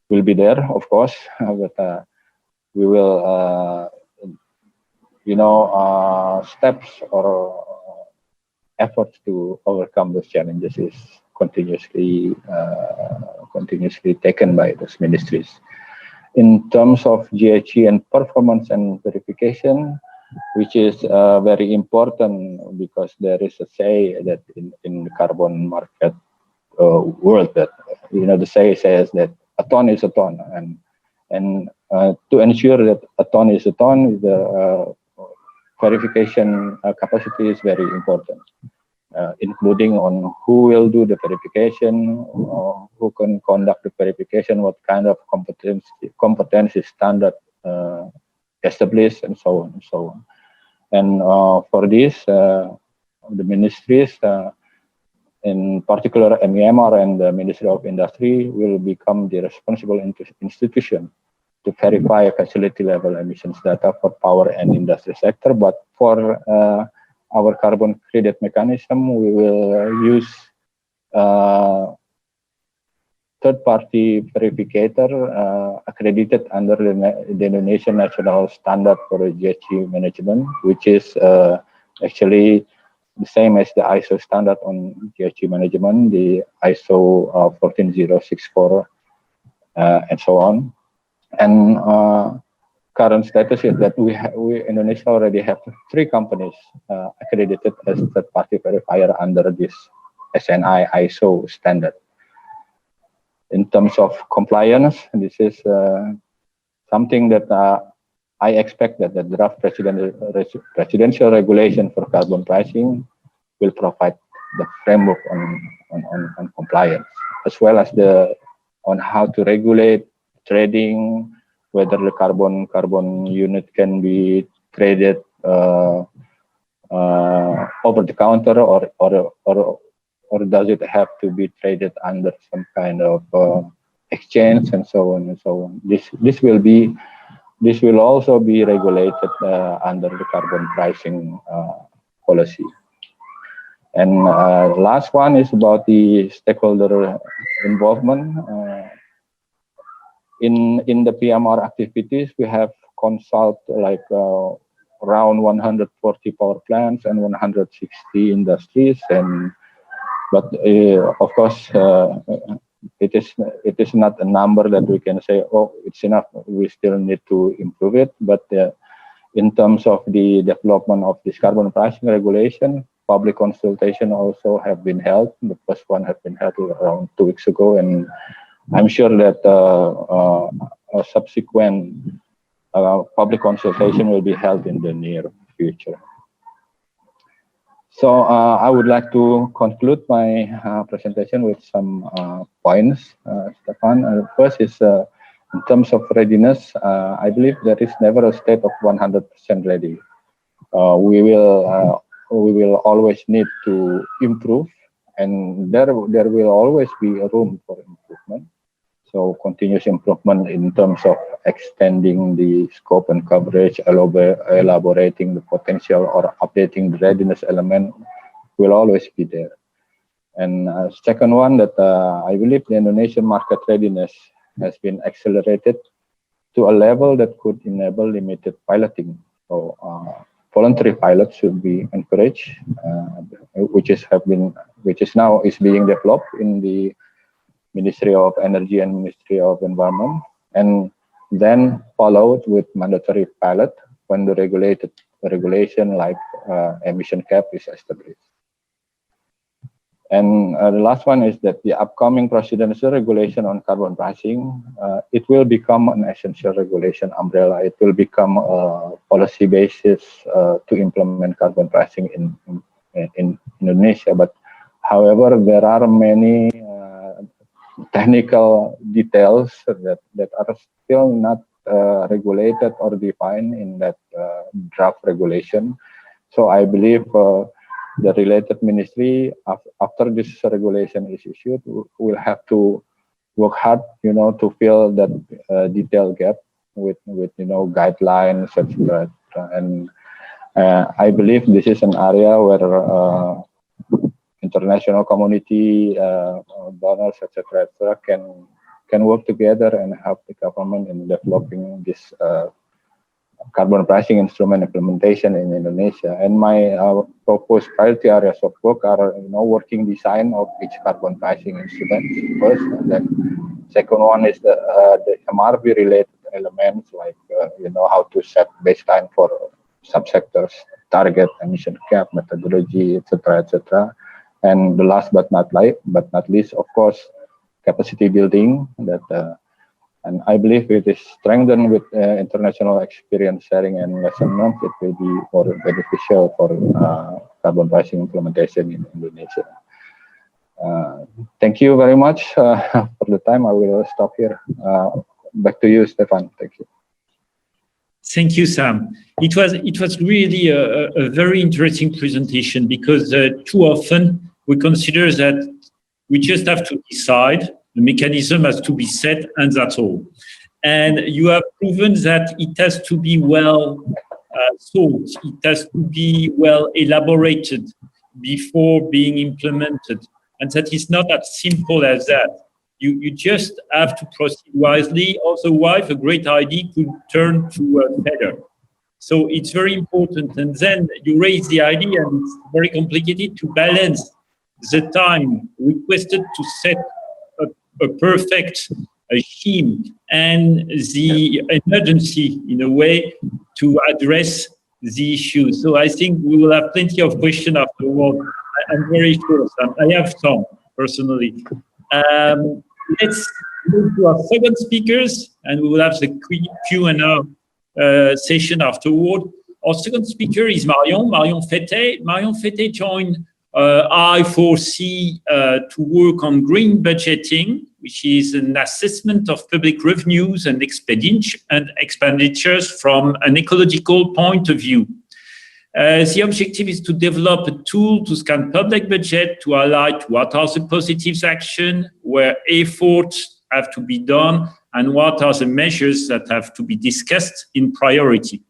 will be there, of course, but we will, steps or efforts to overcome those challenges is continuously taken by those ministries. In terms of GHG and performance and verification, which is very important because there is a say that in the carbon market world that the say says that a ton is a ton, and to ensure that a ton is a ton, the verification capacity is very important, including on who will do the verification, who can conduct the verification, what kind of competency standard established, and so on and so on. And for this, the ministries, in particular MEMR and the Ministry of Industry, will become the responsible institution to verify facility level emissions data for power and industry sector. But for our carbon credit mechanism, we will use third-party verificator accredited under the Indonesian National Standard for GHG Management, which is actually the same as the ISO standard on GHG management, the ISO 14064, and so on. And current status is that we Indonesia already have 3 companies accredited as third-party verifier under this SNI ISO standard. In terms of compliance, this is something that I expect that the draft presidential regulation for carbon pricing will provide the framework on compliance, as well as on how to regulate trading, whether the carbon unit can be traded over the counter or does it have to be traded under some kind of exchange, and so on and so on. This will also be regulated under the carbon pricing policy. And the last one is about the stakeholder involvement. In the PMR activities, we have consult like around 140 power plants and 160 industries. But of course, it is not a number that we can say, oh, it's enough. We still need to improve it. But in terms of the development of this carbon pricing regulation, public consultation also have been held. The first one has been held around 2 weeks ago, and I'm sure that a subsequent public consultation will be held in the near future. So I would like to conclude my presentation with some points, Stefan. First is in terms of readiness, I believe there is never a state of 100% ready. We will always need to improve, and there will always be a room for improvement. So continuous improvement in terms of extending the scope and coverage, elaborating the potential, or updating the readiness element will always be there. And second one, that I believe the Indonesian market readiness has been accelerated to a level that could enable limited piloting. So voluntary pilots should be encouraged, which is now being developed in the Ministry of Energy and Ministry of Environment, and then followed with mandatory pilot when the regulation like emission cap is established. And the last one is that the upcoming presidential regulation on carbon pricing, it will become an essential regulation umbrella. It will become a policy basis to implement carbon pricing in Indonesia. But however, there are many technical details that are still not regulated or defined in that draft regulation. So I believe the related ministry, after this regulation is issued, will have to work hard, to fill that detail gap with guidelines, etc. And I believe this is an area where international community, donors, etc., can work together and help the government in developing this carbon pricing instrument implementation in Indonesia. And my proposed priority areas of work are, working design of each carbon pricing instrument first, and then second one is the MRV related elements, like how to set baseline for subsectors, target, emission cap, methodology, etc., etc. And the last but not least, of course, capacity building. And I believe it is strengthened with international experience sharing and lesson learned. It will be more beneficial for carbon pricing implementation in Indonesia. Thank you very much for the time. I will stop here. Back to you, Stefan. Thank you. Thank you, Sam. It was really a very interesting presentation, because too often we consider that we just have to decide, the mechanism has to be set, and that's all. And you have proven that it has to be well thought, it has to be well elaborated before being implemented, and that is not as simple as that. You just have to proceed wisely, otherwise a great idea could turn to a failure. So it's very important. And then you raise the idea, and it's very complicated to balance the time requested to set a perfect scheme and the emergency, in a way, to address the issue. So I think we will have plenty of questions afterward. I'm very sure, Sam. I have some, personally. Let's move to our second speakers, and we will have the Q&A session afterward. Our second speaker is Marion Fete. Marion Fete joined I4C to work on green budgeting, which is an assessment of public revenues and expenditures from an ecological point of view. The objective is to develop a tool to scan public budget to highlight what are the positive actions, where efforts have to be done, and what are the measures that have to be discussed in priority.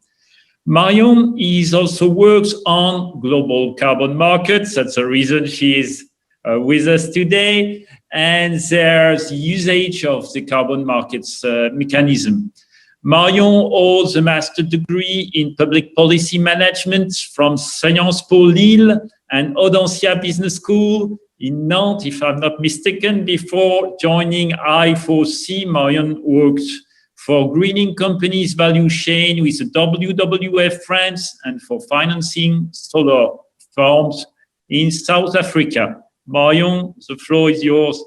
Marion also works on global carbon markets. That's the reason she is with us today. And there's usage of the carbon markets mechanism. Marion holds a master's degree in public policy management from Sciences Po Lille and Audencia Business School in Nantes, if I'm not mistaken. Before joining I4C, Marion worked for greening companies' value chain with the WWF France and for financing solar farms in South Africa. Marion, the floor is yours.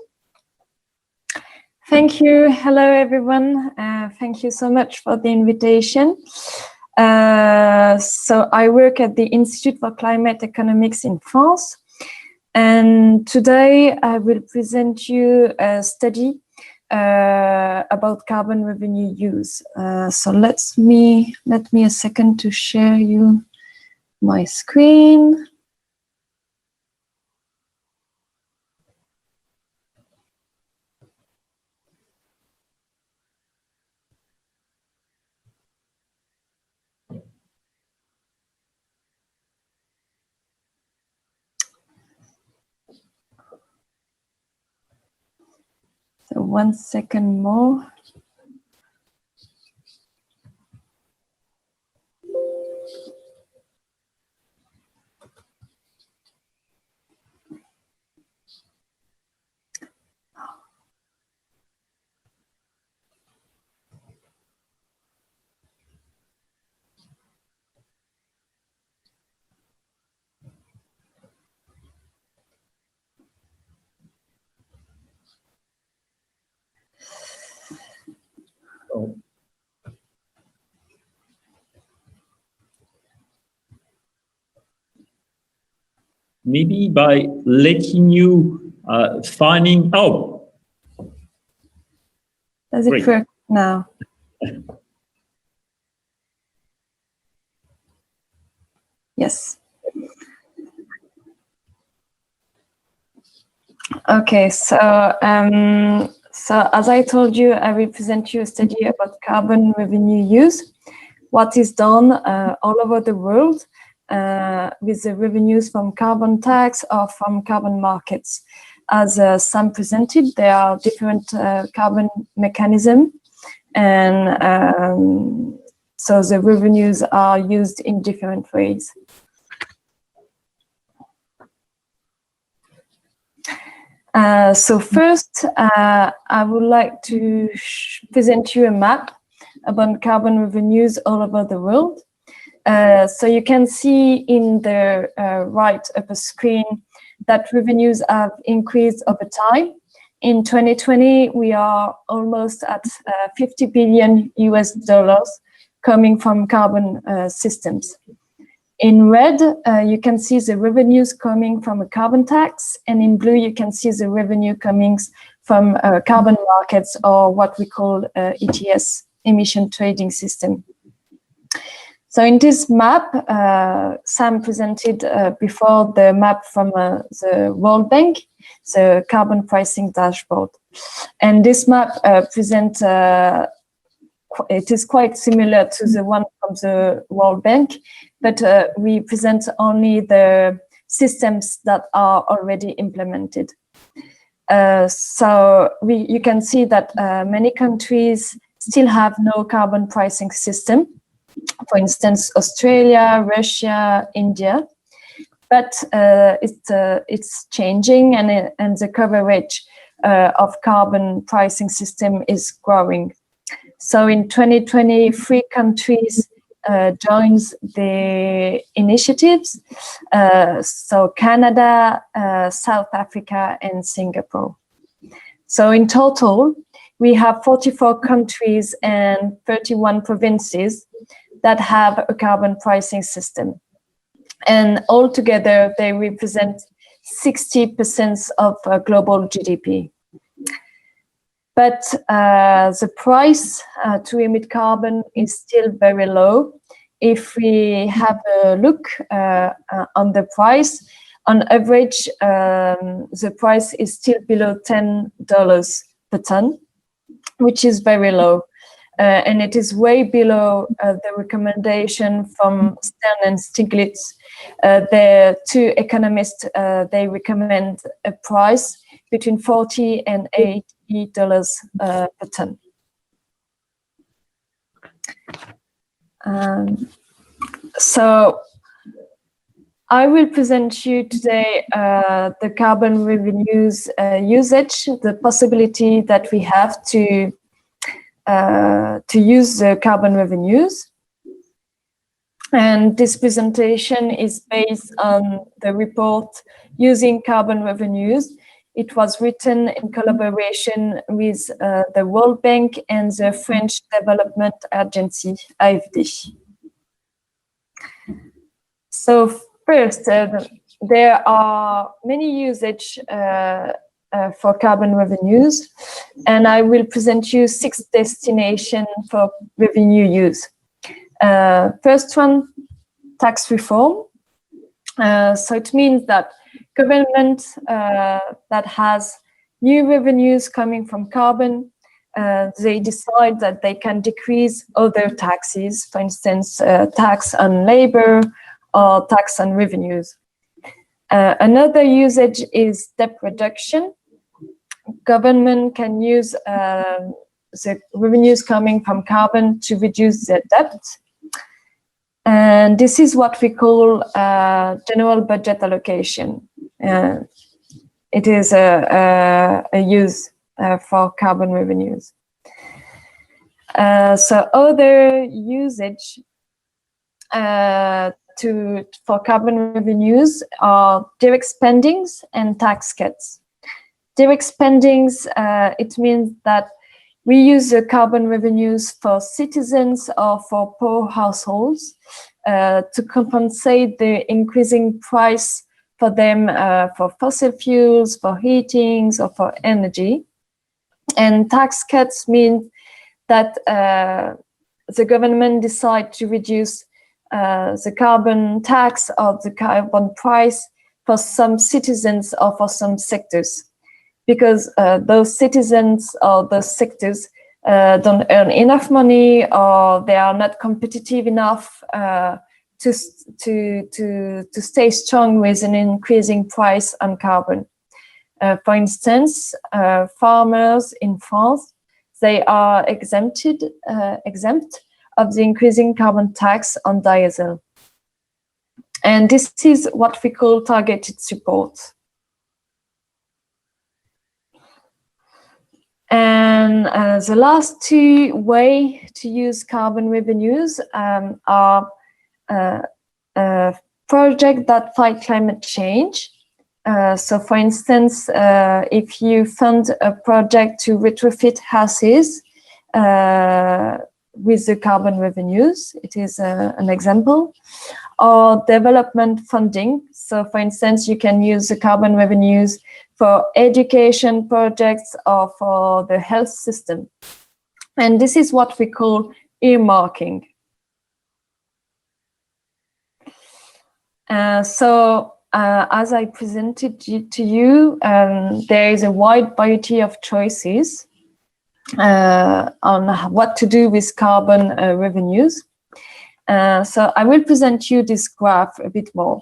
Thank you. Hello, everyone. Thank you so much for the invitation. So I work at the Institute for Climate Economics in France. And today I will present you a study about carbon revenue use. So let me a second to share you my screen. So 1 second more. Maybe by letting you finding out. Does it work now? Yes. Okay, so as I told you, I will present you a study about carbon revenue use, what is done all over the world with the revenues from carbon tax or from carbon markets. As Sam presented, there are different carbon mechanisms, and so the revenues are used in different ways. So first, I would like to present you a map about carbon revenues all over the world. So you can see in the right upper screen that revenues have increased over time. In 2020, we are almost at 50 billion US dollars coming from carbon systems. In red, you can see the revenues coming from a carbon tax, and in blue, you can see the revenue coming from carbon markets, or what we call ETS, emission trading system. So in this map, Sam presented before the map from the World Bank, the carbon pricing dashboard. And this map presents, it is quite similar to the one from the World Bank, but we present only the systems that are already implemented. So you can see that many countries still have no carbon pricing system. For instance, Australia, Russia, India, but it's changing, and the coverage of carbon pricing system is growing. So in 2020, 3 countries joins the initiatives. So Canada, South Africa, and Singapore. So in total, we have 44 countries and 31 provinces that have a carbon pricing system. And altogether, they represent 60% of global GDP. But the price to emit carbon is still very low. If we have a look on the price, on average, the price is still below $10 per ton, which is very low. And it is way below the recommendation from Stern and Stiglitz. The 2 economists, they recommend a price between $40 and $80 per ton. So I will present you today the carbon revenues usage, the possibility that we have to use the carbon revenues. And this presentation is based on the report Using Carbon Revenues. It was written in collaboration with the World Bank and the French Development Agency, AFD. So first, there are many usage for carbon revenues, and I will present you 6 destinations for revenue use. First one, tax reform. So it means that government that has new revenues coming from carbon, they decide that they can decrease other taxes, for instance, tax on labor or tax on revenues. Another usage is debt reduction. Government can use the revenues coming from carbon to reduce their debt. And this is what we call general budget allocation. It is a use for carbon revenues. So other usage for carbon revenues are direct spendings and tax cuts. Direct spendings, it means that we use the carbon revenues for citizens or for poor households to compensate the increasing price for them for fossil fuels, for heatings, or for energy. And tax cuts mean that the government decides to reduce the carbon tax or the carbon price for some citizens or for some sectors, because those citizens or those sectors don't earn enough money, or they are not competitive enough to stay strong with an increasing price on carbon. For instance, farmers in France, they are exempt of the increasing carbon tax on diesel. And this is what we call targeted support. And the last 2 ways to use carbon revenues are projects that fight climate change. So for instance, if you fund a project to retrofit houses with the carbon revenues, it is an example. Or development funding. So for instance, you can use the carbon revenues for education projects or for the health system. And this is what we call earmarking. As I presented to you, there is a wide variety of choices on what to do with carbon revenues. So I will present you this graph a bit more.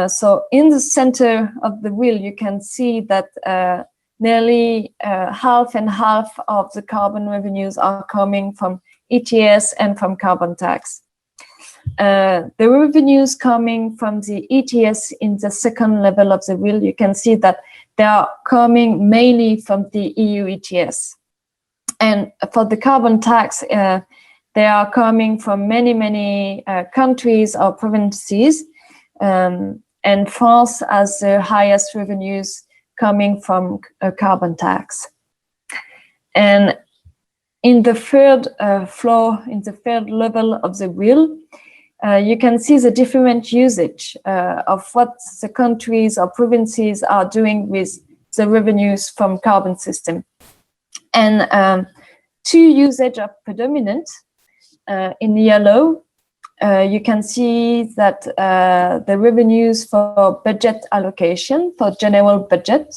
So in the center of the wheel, you can see that nearly half and half of the carbon revenues are coming from ETS and from carbon tax. The revenues coming from the ETS in the second level of the wheel, you can see that they are coming mainly from the EU ETS. And for the carbon tax, they are coming from many countries or provinces, and France has the highest revenues coming from a carbon tax. And in the third floor, in the third level of the wheel, you can see the different usage of what the countries or provinces are doing with the revenues from carbon system. And 2 usage are predominant. In yellow, you can see that the revenues for budget allocation, for general budget,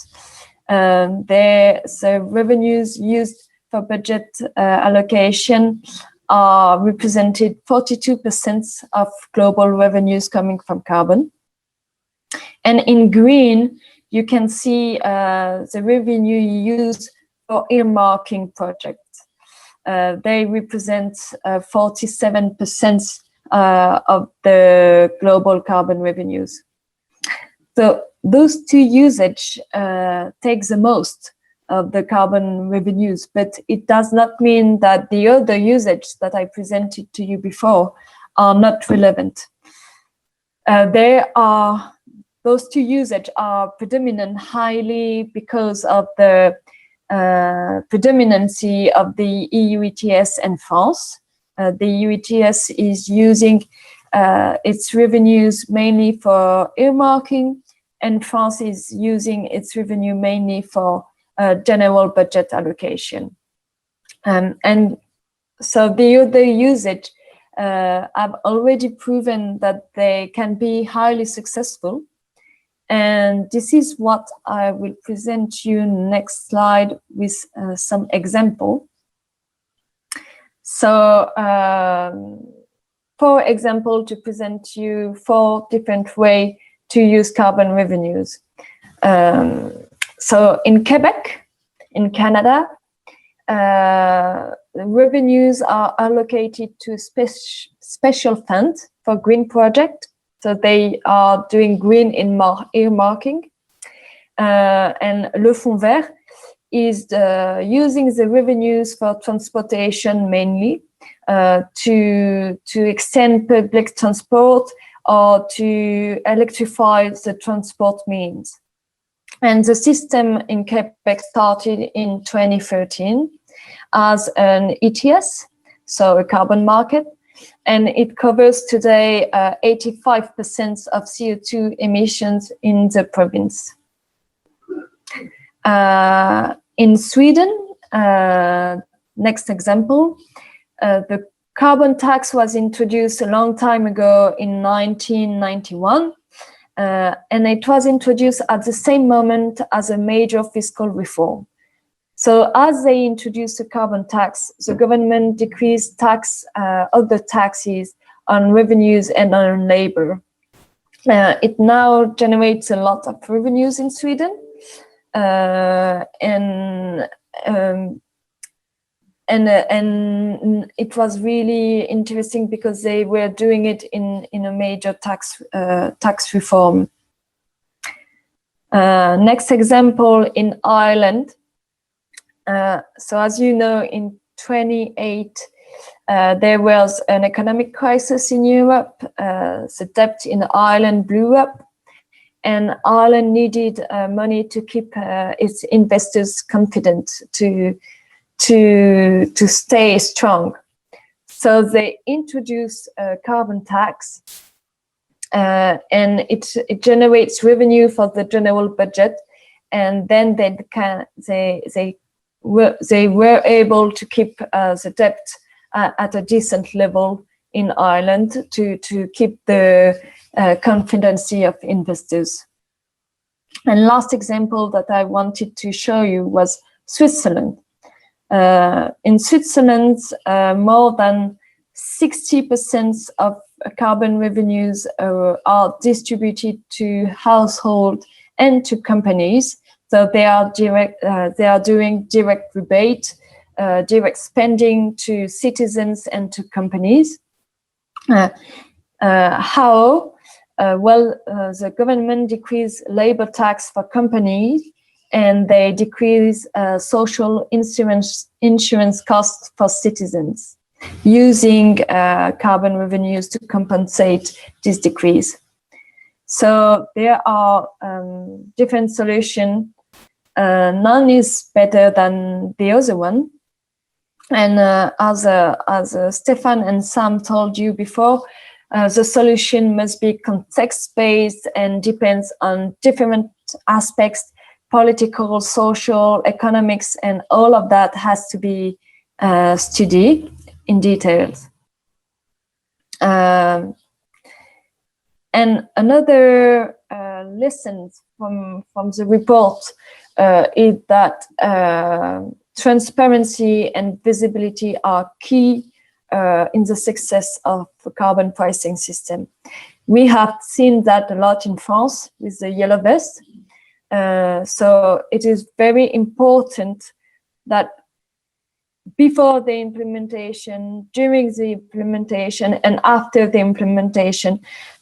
the revenues used for budget allocation are represented 42% of global revenues coming from carbon. And in green, you can see the revenue used for earmarking projects. they represent 47% of the global carbon revenues. So those two usage take the most of the carbon revenues, but it does not mean that the other usage that I presented to you before are not relevant. Those two usage are predominant highly because of the predominancy of the EU ETS and France. The EU ETS is using its revenues mainly for earmarking, and France is using its revenue mainly for general budget allocation. And so the other usage have already proven that they can be highly successful. And this is what I will present you next slide with some example. So, for example, to present you 4 different ways to use carbon revenues. So in Quebec, in Canada, revenues are allocated to special fund for green project. So they are doing green earmarking. And Le Fonds Vert is using the revenues for transportation mainly to extend public transport or to electrify the transport means. And the system in Quebec started in 2013 as an ETS, so a carbon market, and it covers today 85% of CO2 emissions in the province. In Sweden, next example, the carbon tax was introduced a long time ago in 1991, and it was introduced at the same moment as a major fiscal reform. So as they introduced the carbon tax, the government decreased other taxes on revenues and on labor. It now generates a lot of revenues in Sweden, and it was really interesting because they were doing it in a major tax reform. Next example in Ireland. So as you know, in 2008, there was an economic crisis in Europe. The debt in Ireland blew up, and Ireland needed money to keep its investors confident to stay strong. So they introduced a carbon tax, and it generates revenue for the general budget, and then they were able to keep the debt at a decent level in Ireland to keep the confidence of investors. And last example that I wanted to show you was Switzerland. In Switzerland, more than 60% of carbon revenues are distributed to households and to companies. So they are doing direct rebate, direct spending to citizens and to companies. The government decreased labor tax for companies, and they decrease social insurance costs for citizens, using carbon revenues to compensate this decrease. So there are different solutions. None is better than the other one. And as Stefan and Sam told you before, the solution must be context-based and depends on different aspects, political, social, economics, and all of that has to be studied in details. And another lesson from the report is that transparency and visibility are key in the success of the carbon pricing system. We have seen that a lot in France with the yellow vest. So it is very important that before the implementation, during the implementation, and after the implementation,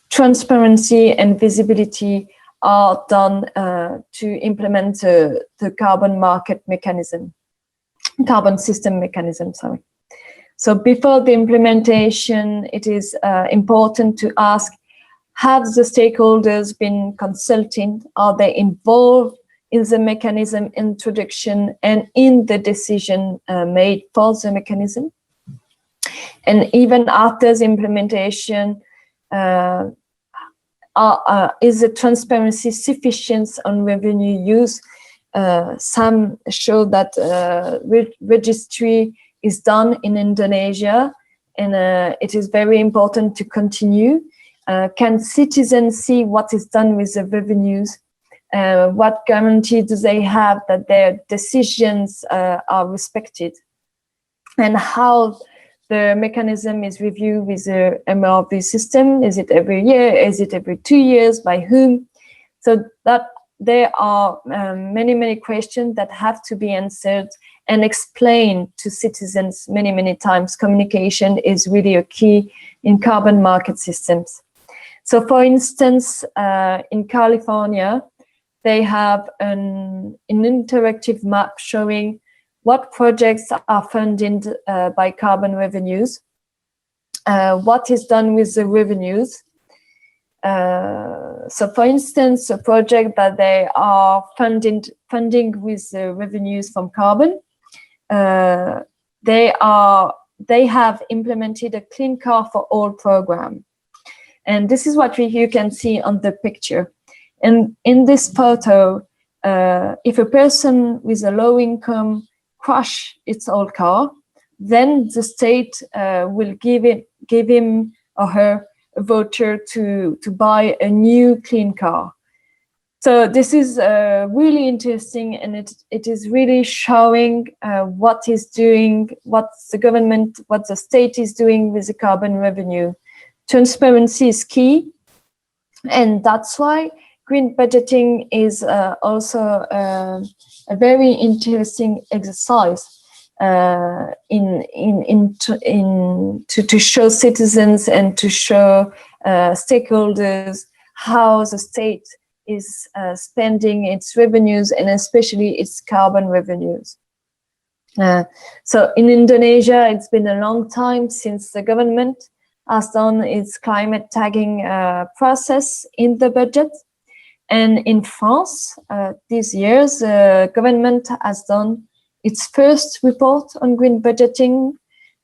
transparency and visibility are done to implement the carbon market mechanism, carbon system mechanism, sorry. So before the implementation, it is important to ask, have the stakeholders been consulted? Are they involved in the mechanism introduction and in the decision made for the mechanism? And even after the implementation, is the transparency sufficient on revenue use? Some show that registry is done in Indonesia, and it is very important to continue. Can citizens see what is done with the revenues? What guarantee do they have that their decisions are respected? And how the mechanism is reviewed with the MRV system? Is it every year? Is it every 2 years? By whom? So that there are many questions that have to be answered and explained to citizens many times. Communication is really a key in carbon market systems. So for instance, in California, they have an interactive map showing what projects are funded by carbon revenues, what is done with the revenues. So for instance, a project that they are funding with the revenues from carbon, they have implemented a Clean Car for All program. And this is what you can see on the picture. And in this photo, if a person with a low income crash its old car, then the state will give him or her a voucher to buy a new clean car. So this is really interesting, and it is really showing what is doing, what the government, what the state is doing with the carbon revenue. Transparency is key, and that's why green budgeting is also a very interesting exercise to show citizens and to show stakeholders how the state is spending its revenues, and especially its carbon revenues. So in Indonesia, it's been a long time since the government has done its climate tagging process in the budget. And in France, this year, the government has done its first report on green budgeting.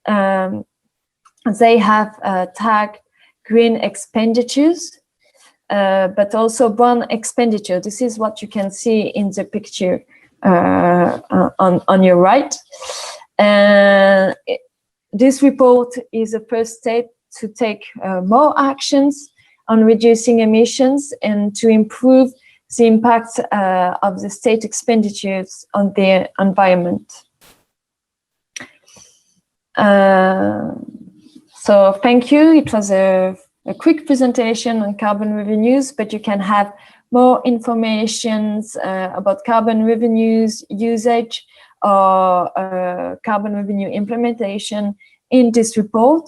They have tagged green expenditures, but also brown expenditure. This is what you can see in the picture on your right. This report is a first step to take more actions on reducing emissions and to improve the impact of the state expenditures on the environment. So thank you. It was a quick presentation on carbon revenues, but you can have more information about carbon revenues usage or carbon revenue implementation in this report,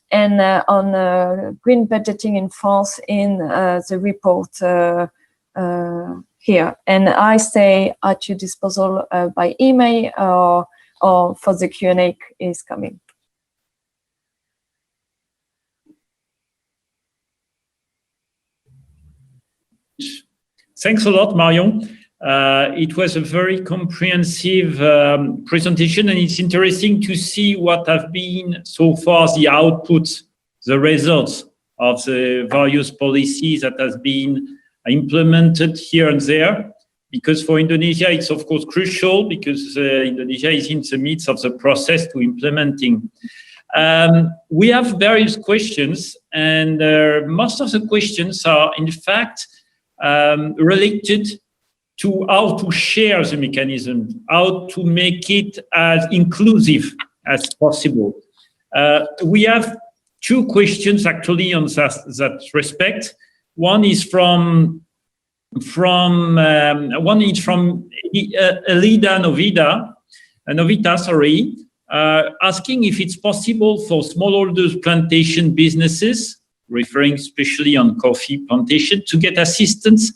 and on green budgeting in France in the report here. And I stay at your disposal by email or for the Q&A is coming. Thanks a lot, Marion. It was a very comprehensive presentation, and it's interesting to see what have been so far the outputs, the results of the various policies that has been implemented here and there. Because for Indonesia, it's of course crucial, because Indonesia is in the midst of the process to implementing. We have various questions, and most of the questions are in fact related to how to share the mechanism, how to make it as inclusive as possible. We have two questions actually on that respect. One is from Elida Novita, sorry. asking if it's possible for smallholder plantation businesses, referring especially on coffee plantation, to get assistance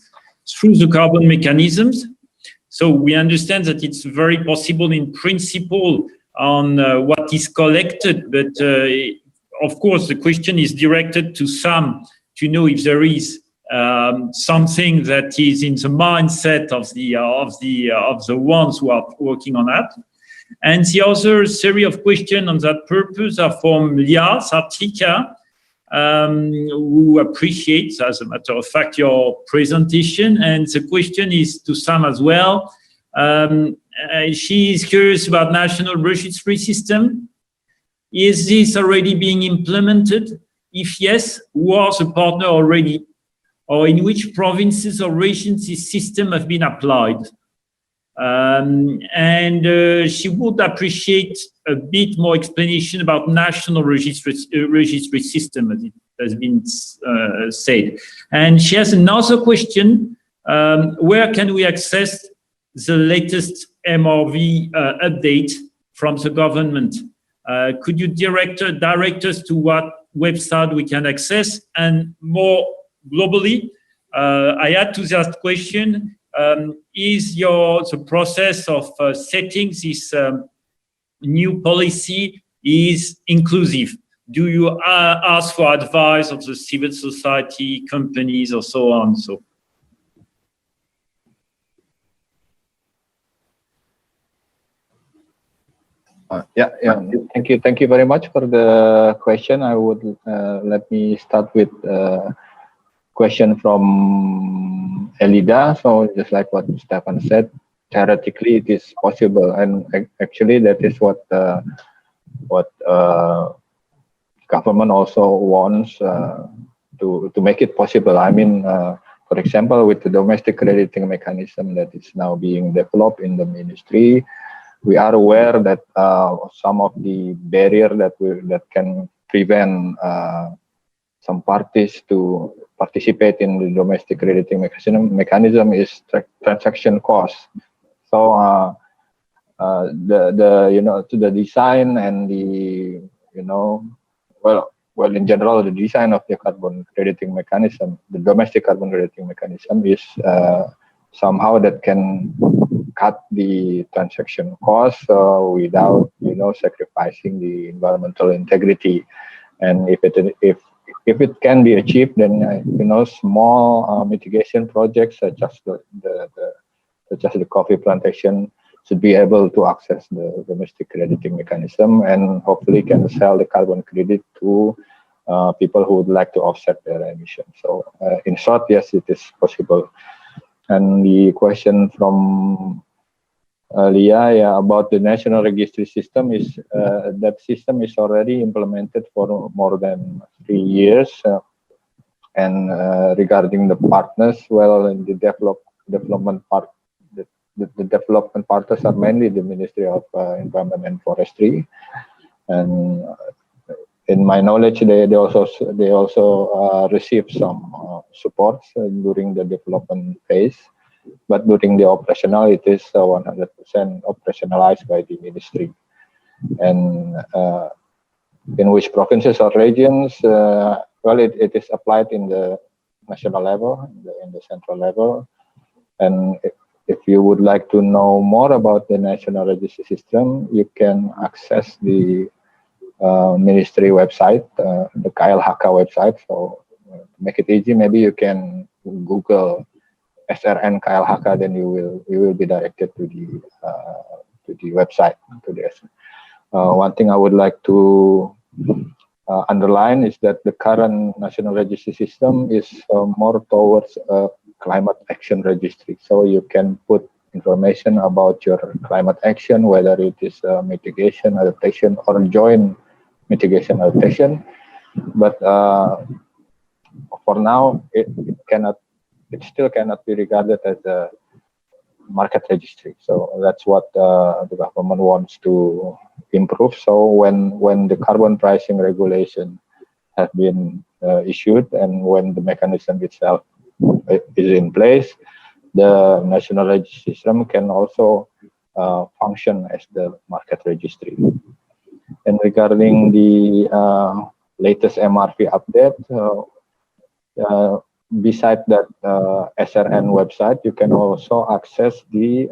through the carbon mechanisms. So we understand that it's very possible in principle on what is collected, but of course the question is directed to some to know if there is something that is in the mindset of the ones who are working on that. And the other series of questions on that purpose are from Lia Sartika, who appreciates, as a matter of fact, your presentation. And the question is to Sam as well. She is curious about national registry system. Is this already being implemented? If yes, who are the partner already? Or in which provinces or regions this system has been applied? She would appreciate a bit more explanation about national registry system, as it has been said. And she has another question: where can we access the latest MRV update from the government? Could you direct us to what website we can access? And more globally, I add to that question, is the process of setting this new policy is inclusive? Do you ask for advice of the civil society, companies, or so on? So. Thank you very much for the question. I would let me start with question from Elida. So just like what Stefan said, theoretically it is possible, and actually that is what government also wants to make it possible. I mean, for example, with the domestic crediting mechanism that is now being developed in the ministry, we are aware that some of the barrier that can prevent some parties to participate in the domestic crediting mechanism is transaction cost. So the design and the in general the design of the carbon crediting mechanism, the domestic carbon crediting mechanism is somehow that can cut the transaction cost without sacrificing the environmental integrity. And if it can be achieved, then small mitigation projects such as the coffee plantation should be able to access the domestic crediting mechanism and hopefully can sell the carbon credit to people who would like to offset their emissions. So in short, yes, it is possible. And the question from Leah about the national registry system is that system is already implemented for more than 3 years. And regarding the partners, well, in the development part, the development partners are mainly the Ministry of Environment and Forestry. And in my knowledge, they also received some supports during the development phase. But during the operational, it is 100% operationalized by the ministry. And in which provinces or regions, well, it is applied in the national level, in the central level. And if you would like to know more about the national registry system, you can access the ministry website, the KLHK website. So to make it easy, maybe you can Google SRN KLHK, then you will be directed to the website. One thing I would like to underline is that the current national registry system is more towards a climate action registry. So you can put information about your climate action, whether it is mitigation, adaptation, or joint mitigation adaptation. But for now, it still cannot be regarded as a market registry. So that's what the government wants to improve. So when the carbon pricing regulation has been issued and when the mechanism itself is in place, the national registry system can also function as the market registry. And regarding the latest MRV update, beside that SRN website, you can also access the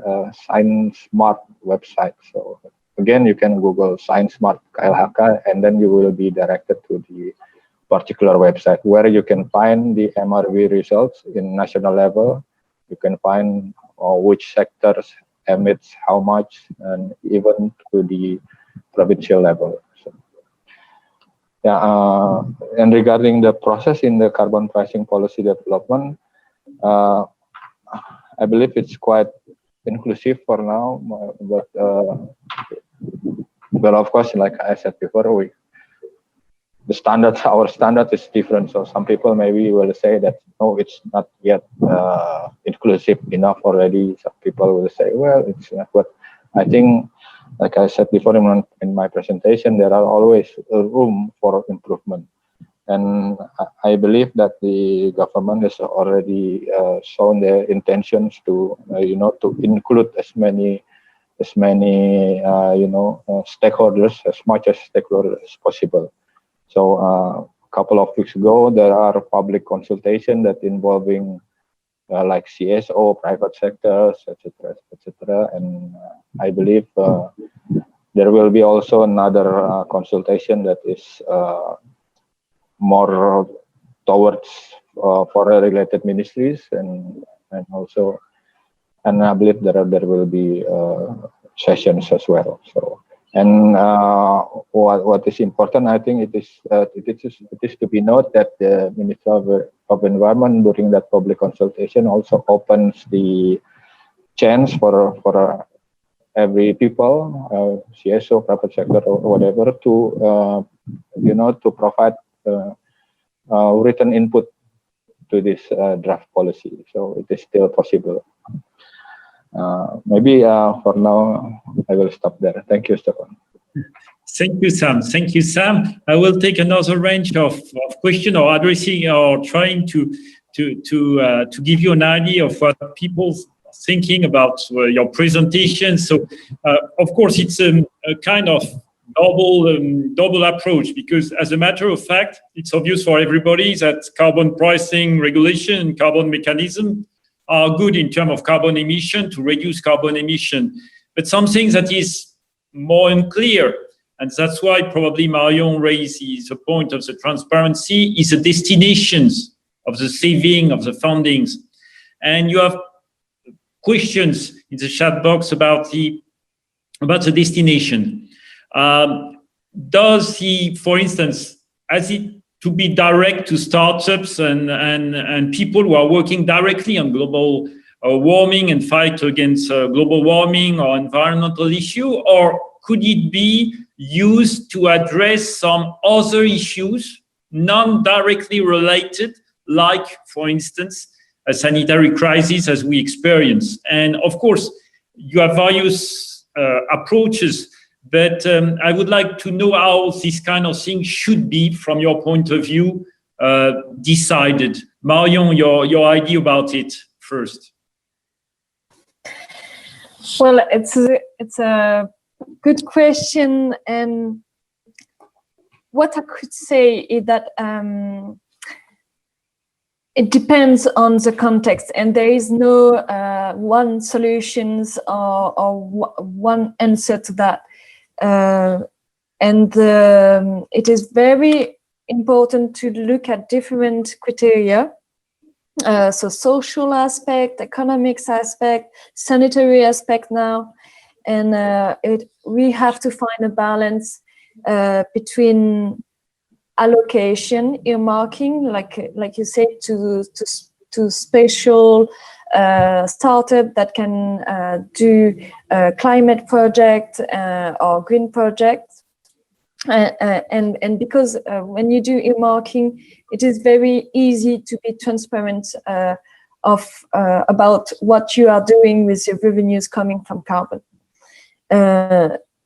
ScienceSmart website. So again, you can Google ScienceSmart KLHK, and then you will be directed to the particular website where you can find the MRV results in national level. You can find which sectors emits how much, and even to the provincial level. So, yeah, and regarding the process in the carbon pricing policy development, I believe it's quite inclusive for now, but well, of course, like I said before, our standard is different. So some people maybe will say that, no, it's not yet inclusive enough already. Some people will say, well, it's not. But I think, like I said before in my presentation, there are always room for improvement. And I believe that the government has already shown their intentions to, to include as many stakeholders, as much as stakeholders as possible. So a couple of weeks ago, there are public consultation that involving like CSO, private sectors, etc. And I believe there will be also another consultation that is more towards foreign related ministries, and I believe there will be sessions as well. So. And what is important, I think it is to be noted that the Minister of Environment during that public consultation also opens the chance for every people, CSO, private sector, or whatever, to to provide written input to this draft policy. So it is still possible. Maybe for now, I will stop there. Thank you, Stefan. Thank you, Sam. Thank you, Sam. I will take another range of questions or addressing or trying to give you an idea of what people are thinking about your presentation. So, of course, it's a kind of double approach, because as a matter of fact, it's obvious for everybody that carbon pricing regulation and carbon mechanism are good in terms of carbon emission, to reduce carbon emission. But something that is more unclear, and that's why probably Marion raises the point of the transparency, is the destinations of the saving, of the fundings. And you have questions in the chat box about the destination. Does he, for instance, has it to be direct to startups and people who are working directly on global warming and fight against global warming or environmental issue, or could it be used to address some other issues non-directly related, like, for instance, a sanitary crisis as we experience? And of course, you have various approaches, but I would like to know how this kind of thing should be, from your point of view, decided. Marion, your idea about it first. Well, it's a good question, and what I could say is that it depends on the context, and there is no one solutions or one answer to that. It is very important to look at different criteria. So social aspect, economics aspect, sanitary aspect now, and we have to find a balance between allocation, earmarking, like you said, to special startup that can do climate project or green projects, and because when you do earmarking, it is very easy to be transparent about what you are doing with your revenues coming from carbon.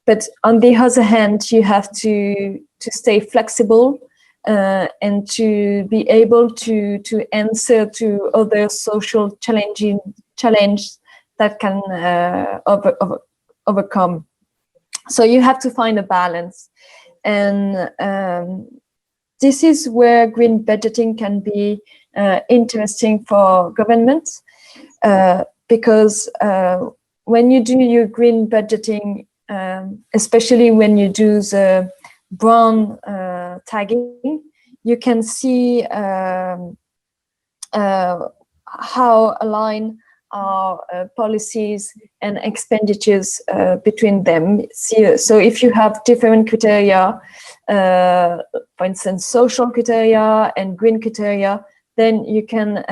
But on the other hand, you have to stay flexible and to be able to answer to other social challenges that can overcome. So you have to find a balance. And this is where green budgeting can be interesting for governments, because when you do your green budgeting, especially when you do the brown tagging, you can see how align our policies and expenditures between them. So if you have different criteria, for instance, social criteria and green criteria, then you can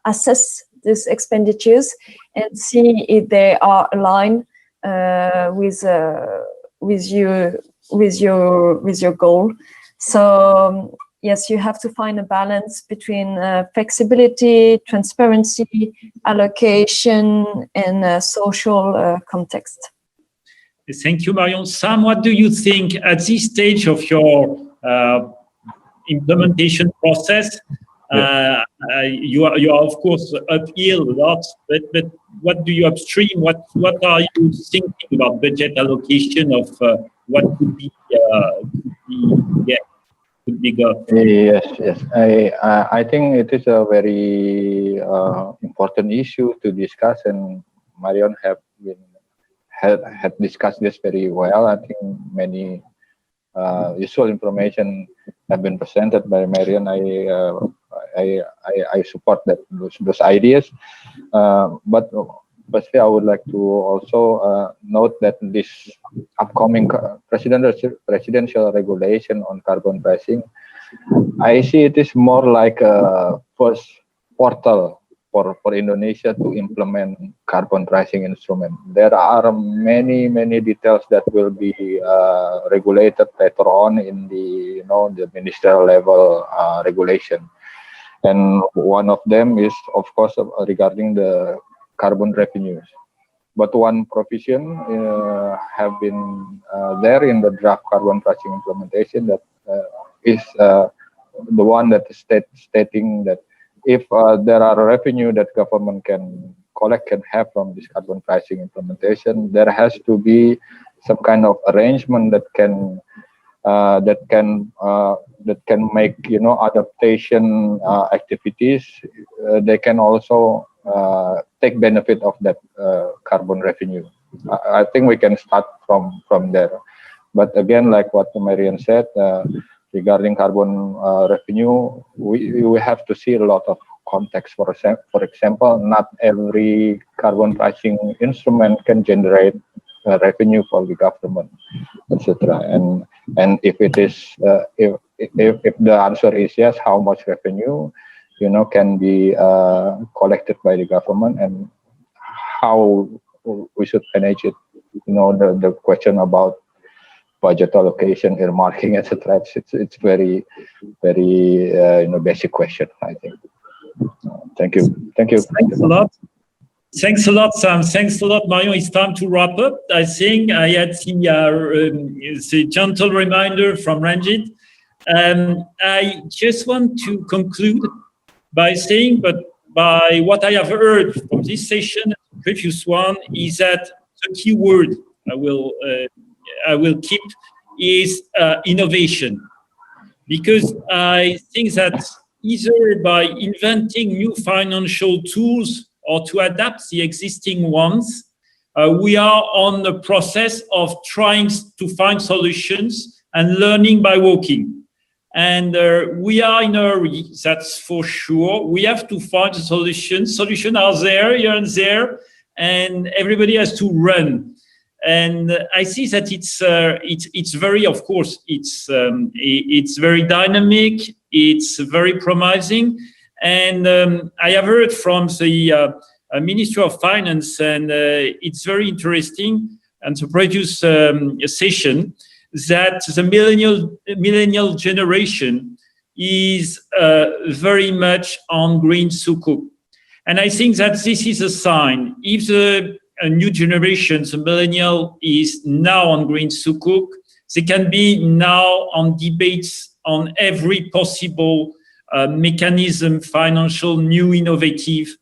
assess these expenditures and see if they are aligned with your goal. So yes, you have to find a balance between flexibility, transparency, allocation, and social context. Thank you, Marion. Sam, what do you think at this stage of your implementation process? You are of course uphill a lot, but what do you upstream? What are you thinking about budget allocation of what could be bigger? Yes. I think it is a very important issue to discuss, and Marion had discussed this very well. I think many useful information have been presented by Marion. I support those ideas, but firstly, I would like to also note that this upcoming presidential regulation on carbon pricing, I see it is more like a first portal for Indonesia to implement carbon pricing instrument. There are many details that will be regulated later on in the ministerial level regulation, and one of them is of course regarding the carbon revenues. But one provision have been there in the draft carbon pricing implementation that is the one that is stating that if there are revenue that government can have from this carbon pricing implementation, there has to be some kind of arrangement that can make adaptation activities. They can also take benefit of that carbon revenue. I think we can start from there. But again, like what Marion said, regarding carbon revenue, we have to see a lot of context. For example, not every carbon pricing instrument can generate revenue for the government, etc. And if it is if the answer is yes, how much revenue can be collected by the government, and how we should manage it. The question about budget allocation, earmarking, etc. It's very basic question, I think. Thank you. Thanks a lot. Thanks a lot, Sam. Thanks a lot, Marion. It's time to wrap up. I think I had the gentle reminder from Ranjit. I just want to conclude by saying, but by what I have heard from this session, the previous one, is that the key word I will keep is innovation, because I think that either by inventing new financial tools or to adapt the existing ones, we are on the process of trying to find solutions and learning by walking. And we are in a hurry, that's for sure. We have to find a solution. Solutions are there, here and there, and everybody has to run. And I see that it's very, of course, it's very dynamic, it's very promising. And I have heard from the Ministry of Finance, and it's very interesting, and the previous session, that the millennial generation is very much on green sukuk. And I think that this is a sign. If the new generation, the millennial, is now on green sukuk, they can be now on debates on every possible mechanism, financial, new, innovative,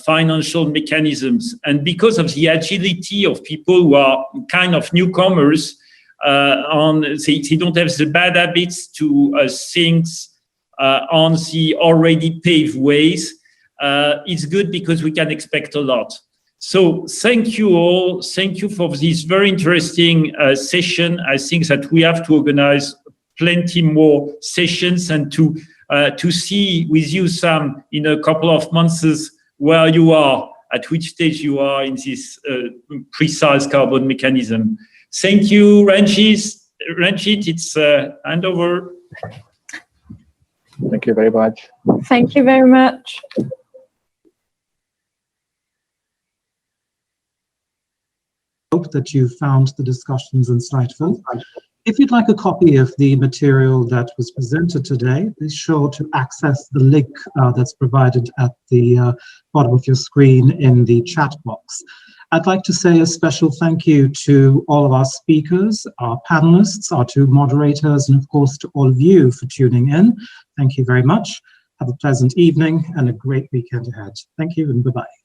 financial mechanisms. And because of the agility of people who are kind of newcomers, they don't have the bad habits to think on the already paved ways, it's good because we can expect a lot. So thank you all. Thank you for this very interesting session. I think that we have to organize plenty more sessions and to see with you, Sam, in a couple of months where you are, at which stage you are in this precise carbon mechanism. Thank you, Ranjit. It's hand over. Thank you very much. Thank you very much. Hope that you found the discussions insightful. If you'd like a copy of the material that was presented today, be sure to access the link that's provided at the bottom of your screen in the chat box. I'd like to say a special thank you to all of our speakers, our panelists, our two moderators, and of course to all of you for tuning in. Thank you very much. Have a pleasant evening and a great weekend ahead. Thank you and bye-bye.